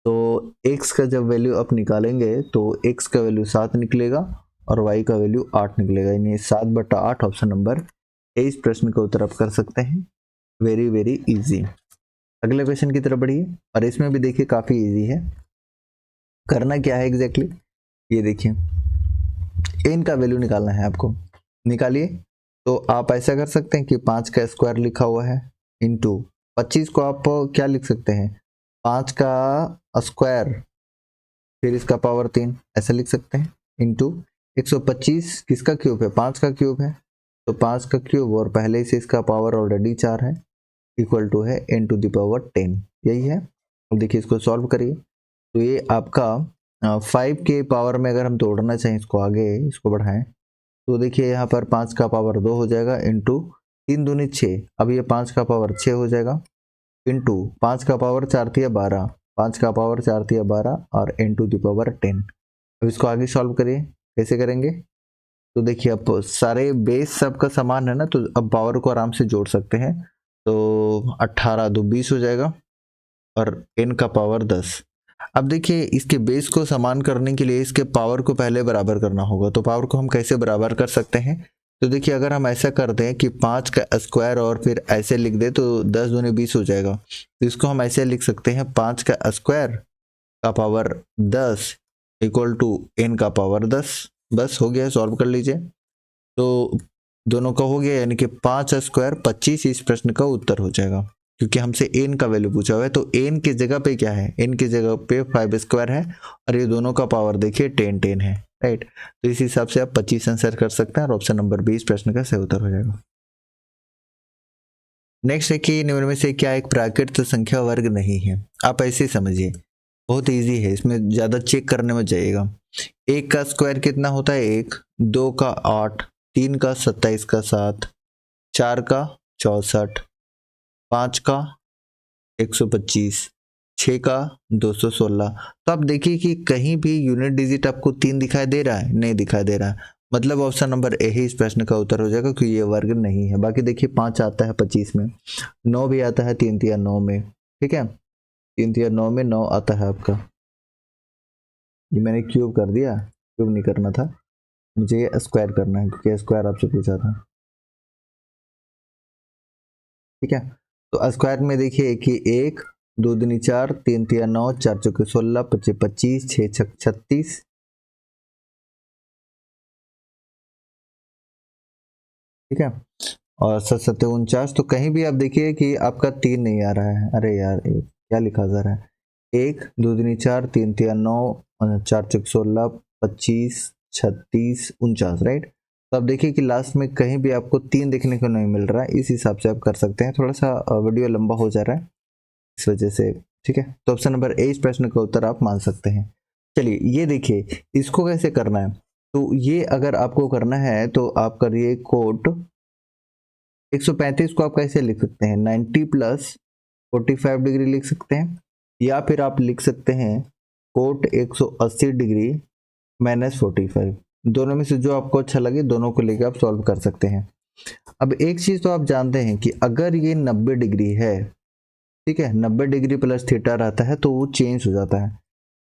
तो x का जब वैल्यू आप निकालेंगे तो x का वैल्यू 7 निकलेगा और y का वैल्यू 8 निकलेगा, यानी 7/8 ऑप्शन नंबर ए इस प्रश्न का उत्तर आप कर सकते हैं। Very very easy. अगले क्वेश्चन की तरफ बढ़िए और इसमें भी देखिए काफी इजी है। करना क्या है एग्जैक्टली, ये देखिए n का वैल्यू निकालना है आपको, निकालिए। तो आप ऐसा कर सकते हैं कि 5 का स्क्वायर लिखा हुआ है इंटू 25 को आप क्या लिख सकते हैं, 5 का स्क्वायर फिर इसका पावर 3 ऐसा लिख सकते हैं, इंटू 125 किसका क्यूब है, 5 का क्यूब है, तो 5 का क्यूब और पहले से इसका पावर ऑलरेडी 4 है, इक्वल टू है n⁻10। यही है। अब देखिए इसको सॉल्व करिए तो ये आपका 5 के पावर में अगर हम तोड़ना चाहें इसको, आगे इसको बढ़ाएं तो देखिए यहाँ पर 5 का पावर 2 हो जाएगा, इंटू 3 दूनी 6, अब ये 5 का पावर 6 हो जाएगा, इंटू 5 का पावर 4 तिया 12, 5 का पावर 4 तिया 12 और n⁻10। अब इसको आगे सॉल्व करिए, कैसे करेंगे, तो देखिए अब सारे बेस सबका समान है ना, तो अब पावर को आराम से जोड़ सकते हैं। तो 18 2 20 हो जाएगा और n का पावर 10। अब देखिए इसके बेस को समान करने के लिए इसके पावर को पहले बराबर करना होगा, तो पावर को हम कैसे बराबर कर सकते हैं, तो देखिए अगर हम ऐसा करते हैं कि 5 का स्क्वायर और फिर ऐसे लिख दे तो 10 दूनी 20 हो जाएगा, तो इसको हम ऐसे लिख सकते हैं 5 का स्क्वायर का पावर 10 इक्वल टू n का पावर 10। बस हो गया, सॉल्व कर लीजिए। तो दोनों का हो गया, यानी कि 5 स्क्वायर 25 इस प्रश्न का उत्तर हो जाएगा, क्योंकि हमसे n का वैल्यू पूछा हुआ है। तो n की जगह पे क्या है, n की जगह पे 5 स्क्वायर है और ये दोनों का पावर देखिए 10 है, राइट। तो इस हिसाब से आप 25 आंसर कर सकते हैं और ऑप्शन नंबर 20 प्रश्न का सही उत्तर हो जाएगा। नेक्स्ट है कि निम्न में से क्या एक प्राकृत संख्या वर्ग नहीं है। आप ऐसे समझिए, बहुत इजी है, इसमें ज्यादा चेक करने में जाइएगा। 1 का स्क्वायर कितना होता है 1, 2 का 8, 3 का 27 का 7, 4 का 64, 5 का 125, 6 का 216। तो आप देखिए कि कहीं भी यूनिट डिजिट आपको 3 दिखाई दे रहा है, नहीं दिखाई दे रहा है, मतलब ऑप्शन नंबर ए ही इस प्रश्न का उत्तर हो जाएगा, क्योंकि ये वर्ग नहीं है। बाकी देखिए 5 आता है 25 में, 9 भी आता है 3 तिया 9 में, ठीक है, 3 तिया 9 में 9 आता है आपका। ये मैंने क्यूब कर दिया, क्यूब नहीं करना था, मुझे ये स्क्वायर करना है क्योंकि स्क्वायर आपसे पूछा था, ठीक है। तो स्क्वायर में देखिए कि 1 2 दूनी 4, 3 तिया 9, 4 चौके 16, 5 25, 6 छक 36, ठीक है, और 7 7 49। तो कहीं भी आप देखिए कि आपका 3 नहीं आ रहा है, अरे यार क्या लिखा जा रहा है, 1 2 दूनी 4, 3 तिया 9, 4 चौके 16, 25 36 49, राइट। तो आप देखिए कि लास्ट में कहीं भी आपको 3 देखने को नहीं मिल रहा है, इस हिसाब से आप कर सकते हैं। थोड़ा सा वीडियो लंबा हो जा रहा है इस वजह से, ठीक है। तो ऑप्शन नंबर ए इस प्रश्न का उत्तर आप मान सकते हैं। चलिए ये देखिए इसको कैसे करना है, तो ये अगर आपको करना है तो आप करिए कोट 135 को आप कैसे लिख सकते हैं, 90 + 45 डिग्री लिख सकते हैं, या फिर आप लिख सकते हैं कोट 180 डिग्री - 45। दोनों में से जो आपको अच्छा लगे दोनों को लेकर आप सॉल्व कर सकते हैं। अब एक चीज तो आप जानते हैं कि अगर ये 90 डिग्री है, ठीक है, 90 डिग्री प्लस थीटा रहता है तो वो चेंज हो जाता है,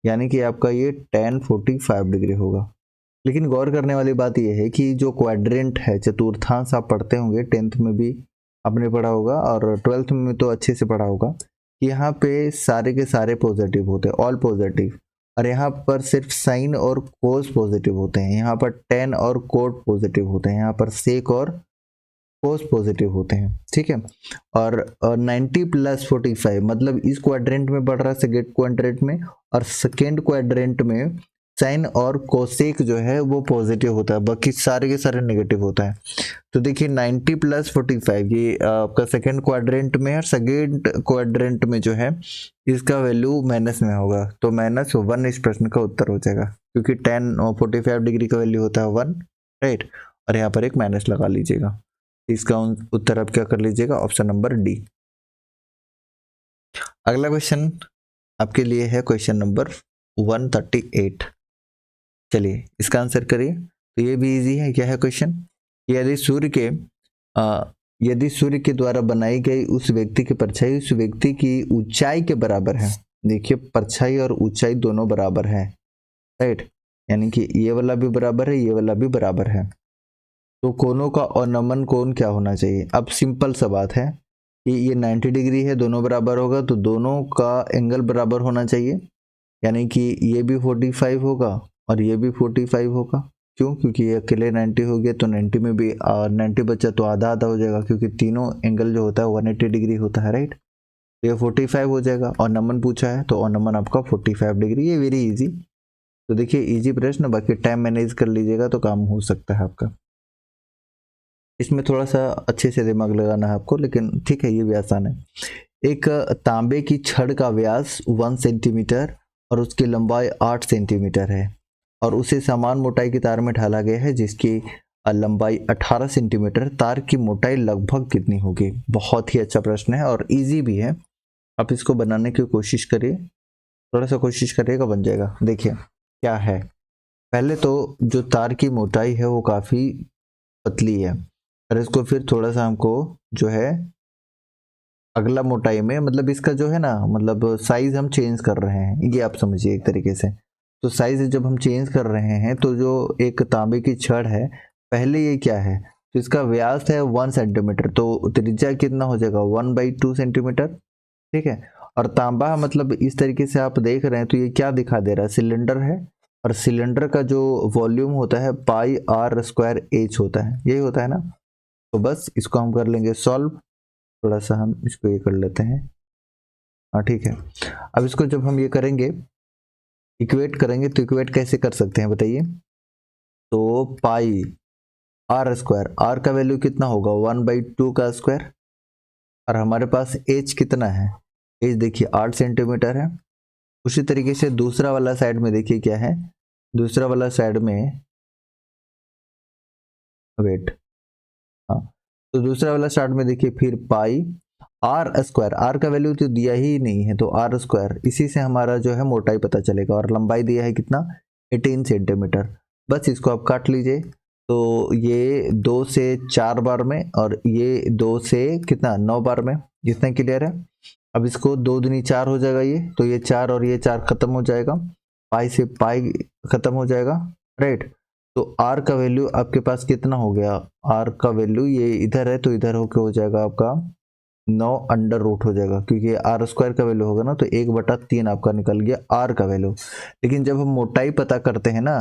यानी कि आपका ये tan 45 डिग्री होगा, लेकिन गौर करने वाली बात यह है कि जो क्वाड्रेंट है, चतुर्थांश आप पढ़ते होंगे, 10th में भी आपने पढ़ा होगा और 12th में तो अच्छे से पढ़ा होगा कि यहाँ पे सारे के सारे पॉजिटिव होते हैं, ऑल पॉजिटिव, और यहाँ पर सिर्फ साइन और कोस पॉजिटिव होते हैं, यहाँ पर टेन और कोट पॉजिटिव होते हैं, यहाँ पर सेक और कोस पॉजिटिव होते हैं, ठीक है। और 90 + 45 मतलब इस क्वाड्रेंट में बढ़ रहा है, सेकेंड क्वाड्रेंट में, और सेकेंड क्वाड्रेंट में साइन और कोसेक जो है वो पॉजिटिव होता है, बाकी सारे के सारे नेगेटिव होता है। तो देखिए 90 + 45 ये आपका सेकेंड क्वाड्रेंट में है, और सेकेंड क्वाड्रेंट में जो है इसका वैल्यू माइनस में होगा, तो -1 इस प्रश्न का उत्तर हो जाएगा, क्योंकि 10 और 45 डिग्री का वैल्यू होता है 1, राइट, और यहाँ पर एक माइनस लगा लीजिएगा। इसका उत्तर आप क्या कर लीजिएगा, ऑप्शन नंबर डी। अगला क्वेश्चन आपके लिए है क्वेश्चन नंबर 138। चलिए इसका आंसर करिए। तो ये भी इजी है। क्या है क्वेश्चन, यदि सूर्य के द्वारा बनाई गई उस व्यक्ति की परछाई उस व्यक्ति की ऊंचाई के बराबर है। देखिए परछाई और ऊंचाई दोनों बराबर है, राइट, यानी कि ये वाला भी बराबर है, ये वाला भी बराबर है, तो कोनों का अवनमन कोण क्या होना चाहिए। अब सिंपल सा बात है कि ये 90 डिग्री है, दोनों बराबर होगा, तो दोनों का एंगल बराबर होना चाहिए, यानी कि ये भी 45 होगा और ये भी 45 होगा। क्यों, क्योंकि ये अकेले 90 हो गया, तो 90 में भी 90 बचा तो आधा आधा हो जाएगा, क्योंकि तीनों एंगल जो होता है 180 डिग्री होता है, राइट। ये 45 हो जाएगा, और नमन पूछा है तो नमन आपका 45 डिग्री। ये वेरी इजी। तो देखिए इजी प्रश्न, बाकी टाइम मैनेज कर लीजिएगा तो काम हो सकता है आपका। इसमें थोड़ा सा अच्छे से दिमाग लगाना है आपको, लेकिन ठीक है, ये भी आसान है। एक तांबे की छड़ का व्यास 1 सेंटीमीटर और उसकी लंबाई 8 सेंटीमीटर है, और उसे समान मोटाई की तार में ढाला गया है जिसकी लंबाई 18 सेंटीमीटर। तार की मोटाई लगभग कितनी होगी। बहुत ही अच्छा प्रश्न है और इजी भी है। आप इसको बनाने की कोशिश करिए, थोड़ा सा कोशिश करिएगा, बन जाएगा। देखिए क्या है, पहले तो जो तार की मोटाई है वो काफ़ी पतली है, और इसको फिर थोड़ा सा हमको जो है अगला मोटाई में, मतलब इसका जो है ना, मतलब साइज हम चेंज कर रहे हैं, ये आप समझिए एक तरीके से। तो साइज जब हम चेंज कर रहे हैं, तो जो एक तांबे की छड़ है, पहले ये क्या है, तो इसका व्यास है 1 सेंटीमीटर, तो त्रिज्या कितना हो जाएगा 1/2 सेंटीमीटर, ठीक है। और तांबा मतलब इस तरीके से आप देख रहे हैं, तो ये क्या दिखा दे रहा है, सिलेंडर है, और सिलेंडर का जो वॉल्यूम होता है πr² होता है, यही होता है ना। तो बस इसको हम कर लेंगे सॉल्व, थोड़ा सा हम इसको ये कर लेते हैं, हाँ ठीक है। अब इसको जब हम ये करेंगे, इक्वेट करेंगे, तो इक्वेट कैसे कर सकते हैं बताइए। तो πr², r का वैल्यू कितना होगा 1/2 का स्क्वायर, और हमारे पास h कितना है, h देखिए 8 सेंटीमीटर है। उसी तरीके से दूसरा वाला साइड में देखिए क्या है, दूसरा वाला साइड में वेट, हाँ, तो दूसरा वाला साइड में देखिए फिर πr², r का वैल्यू तो दिया ही नहीं है, तो r², इसी से हमारा जो है मोटाई पता चलेगा, और लंबाई दिया है कितना 18 सेंटीमीटर। बस इसको आप काट लीजिए, तो ये 2 से 4 बार में, और ये 2 से कितना 9 बार में, जितना क्लियर है। अब इसको 2 दूनी 4 हो जाएगा, ये तो ये 4 और ये 4 खत्म हो जाएगा, पाई से पाई खत्म हो जाएगा, राइट। तो r का वैल्यू आपके पास कितना हो गया, r का वैल्यू ये इधर है, तो इधर होके हो जाएगा आपका 9√, हो जाएगा, क्योंकि r² का वैल्यू होगा ना, तो 1/3 आपका निकल गया r का वैल्यू। लेकिन जब हम मोटाई पता करते हैं ना,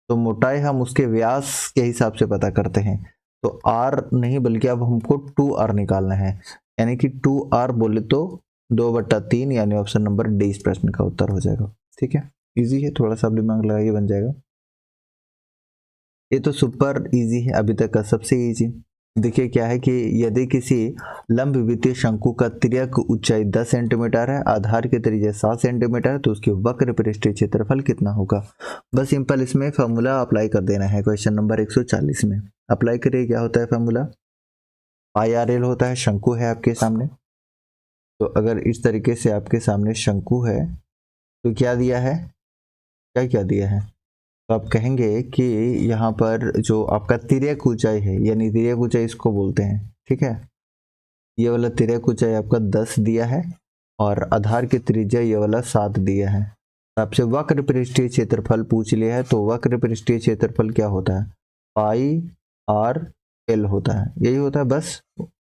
तो मोटाई हम उसके व्यास के हिसाब से पता करते हैं, तो r नहीं बल्कि अब हमको 2r निकालना है, यानी कि 2r बोले तो 2/3, यानी ऑप्शन नंबर डी इस प्रश्न का उत्तर हो जाएगा। ठीक है, इजी है, थोड़ा सा दिमाग लगाइए बन जाएगा। ये तो सुपर इजी है, अभी तक का सबसे इजी। देखिए क्या है कि यदि किसी लंबवितीय शंकु का तिर्यक ऊंचाई 10 सेंटीमीटर है, आधार की त्रिज्या 7 सेंटीमीटर है, तो उसकी वक्र पृष्ठीय क्षेत्रफल कितना होगा। बस सिंपल इसमें फॉर्मूला अप्लाई कर देना है। क्वेश्चन नंबर 140 में अप्लाई करिए। क्या होता है फॉर्मूला, πrl होता है, शंकु है आपके सामने, तो अगर इस तरीके से आपके सामने शंकु है, तो क्या दिया है, क्या दिया है, तो आप कहेंगे कि यहाँ पर जो आपका तिर्यक ऊंचाई है, यानी तिर्यक ऊंचाई इसको बोलते हैं, ठीक है, ये वाला तिर्यक ऊंचाई आपका 10 दिया है, और आधार की त्रिज्या ये वाला 7 दिया है, आपसे वक्र पृष्ठीय क्षेत्रफल पूछ लिया है, तो वक्र पृष्ठीय क्षेत्रफल क्या होता है, पाई आर एल होता है, यही होता है। बस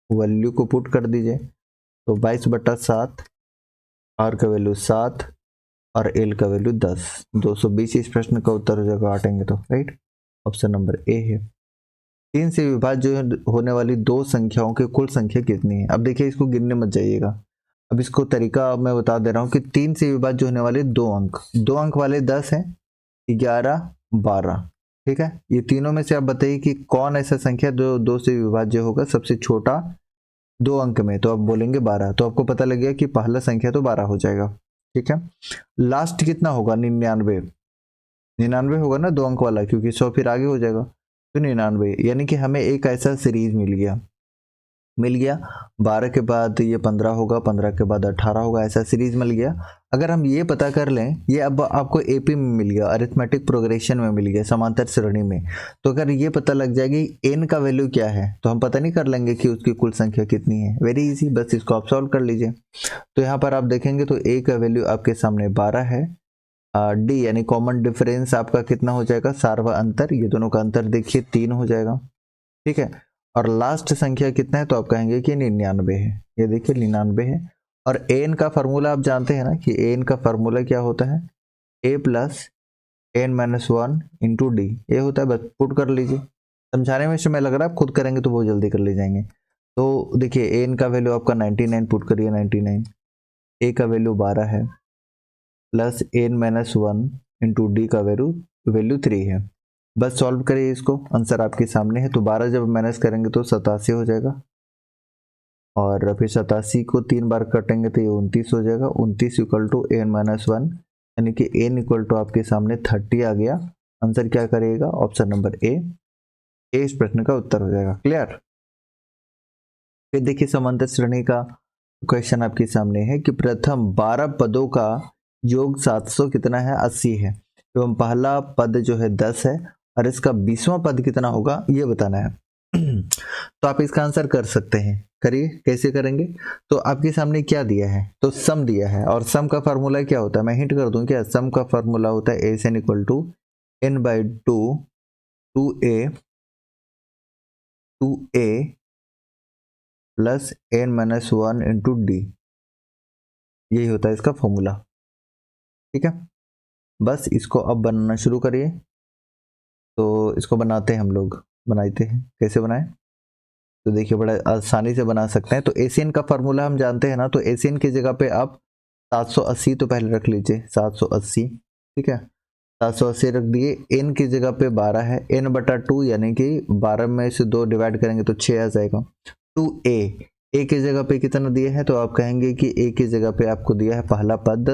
वैल्यू को पुट कर दीजिए, तो 22/7, आर का वैल्यू 7 और एल का वैल्यू 10, 220 इस प्रश्न का उत्तर हो जाएगा काटेंगे तो, राइट। ऑप्शन नंबर ए है। 3 से विभाज्य होने वाली दो संख्याओं की कुल संख्या कितनी है। अब देखिए, इसको गिनने मत जाइएगा, अब इसको तरीका मैं बता दे रहा हूँ कि 3 से विभाज्य होने वाले दो अंक वाले 10 हैं, 11, 12, ठीक है। ये तीनों में से आप बताइए कि कौन ऐसा संख्या जो 2 से विभाज्य होगा सबसे छोटा 2 अंक में, तो आप बोलेंगे 12, तो आपको पता लग गया कि पहला संख्या तो 12 हो जाएगा, ठीक है। लास्ट कितना होगा, 99, 99 होगा ना 2 अंक वाला, क्योंकि 100 फिर आगे हो जाएगा, तो 99, यानी कि हमें एक ऐसा सीरीज मिल गया 12 के बाद ये 15 होगा, 15 के बाद 18 होगा, ऐसा सीरीज मिल गया। अगर हम ये पता कर लें, ये अब आपको एपी में मिल गया, अरिथमेटिक प्रोग्रेशन में मिल गया, समांतर श्रेणी में, तो अगर ये पता लग जाएगी एन का वैल्यू क्या है, तो हम पता नहीं कर लेंगे कि उसकी कुल संख्या कितनी है। वेरी इजी, बस इसको आप सॉल्व कर लीजिए। तो यहाँ पर आप देखेंगे तो ए का वैल्यू आपके सामने 12 है, डी यानी कॉमन डिफरेंस आपका कितना हो जाएगा, सार्व अंतर, ये दोनों का अंतर देखिए 3 हो जाएगा, ठीक है। और लास्ट संख्या कितना है, तो आप कहेंगे कि 99 है, ये देखिए 99 है। और एन का फॉर्मूला आप जानते हैं ना कि एन का फॉर्मूला क्या होता है, A plus N minus 1 into D, ये होता है। बस पुट कर लीजिए, समझाने में समय लग रहा है, आप खुद करेंगे तो बहुत जल्दी कर ले जाएंगे। तो देखिए एन का वैल्यू आपका 99 पुट करिए, 99, ए का वैल्यू 12 है, plus N minus 1 into D का वैल्यू 3 है। बस सॉल्व करिए इसको, आंसर आपके सामने है। तो 12 जब माइनस करेंगे तो 87 हो जाएगा, और फिर 87 को 3 बार कटेंगे तो ये 29 हो जाएगा, 29 इक्वल टू एन माइनस 1, यानी कि एन इक्वल टू आपके सामने 30 आ गया। आंसर क्या करिएगा, ऑप्शन नंबर ए इस प्रश्न का उत्तर हो जाएगा। क्लियर। फिर देखिए समांतर श्रेणी का क्वेश्चन आपके सामने है कि प्रथम 12 पदों का योग 700 कितना है, 80 है, एवं पहला पद जो है 10 है, और इसका 20वां पद कितना होगा ये बताना है। तो आप इसका आंसर कर सकते हैं, करिए। कैसे करेंगे, तो आपके सामने क्या दिया है, तो सम दिया है, और सम का फार्मूला क्या होता है, मैं हिंट कर दूं क्या, सम का फार्मूला होता है S N equal to N by 2 2a plus N minus 1 into D, यही होता है इसका फॉर्मूला, ठीक है। बस इसको अब बनाना शुरू करिए। तो इसको बनाते हैं, हम लोग बनाते हैं, कैसे बनाएं, तो देखिए बड़ा आसानी से बना सकते हैं। तो एशियन का फार्मूला हम जानते हैं ना, तो एशियन की जगह पे आप 780 तो पहले रख लीजिए, 780, ठीक है, 780 रख दिए। एन की जगह पे 12 है, एन बटा 2 यानी कि 12 में से 2 डिवाइड करेंगे तो 6 आ जाएगा। 2a, ए की जगह पे कितना दिया है, तो आप कहेंगे कि ए की जगह पे आपको दिया है पहला पद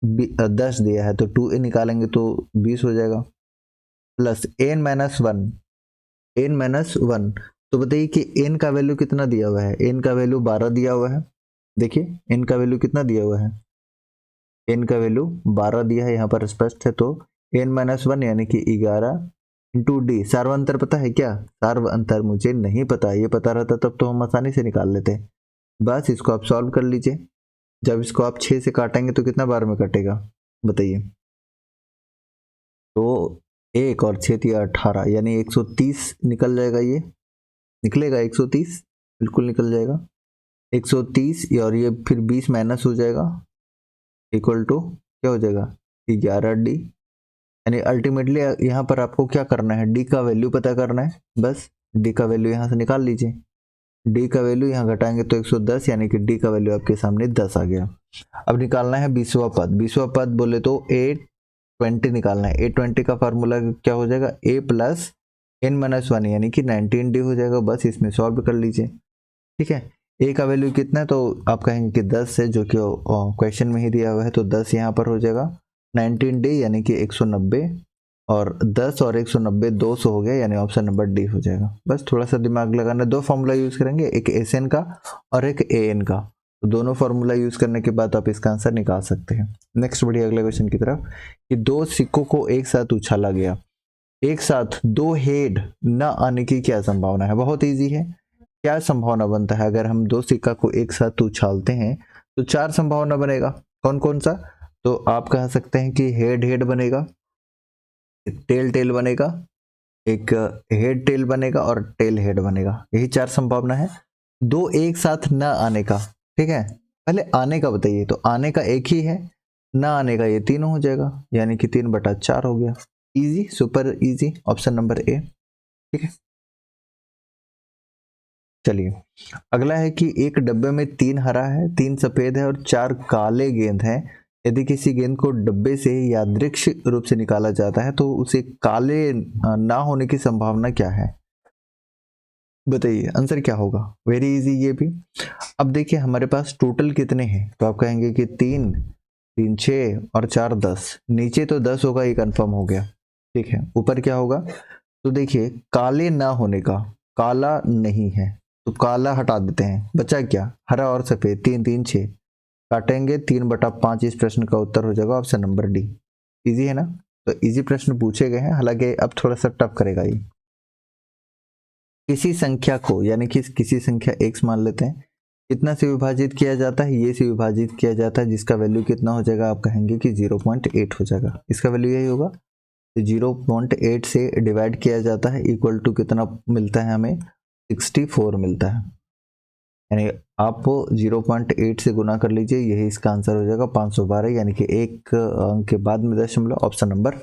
10 दिया है, तो 2a निकालेंगे तो 20 हो जाएगा, प्लस एन माइनस 1, तो बताइए कि n का वैल्यू कितना दिया हुआ है, n का वैल्यू 12 दिया हुआ है। देखिए n का वैल्यू कितना दिया हुआ है, n का वैल्यू 12 दिया है, यहाँ पर स्पष्ट है। तो n माइनस 1 यानी कि 11 इंटू डी, सार्व अंतर पता है क्या, सार्व अंतर मुझे नहीं पता, ये पता रहता तब तो हम आसानी से निकाल लेते। बस इसको आप सॉल्व कर लीजिए। जब इसको आप 6 से काटेंगे तो कितना बार में कटेगा बताइए, तो 1 और 6 दिया 18, यानी 130 निकल जाएगा, ये निकलेगा 130, बिल्कुल निकल जाएगा 130, और ये फिर 20 माइनस हो जाएगा, इक्वल टू क्या हो जाएगा 11d, यानी अल्टीमेटली यहाँ पर आपको क्या करना है, डी का वैल्यू पता करना है। बस डी का वैल्यू यहाँ से निकाल लीजिए, डी का वैल्यू यहाँ घटाएंगे तो 110, यानी कि डी का वैल्यू आपके सामने 10 आ गया। अब निकालना है 20वां पद, 20वां पद बोले तो A20 निकालना है। A20 का फार्मूला क्या हो जाएगा, a प्लस एन माइनस 1 यानी कि 19d हो जाएगा। बस इसमें सॉल्व कर लीजिए, ठीक है। a का वैल्यू कितना है, तो आप कहेंगे कि 10 है, जो कि क्वेश्चन में ही दिया हुआ है, तो 10 यहाँ पर हो जाएगा, 19d यानी कि 190, और 10 और 190 200 हो गया, यानी ऑप्शन नंबर डी हो जाएगा। बस थोड़ा सा दिमाग लगाना, दो फॉर्मूला यूज करेंगे, एक एस एन का और एक ए एन का, तो दोनों फॉर्मूला यूज करने के बाद आप इसका आंसर निकाल सकते हैं। नेक्स्ट बढ़िए अगले क्वेश्चन की तरफ, कि दो सिक्कों को एक साथ उछाला गया, एक साथ दो हेड न आने की क्या संभावना है। बहुत इजी है, क्या संभावना बनता है, अगर हम दो सिक्का को एक साथ उछालते हैं तो 4 संभावना बनेगा। कौन कौन सा, तो आप कह सकते हैं कि हेड हेड बनेगा, टेल टेल बनेगा, एक हेड टेल बनेगा और टेल हेड बनेगा। यही 4 संभावना है। 2 एक साथ न आने का, ठीक है। पहले आने का बताइए, तो आने का एक ही है, न आने का ये तीनों हो जाएगा, यानी कि 3/4 हो गया। Easy, super easy, option number A, ठीक है। चलिए अगला है कि एक डब्बे में 3 हरा है, 3 सफेद है और 4 काले गेंद हैं। यदि किसी गेंद को डब्बे से यादृच्छिक रूप से निकाला जाता है तो उसे काले ना होने की संभावना क्या है? बताइए आंसर क्या होगा। वेरी इजी ये भी। अब देखिए हमारे पास टोटल कितने हैं, तो आप कहेंगे कि 3 3 6 और 4 10। नीचे तो 10 होगा, ये कंफर्म हो गया, ठीक है। ऊपर क्या होगा, तो देखिए काले ना होने का, काला नहीं है तो काला हटा देते हैं, बचा क्या, हरा और सफेद। 3 3 6 काटेंगे, 3/5 इस प्रश्न का उत्तर हो जाएगा ऑप्शन नंबर डी। इजी है ना। तो इजी प्रश्न पूछे गए हैं, हालांकि अब थोड़ा सा टफ करेगा ये। किसी संख्या को, यानी कि किसी संख्या x मान लेते हैं, कितना से विभाजित किया जाता है, ये से विभाजित किया जाता है, जिसका वैल्यू कितना हो जाएगा, आप कहेंगे कि 0.8 हो जाएगा। इसका वैल्यू यही होगा, 0.8 से डिवाइड किया जाता है, इक्वल टू कितना मिलता है हमें, 64 मिलता है। यानी आप 0.8 से गुना कर लीजिए, यही इसका आंसर हो जाएगा 512, यानी कि एक अंक के बाद में दशमलव, ऑप्शन नंबर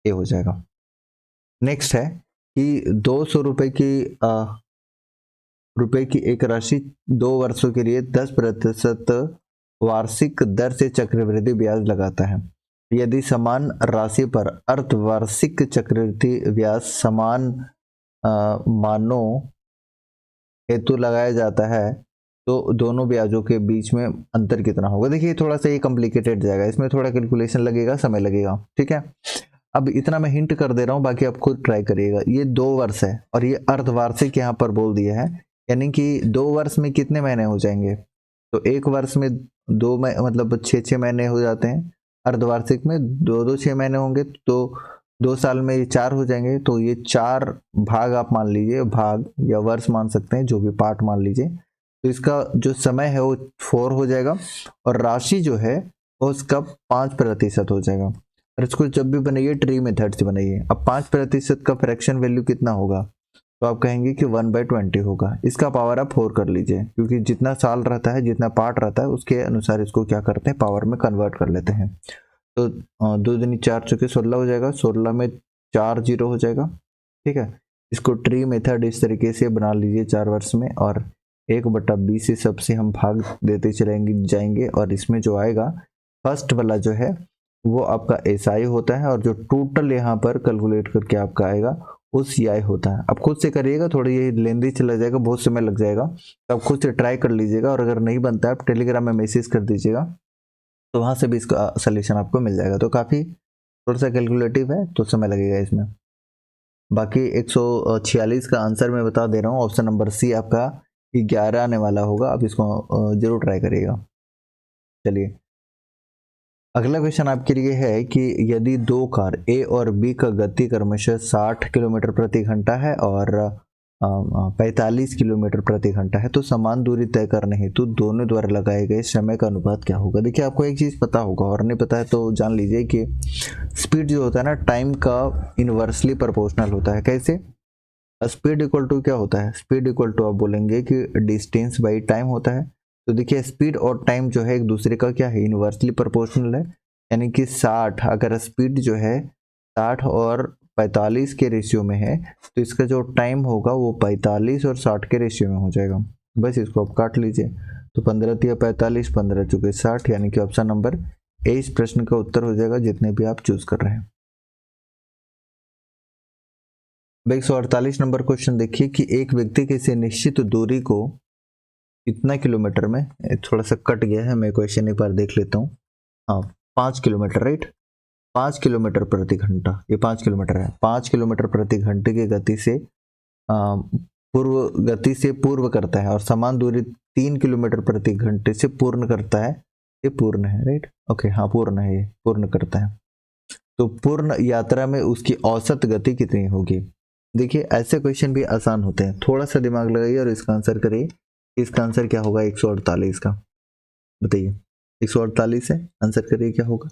ए हो जाएगा। नेक्स्ट है कि 200 रुपए की एक राशि 2 वर्षों के लिए 10% वार्षिक दर से चक्रवृद्धि ब्याज लगाता है। यदि समान राशि पर अर्धवार्षिक चक्रवृद्धि ब्याज समान मानों हेतु लगाया जाता है तो दोनों ब्याजों के बीच में अंतर कितना होगा। देखिए थोड़ा सा ये कॉम्प्लिकेटेड जाएगा, इसमें थोड़ा कैलकुलेशन लगेगा, समय लगेगा, ठीक है। अब इतना मैं हिंट कर दे रहा हूँ, बाकी आप खुद ट्राई करिएगा। ये 2 वर्ष है और ये अर्धवार्षिक यहाँ पर बोल दिया है, यानी कि 2 वर्ष में कितने महीने हो जाएंगे, तो एक वर्ष में 2 मतलब 6 महीने हो जाते हैं, अर्धवार्षिक में 2 6 महीने होंगे, तो 2 साल में ये 4 हो जाएंगे। तो ये 4 भाग आप मान लीजिए, भाग या वर्ष मान सकते हैं, जो भी पार्ट मान लीजिए। तो इसका जो समय है वो 4 हो जाएगा और राशि जो है वो उसका 5% हो जाएगा। और इसको जब भी बनाइए ट्री मेथड से बनाइए। अब 5% का फ्रैक्शन वैल्यू कितना होगा, तो आप कहेंगे कि 1/20 होगा। इसका पावर आप 4 कर लीजिए, क्योंकि जितना साल रहता है, जितना पार्ट रहता है, उसके अनुसार इसको क्या करते हैं, पावर में कन्वर्ट कर लेते हैं। तो 2 दूनी 4 चौके 16 हो जाएगा, 16 में 4 0 हो जाएगा, ठीक है। इसको ट्री मेथड इस तरीके से बना लीजिए 4 वर्ष में, और 1/20 से सबसे हम भाग देते चलेंगे जाएंगे, और इसमें जो आएगा फर्स्ट वाला जो है वो आपका SI होता है, और जो टोटल यहाँ पर कैलकुलेट करके आपका आएगा वो CI होता है। आप खुद से करिएगा, थोड़ा ये लेंदी चला जाएगा, बहुत समय लग जाएगा, तो आप खुद से ट्राई कर लीजिएगा। और अगर नहीं बनता है आप टेलीग्राम में मैसेज कर दीजिएगा, तो वहाँ से भी इसका सोल्यूशन आपको मिल जाएगा। तो काफ़ी थोड़ा सा कैलकुलेटिव है, तो समय लगेगा इसमें। बाकी 146 का आंसर मैं बता दे रहा हूँ, ऑप्शन नंबर सी आपका 11 आने वाला होगा। आप इसको जरूर ट्राई करिएगा। चलिए अगला क्वेश्चन आपके लिए है कि यदि 2 कार ए और बी का गति क्रमशः 60 किलोमीटर प्रति घंटा है और 45 किलोमीटर प्रति घंटा है, तो समान दूरी तय करने हेतु दोनों द्वारा लगाए गए समय का अनुपात क्या होगा। देखिए आपको एक चीज़ पता होगा, और नहीं पता है तो जान लीजिए कि स्पीड जो होता है ना, टाइम का इनवर्सली प्रोपोर्शनल होता है। कैसे, स्पीड इक्वल टू क्या होता है, स्पीड इक्वल टू आप बोलेंगे कि डिस्टेंस बाई टाइम होता है। तो देखिए स्पीड और टाइम जो है एक दूसरे का क्या है, इनवर्सली प्रोपोर्शनल है। यानी कि 60, अगर स्पीड जो है 60 और 45 के रेशियो में है, तो इसका जो टाइम होगा वो 45 और 60 के रेशियो में हो जाएगा। बस इसको आप काट लीजिए, तो 15 तिया 45, 15 चुके 60, यानी कि ऑप्शन नंबर ए इस प्रश्न का उत्तर हो जाएगा, जितने भी आप चूज कर रहे हैं। 148 नंबर क्वेश्चन देखिए कि एक व्यक्ति किसी निश्चित दूरी को कितना किलोमीटर में, थोड़ा सा कट गया है, मैं क्वेश्चन एक बार देख लेता हूँ। हाँ 5 किलोमीटर, राइट, 5 किलोमीटर प्रति घंटा, ये 5 किलोमीटर है, 5 किलोमीटर प्रति घंटे की गति से पूर्व करता है, और समान दूरी 3 किलोमीटर प्रति घंटे से पूर्ण करता है। ये पूर्ण है, राइट, ओके, हाँ पूर्ण है, ये पूर्ण करता है। तो पूर्ण यात्रा में उसकी औसत गति कितनी होगी। देखिए ऐसे क्वेश्चन भी आसान होते हैं, थोड़ा सा दिमाग लगाइए और इसका आंसर करिए। इसका आंसर क्या होगा 148 का, बताइए। 148 है। आंसर करिए क्या होगा।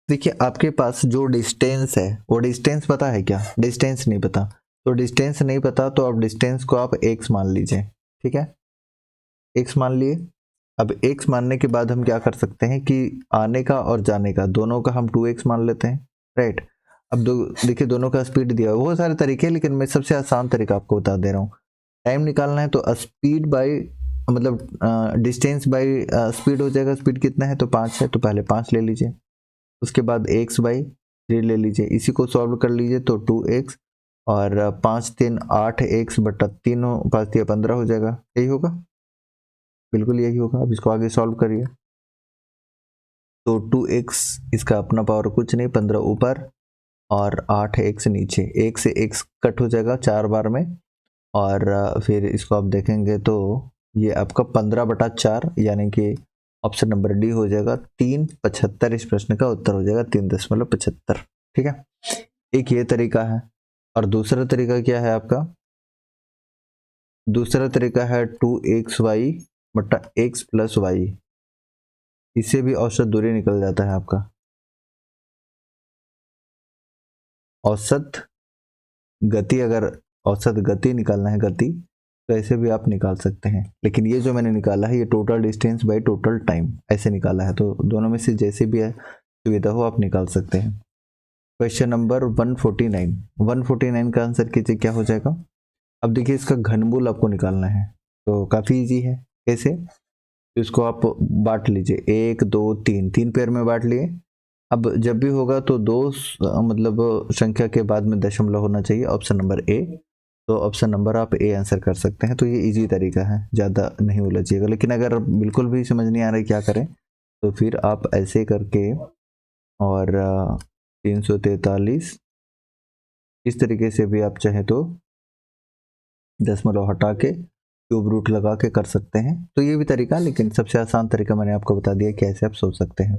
देखिए आपके पास जो डिस्टेंस है वो डिस्टेंस पता है क्या? डिस्टेंस नहीं पता। तो डिस्टेंस नहीं पता तो अब डिस्टेंस को आप x मान लीजिए, ठीक है, x मान लिए। अब x मानने के बाद हम क्या कर सकते हैं कि आने का और जाने का दोनों का हम 2x मान लेते हैं, राइट। अब देखिए दोनों का स्पीड दिया है, बहुत सारे तरीके हैं लेकिन मैं सबसे आसान तरीका आपको बता दे रहा हूँ। टाइम निकालना है तो स्पीड बाई मतलब डिस्टेंस बाई स्पीड हो जाएगा। स्पीड कितना है तो 5 है, तो पहले 5 ले लीजिए। उसके बाद x बाई 3 ले लीजिए, इसी को सॉल्व कर लीजिए तो 2x और 5 3 8x बटा 3 5 3 15 हो जाएगा। यही होगा, बिल्कुल यही होगा। अब इसको आगे सॉल्व करिए तो 2x इसका अपना पावर कुछ नहीं, 15 ऊपर और 8x नीचे। एक से x कट हो जाएगा 4 बार में और फिर इसको आप देखेंगे तो ये आपका 15/4 यानी कि ऑप्शन नंबर डी हो जाएगा 3.75। इस प्रश्न का उत्तर हो जाएगा 3.75, ठीक है। एक ये तरीका है और दूसरा तरीका क्या है आपका? दूसरा तरीका है 2xy बटा x प्लस वाई। इससे भी औसत दूरी निकल जाता है आपका। औसत गति, अगर औसत गति निकालना है गति, तो ऐसे भी आप निकाल सकते हैं। लेकिन ये जो मैंने निकाला है ये total distance by total time ऐसे निकाला है, तो दोनों में से जैसे भी है सुविधा हो आप निकाल सकते हैं। क्वेश्चन नंबर 149 का आंसर कीजिए क्या हो जाएगा। अब देखिए इसका घनमूल आपको निकालना है तो काफी इजी है। कैसे? तो इसको आप बांट लीजिए, 1 2 3 3 पेयर में बांट लिए। अब जब भी होगा तो दो मतलब संख्या के बाद में दशमलव होना चाहिए, ऑप्शन नंबर ए। तो ऑप्शन नंबर आप ए आंसर कर सकते हैं। तो ये इजी तरीका है, ज़्यादा नहीं उलझिएगा। लेकिन अगर बिल्कुल भी समझ नहीं आ रहा है क्या करें तो फिर आप ऐसे करके और 343 इस तरीके से भी आप चाहे तो दशमलव हटा के क्यूब रूट लगा के कर सकते हैं। तो ये भी तरीका, लेकिन सबसे आसान तरीका मैंने आपको बता दिया कैसे आप सोच सकते हैं।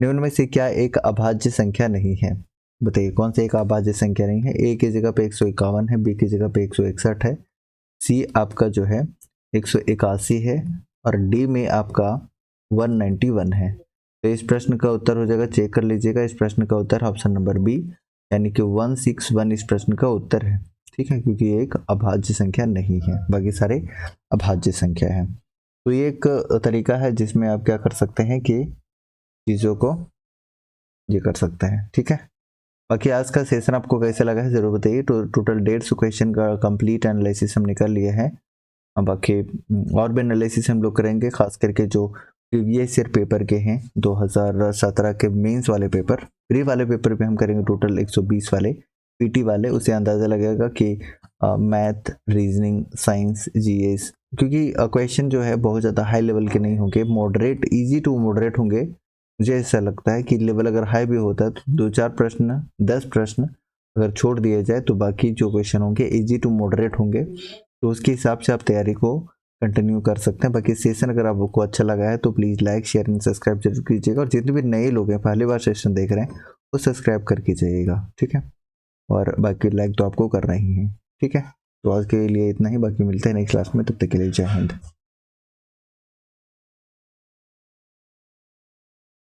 निम्न में से क्या एक अभाज्य संख्या नहीं है? बताइए कौन सी एक अभाज्य संख्या नहीं है। ए की जगह पे 151 है, बी की जगह पे 161 है, सी आपका जो है 181 है और डी में आपका 191 है। तो इस प्रश्न का उत्तर हो जाएगा, चेक कर लीजिएगा, इस प्रश्न का उत्तर ऑप्शन नंबर बी यानी कि 161 इस प्रश्न का उत्तर है, ठीक है, क्योंकि ये एक अभाज्य संख्या नहीं है, बाकी सारे अभाज्य संख्या है। तो ये एक तरीका है जिसमें आप क्या कर सकते हैं कि चीज़ों को ये कर सकते हैं, ठीक है। बाकी आज का सेशन आपको कैसे लगा है जरूर बताइए। टोटल 150 क्वेश्चन का कंप्लीट एनालिसिस हम निकाल लिए हैं। अब बाकी और भी एनालिसिस हम लोग करेंगे, खास करके जो प्रीवियस ईयर पेपर के हैं 2017 के मेंस वाले पेपर, प्री वाले पेपर पे हम करेंगे टोटल 120 वाले, पीटी वाले। उसे अंदाजा लगेगा कि मैथ, रीजनिंग, साइंस, जीएस, क्योंकि क्वेश्चन जो है बहुत ज़्यादा हाई लेवल के नहीं होंगे, मॉडरेट, इजी टू मॉडरेट होंगे। मुझे ऐसा लगता है कि लेवल अगर हाई भी होता है तो 2-4 प्रश्न, 10 प्रश्न अगर छोड़ दिए जाए तो बाकी जो क्वेश्चन होंगे इजी टू मॉडरेट होंगे। तो उसके हिसाब से आप तैयारी को कंटिन्यू कर सकते हैं। बाकी सेशन अगर आपको अच्छा लगा है तो please like, share and subscribe जरूर कीजिएगा। और जितने भी नए लोग हैं पहली बार सेशन देख रहे हैं वो सब्सक्राइब करके जाइएगा, ठीक है। और बाकी लाइक तो आपको करना ही है, ठीक है। तो आज के लिए इतना ही, बाकी मिलते हैं नेक्स्ट क्लास में, तब तक के लिए जय हिंद।